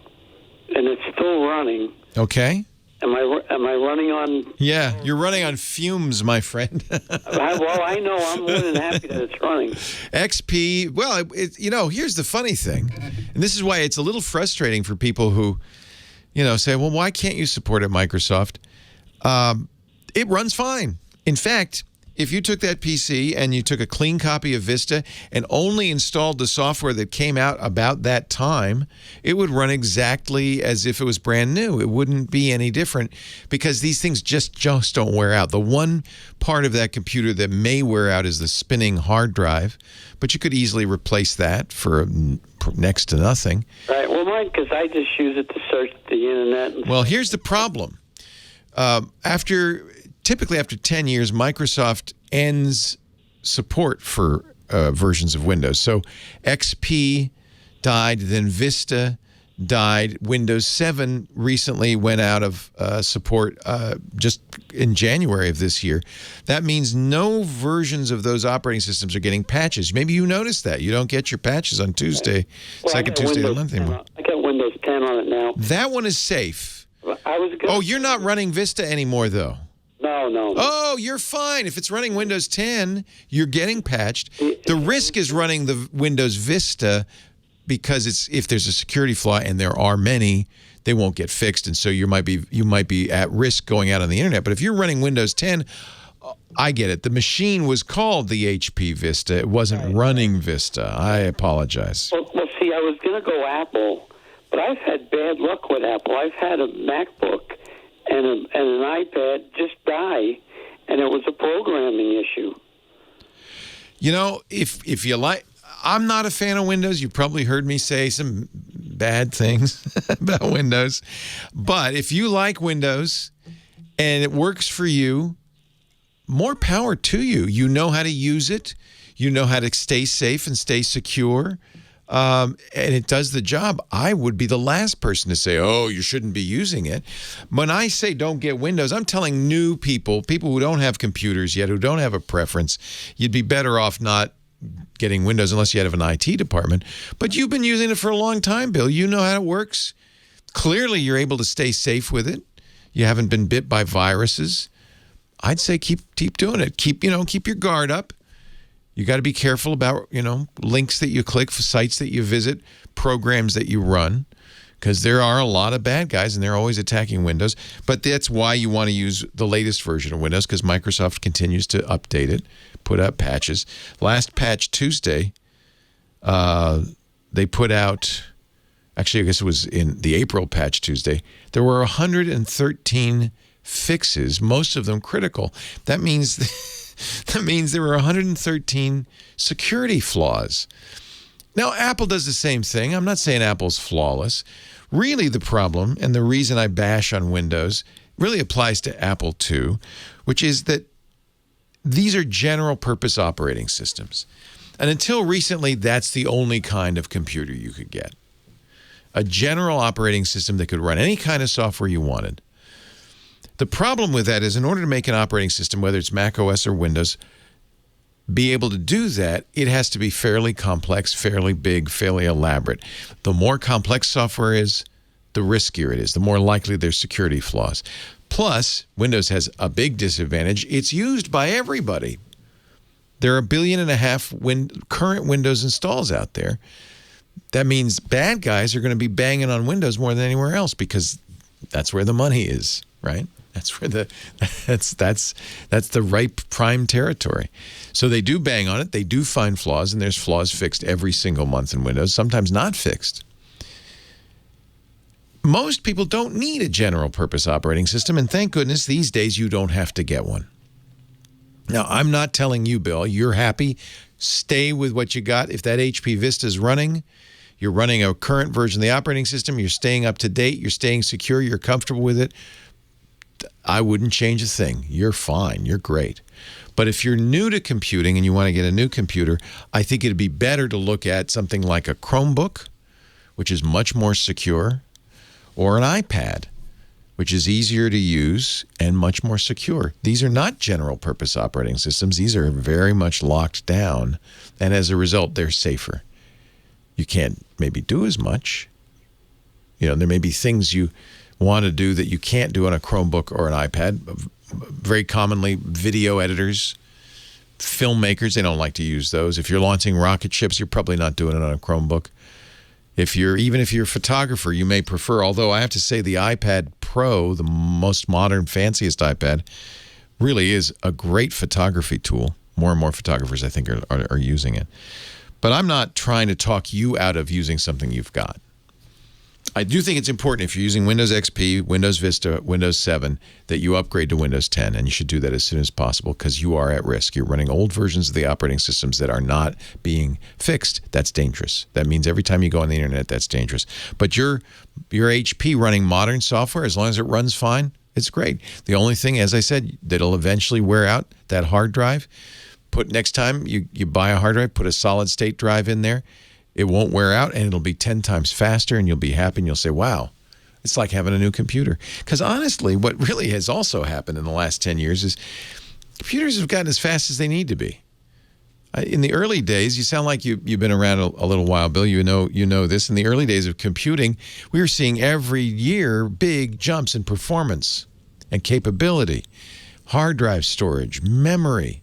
Speaker 14: and it's still running.
Speaker 3: Okay.
Speaker 14: Am I running on?
Speaker 3: Yeah, you're running on fumes, my friend.
Speaker 14: Well, I know. I'm more than happy that it's running.
Speaker 3: XP. Well, here's the funny thing, and this is why it's a little frustrating for people who, say, well, why can't you support it, Microsoft? It runs fine. In fact, if you took that PC and you took a clean copy of Vista and only installed the software that came out about that time, it would run exactly as if it was brand new. It wouldn't be any different because these things just don't wear out. The one part of that computer that may wear out is the spinning hard drive, but you could easily replace that for next to nothing.
Speaker 14: Right. Well, mine, because I just use it to search the internet.
Speaker 3: Well, here's the problem. Typically after 10 years, Microsoft ends support for versions of Windows. So XP died, then Vista died. Windows 7 recently went out of support just in January of this year. That means no versions of those operating systems are getting patches. Maybe you noticed that. You don't get your patches on Tuesday, second Tuesday of the month anymore.
Speaker 14: I got Windows 10 on it now.
Speaker 3: That one is safe.
Speaker 14: Oh,
Speaker 3: you're not running Vista anymore, though.
Speaker 14: No.
Speaker 3: Oh, you're fine. If it's running Windows 10, you're getting patched. The risk is running the Windows Vista because if there's a security flaw, and there are many, they won't get fixed, and so you might be at risk going out on the internet. But if you're running Windows 10, I get it. The machine was called the HP Vista. It wasn't running Vista. I apologize.
Speaker 14: Well, see, I was going to go Apple, but I've had bad luck with Apple. I've had a MacBook and an iPad just die, and it was a programming issue.
Speaker 3: You know, if you like, I'm not a fan of Windows. You probably heard me say some bad things about Windows. But if you like Windows and it works for you, more power to you. You know how to use it. You know how to stay safe and stay secure. And it does the job. I would be the last person to say, oh, you shouldn't be using it. When I say don't get Windows, I'm telling new people who don't have computers yet, who don't have a preference, you'd be better off not getting Windows unless you have an IT department. But you've been using it for a long time, Bill. You know how it works. Clearly, you're able to stay safe with it. You haven't been bit by viruses. I'd say keep doing it. Keep your guard up. You got to be careful about, links that you click, sites that you visit, programs that you run, because there are a lot of bad guys and they're always attacking Windows. But that's why you want to use the latest version of Windows, because Microsoft continues to update it, put out patches. Last patch Tuesday, they put out, actually, I guess it was in the April patch Tuesday, there were 113 fixes, most of them critical. That means there were 113 security flaws. Now, Apple does the same thing. I'm not saying Apple's flawless. Really, the problem, and the reason I bash on Windows, really applies to Apple too, which is that these are general-purpose operating systems. And until recently, that's the only kind of computer you could get. A general operating system that could run any kind of software you wanted. The problem with that is, in order to make an operating system, whether it's Mac OS or Windows, be able to do that, it has to be fairly complex, fairly big, fairly elaborate. The more complex software is, the riskier it is, the more likely there's security flaws. Plus, Windows has a big disadvantage. It's used by everybody. There are 1.5 billion current Windows installs out there. That means bad guys are going to be banging on Windows more than anywhere else because that's where the money is, right? That's where that's the ripe prime territory. So they do bang on it. They do find flaws, and there's flaws fixed every single month in Windows, sometimes not fixed. Most people don't need a general purpose operating system, and thank goodness these days you don't have to get one. Now, I'm not telling you, Bill, you're happy. Stay with what you got. If that HP Vista is running, you're running a current version of the operating system, you're staying up to date, you're staying secure, you're comfortable with it, I wouldn't change a thing. You're fine. You're great. But if you're new to computing and you want to get a new computer, I think it'd be better to look at something like a Chromebook, which is much more secure, or an iPad, which is easier to use and much more secure. These are not general purpose operating systems. These are very much locked down, and as a result, they're safer. You can't maybe do as much. There may be things you want to do that you can't do on a Chromebook or an iPad. Very commonly, video editors, filmmakers, they don't like to use those. If you're launching rocket ships, you're probably not doing it on a Chromebook. Even if you're a photographer, you may prefer, although I have to say the iPad Pro, the most modern, fanciest iPad, really is a great photography tool. More and more photographers, I think, are using it. But I'm not trying to talk you out of using something you've got. I do think it's important if you're using Windows XP, Windows Vista, Windows 7, that you upgrade to Windows 10, and you should do that as soon as possible because you are at risk. You're running old versions of the operating systems that are not being fixed. That's dangerous. That means every time you go on the internet, that's dangerous. But your HP running modern software, as long as it runs fine, it's great. The only thing, as I said, that'll eventually wear out, that hard drive. Next time you buy a hard drive, put a solid state drive in there. It won't wear out, and it'll be 10 times faster, and you'll be happy, and you'll say, wow, it's like having a new computer. Because honestly, what really has also happened in the last 10 years is computers have gotten as fast as they need to be. In the early days, you sound like you've been around a little while, Bill. You know this. In the early days of computing, we were seeing every year big jumps in performance and capability, hard drive storage, memory,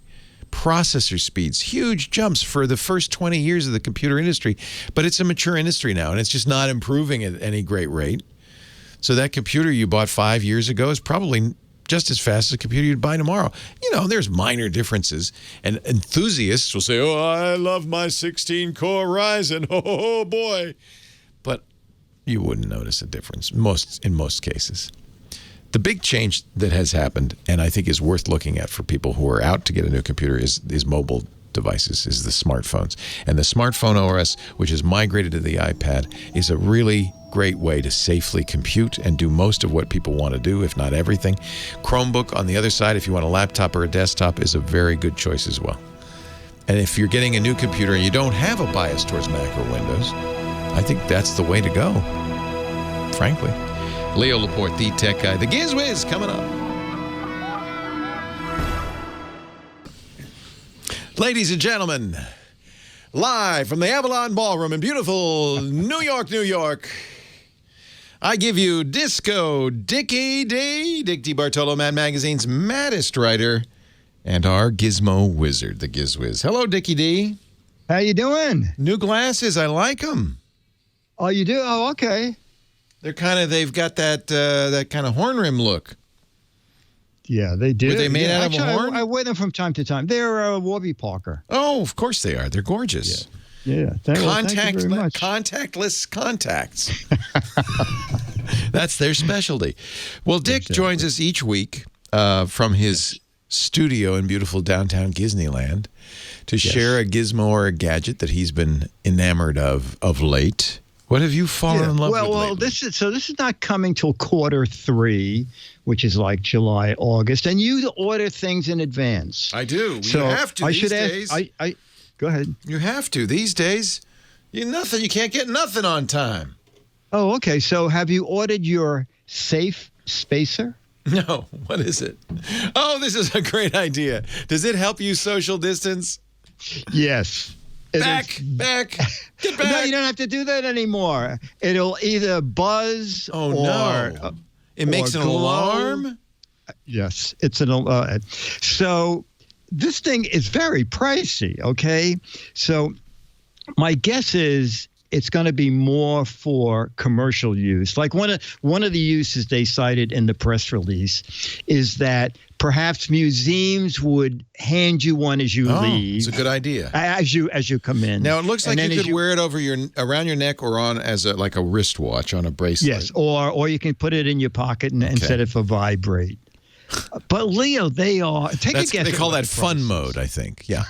Speaker 3: processor speeds, huge jumps for the first 20 years of the computer industry. But it's a mature industry now, and it's just not improving at any great rate. So that computer you bought 5 years ago is probably just as fast as a computer you'd buy tomorrow. There's minor differences, and enthusiasts will say, oh, I love my 16-core Ryzen, oh boy. But you wouldn't notice a difference in most cases. The big change that has happened, and I think is worth looking at for people who are out to get a new computer, is mobile devices, is the smartphones. And the smartphone OS, which is migrated to the iPad, is a really great way to safely compute and do most of what people want to do, if not everything. Chromebook on the other side, if you want a laptop or a desktop, is a very good choice as well. And if you're getting a new computer and you don't have a bias towards Mac or Windows, I think that's the way to go, frankly. Leo Laporte, the tech guy. The Giz Wiz coming up. Ladies and gentlemen, live from the Avalon Ballroom in beautiful New York, New York, I give you Disco Dickie D, Dick DeBartolo, Mad Magazine's maddest writer, and our gizmo wizard, the Giz Wiz. Hello, Dickie D.
Speaker 15: How you doing?
Speaker 3: New glasses. I like them.
Speaker 15: Oh, you do? Oh, okay.
Speaker 3: They've got that kind of horn rim look.
Speaker 15: Yeah, they do.
Speaker 3: Were they made out of a horn?
Speaker 15: I wear them from time to time. They're Warby Parker.
Speaker 3: Oh, of course they are. They're gorgeous.
Speaker 15: Yeah. Thank you very much.
Speaker 3: Contactless contacts. That's their specialty. Well, Dick joins us each week from his studio in beautiful downtown Disneyland to share a gizmo or a gadget that he's been enamored of late. What have you fallen in love with lately?
Speaker 15: Well, this is not coming till Q3, which is like July, August, and you order things in advance.
Speaker 3: I do.
Speaker 15: So
Speaker 3: you have to these days.
Speaker 15: Go ahead.
Speaker 3: You have to these days. You can't get nothing on time.
Speaker 15: Oh, okay. So have you ordered your safe spacer?
Speaker 3: No. What is it? Oh, this is a great idea. Does it help you social distance?
Speaker 15: Yes.
Speaker 3: Back. Get back.
Speaker 15: No, you don't have to do that anymore. It'll either buzz or
Speaker 3: it makes an alarm?
Speaker 15: Yes, it's an alarm. So this thing is very pricey, okay? So my guess is it's going to be more for commercial use. Like one of the uses they cited in the press release is that perhaps museums would hand you one as you leave.
Speaker 3: It's a good idea.
Speaker 15: As you come in.
Speaker 3: Now it looks like you could wear it around your neck or on as like a wristwatch on a bracelet.
Speaker 15: Yes, or you can put it in your pocket and set it for vibrate. But Leo, they are. Take a guess.
Speaker 3: They call that fun mode, I think. Yeah.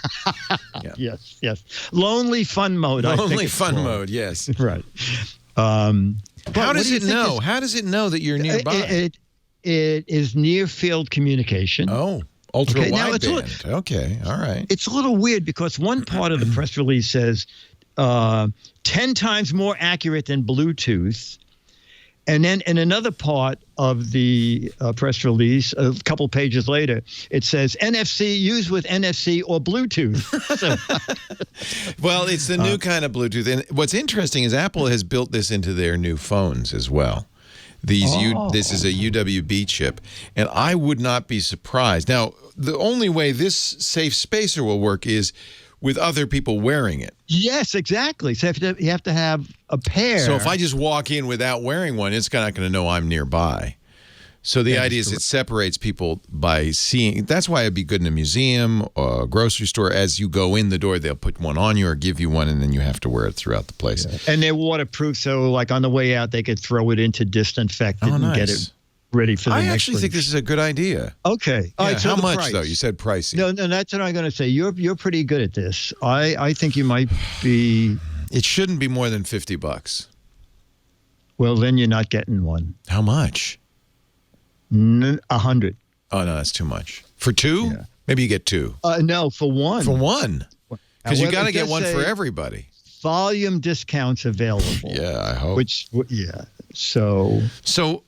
Speaker 15: Yes. Lonely fun mode.
Speaker 3: Lonely fun mode. Yes.
Speaker 15: Right.
Speaker 3: How does it know? How does it know that you're nearby?
Speaker 15: It is near field communication.
Speaker 3: Oh, ultra wideband. Okay. All right.
Speaker 15: It's a little weird because one part of the press release says 10 times more accurate than Bluetooth. And then in another part of the press release, a couple pages later, it says NFC used with NFC or Bluetooth.
Speaker 3: Well, it's the new kind of Bluetooth. And what's interesting is Apple has built this into their new phones as well. This is a UWB chip, and I would not be surprised. Now, the only way this safe spacer will work is with other people wearing it.
Speaker 15: Yes, exactly. So you have to have a pair.
Speaker 3: So if I just walk in without wearing one, it's not going to know I'm nearby. So the idea is it separates people by seeing. That's why it'd be good in a museum or a grocery store. As you go in the door, they'll put one on you or give you one, and then you have to wear it throughout the place.
Speaker 15: Yeah. And they're waterproof, so like on the way out, they could throw it into disinfectant and get it ready for the next.
Speaker 3: I actually think this is a good idea.
Speaker 15: Okay. All right. So
Speaker 3: how much
Speaker 15: price.
Speaker 3: though? You said pricey.
Speaker 15: No, that's what I'm going to say. You're pretty good at this. I think you might be.
Speaker 3: It shouldn't be more than $50.
Speaker 15: Well, then you're not getting one.
Speaker 3: How much?
Speaker 15: 100.
Speaker 3: Oh no, that's too much. For two? Yeah. Maybe you get two.
Speaker 15: No, for one.
Speaker 3: For one. Because you got to get one for everybody.
Speaker 15: Volume discounts available.
Speaker 3: Yeah, I hope.
Speaker 15: So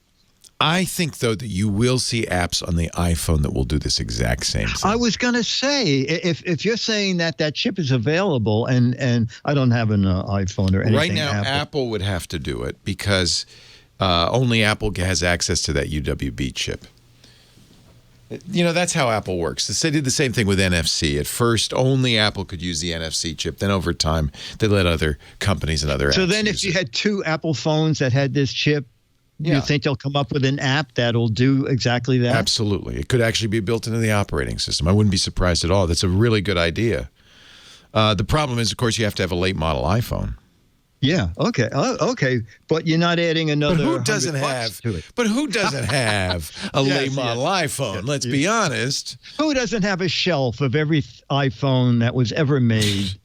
Speaker 3: I think though that you will see apps on the iPhone that will do this exact same thing.
Speaker 15: I was going to say, if you're saying that chip is available, and I don't have an iPhone or anything.
Speaker 3: Right now, Apple would have to do it because only Apple has access to that UWB chip. That's how Apple works. They did the same thing with NFC. At first, only Apple could use the NFC chip. Then over time, they let other companies and other apps
Speaker 15: So then if you had two Apple phones that had this chip, you think they'll come up with an app that'll do exactly that?
Speaker 3: Absolutely. It could actually be built into the operating system. I wouldn't be surprised at all. That's a really good idea. The problem is, of course, you have to have a late model iPhone.
Speaker 15: Yeah. Okay. Okay. But you're not adding another.
Speaker 3: But who doesn't have? But who doesn't have a late model iPhone? Let's be honest.
Speaker 15: Who doesn't have a shelf of every iPhone that was ever made?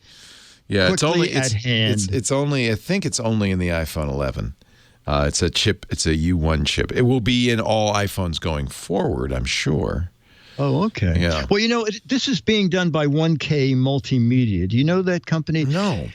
Speaker 3: Yeah, it's only
Speaker 15: at hand.
Speaker 3: It's only. I think it's only in the iPhone 11. It's a chip. It's a U1 chip. It will be in all iPhones going forward, I'm sure.
Speaker 15: Oh, okay.
Speaker 3: Yeah.
Speaker 15: Well, this is being done by 1K Multimedia. Do you know that company?
Speaker 3: No.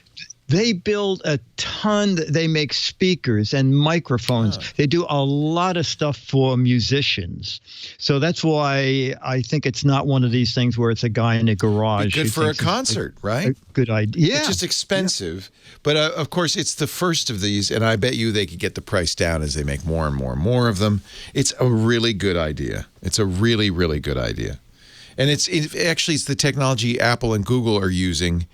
Speaker 15: They build a ton. They make speakers and microphones. They do a lot of stuff for musicians. So that's why I think it's not one of these things where it's a guy in a garage.
Speaker 3: Good for a concert, right?
Speaker 15: A good idea. Yeah.
Speaker 3: It's just expensive. Yeah. But, of course, it's the first of these, and I bet you they could get the price down as they make more and more and more of them. It's a really good idea. It's a really, really good idea. And it's the technology Apple and Google are using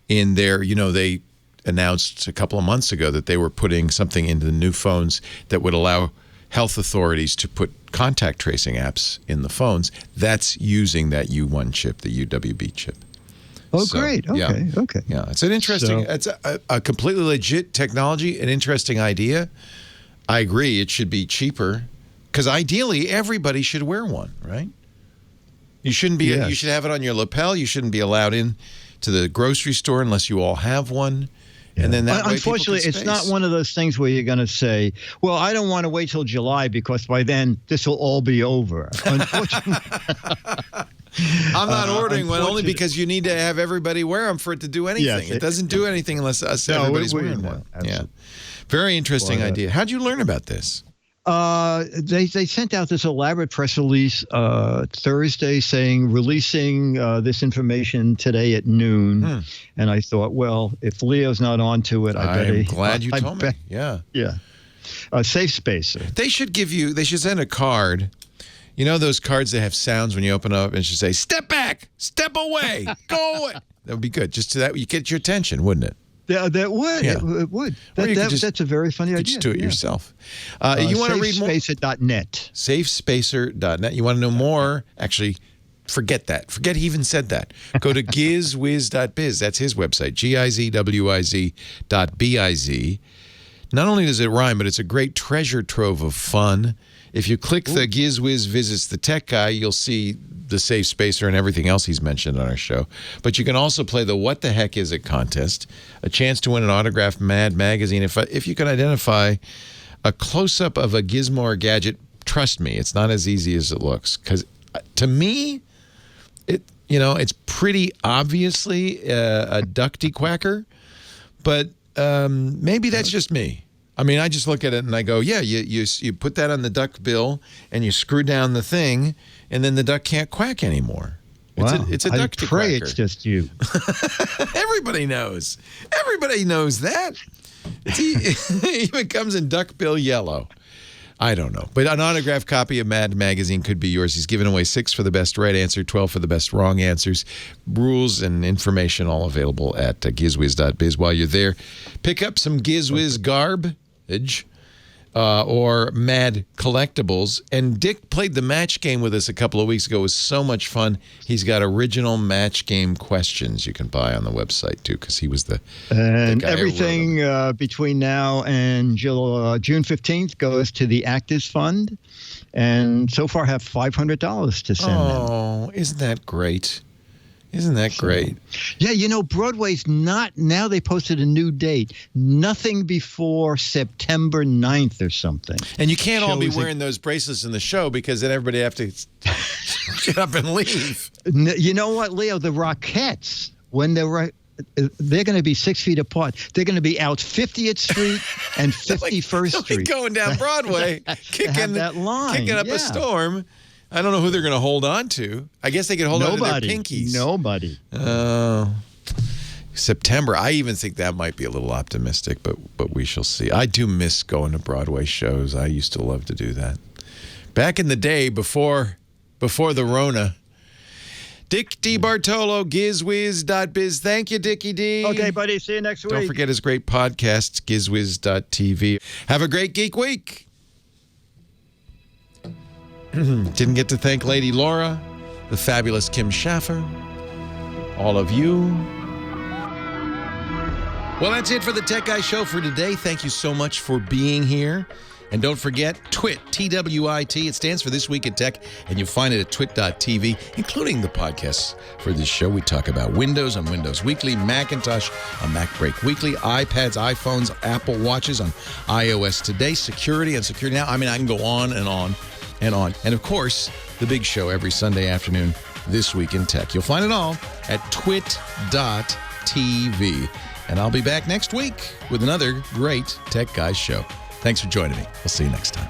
Speaker 3: in their, they announced a couple of months ago that they were putting something into the new phones that would allow health authorities to put contact tracing apps in the phones. That's using that U1 chip, the UWB chip.
Speaker 15: Oh, great. Okay. Okay.
Speaker 3: Yeah. It's an interesting, it's a completely legit technology, an interesting idea. I agree. It should be cheaper because ideally everybody should wear one, right? You shouldn't be, you should have it on your lapel. You shouldn't be allowed in to the grocery store unless you all have one. And then that
Speaker 15: unfortunately, it's not one of those things where you're going to say, well, I don't want to wait till July because by then this will all be over. Unfortunately.
Speaker 3: I'm not ordering one only because you need to have everybody wear them for it to do anything. Yes, it doesn't do anything unless everybody's wearing one. Yeah. Very interesting idea. How'd you learn about this?
Speaker 15: They sent out this elaborate press release Thursday saying releasing this information today at noon. And I thought, well, if Leo's not onto it,
Speaker 3: I'm glad you told me. Yeah.
Speaker 15: Yeah. Safe Spacer.
Speaker 3: They should send a card. You know those cards that have sounds when you open up and it should say, step back, step away, go away. That would be good. Just so that you get your attention, wouldn't it?
Speaker 15: Yeah, that would. Yeah. It would. That's a very funny idea.
Speaker 3: Just do it yourself. You want to read more?
Speaker 15: SafeSpacer.net.
Speaker 3: SafeSpacer.net. You want to know more? Actually, forget that. Forget he even said that. Go to gizwiz.biz. That's his website, gizwiz.biz. Not only does it rhyme, but it's a great treasure trove of fun. If you click the GizWiz Visits the Tech Guy, you'll see the Safe Spacer and everything else he's mentioned on our show. But you can also play the What the Heck Is It contest, a chance to win an autographed Mad magazine. If you can identify a close-up of a gizmo or gadget, trust me, it's not as easy as it looks. Because to me, it's pretty obviously a ducty quacker, but maybe that's just me. I mean, I just look at it and I go, yeah, you put that on the duck bill and you screw down the thing, and then the duck can't quack anymore.
Speaker 15: Wow.
Speaker 3: It's a duck to
Speaker 15: pray
Speaker 3: quacker.
Speaker 15: It's just you.
Speaker 3: Everybody knows. Everybody knows that. It even comes in duck bill yellow. I don't know. But an autographed copy of Mad Magazine could be yours. He's given away 6 for the best right answer, 12 for the best wrong answers. Rules and information all available at gizwiz.biz. While you're there, pick up some GizWiz garbage. or Mad Collectibles. And Dick played the match game with us a couple of weeks ago. It was so much fun. He's got original match game questions you can buy on the website, too, because he was the guy
Speaker 15: everything between now and June 15th goes to the Actors Fund. And so far have $500 to send them.
Speaker 3: Oh, isn't that great? Isn't that great?
Speaker 15: Yeah, Broadway's not, now they posted a new date. Nothing before September 9th or something.
Speaker 3: And you can't all be wearing those bracelets in the show because then everybody have to get up and leave.
Speaker 15: You know what, Leo? The Rockettes, when they're going to be 6 feet apart. They're going to be out 50th Street and 51st Street.
Speaker 3: Going down Broadway, kicking up a storm. I don't know who they're going to hold on to. I guess they could hold on to their pinkies.
Speaker 15: Nobody.
Speaker 3: September. I even think that might be a little optimistic, but we shall see. I do miss going to Broadway shows. I used to love to do that. Back in the day, before the Rona. Dick DeBartolo, gizwiz.biz. Thank you, Dickie D.
Speaker 15: Okay, buddy. See you next week.
Speaker 3: Don't forget his great podcast, gizwiz.tv. Have a great Geek Week. Didn't get to thank Lady Laura, the fabulous Kim Schaffer, all of you. Well, that's it for the Tech Guy Show for today. Thank you so much for being here. And don't forget, TWIT, T-W-I-T. It stands for This Week in Tech, and you'll find it at twit.tv, including the podcasts for this show. We talk about Windows on Windows Weekly, Macintosh on MacBreak Weekly, iPads, iPhones, Apple Watches on iOS Today, security on Security Now. I mean, I can go on and on and on. And, of course, the big show every Sunday afternoon, This Week in Tech. You'll find it all at twit.tv. And I'll be back next week with another great Tech Guys show. Thanks for joining me. We'll see you next time.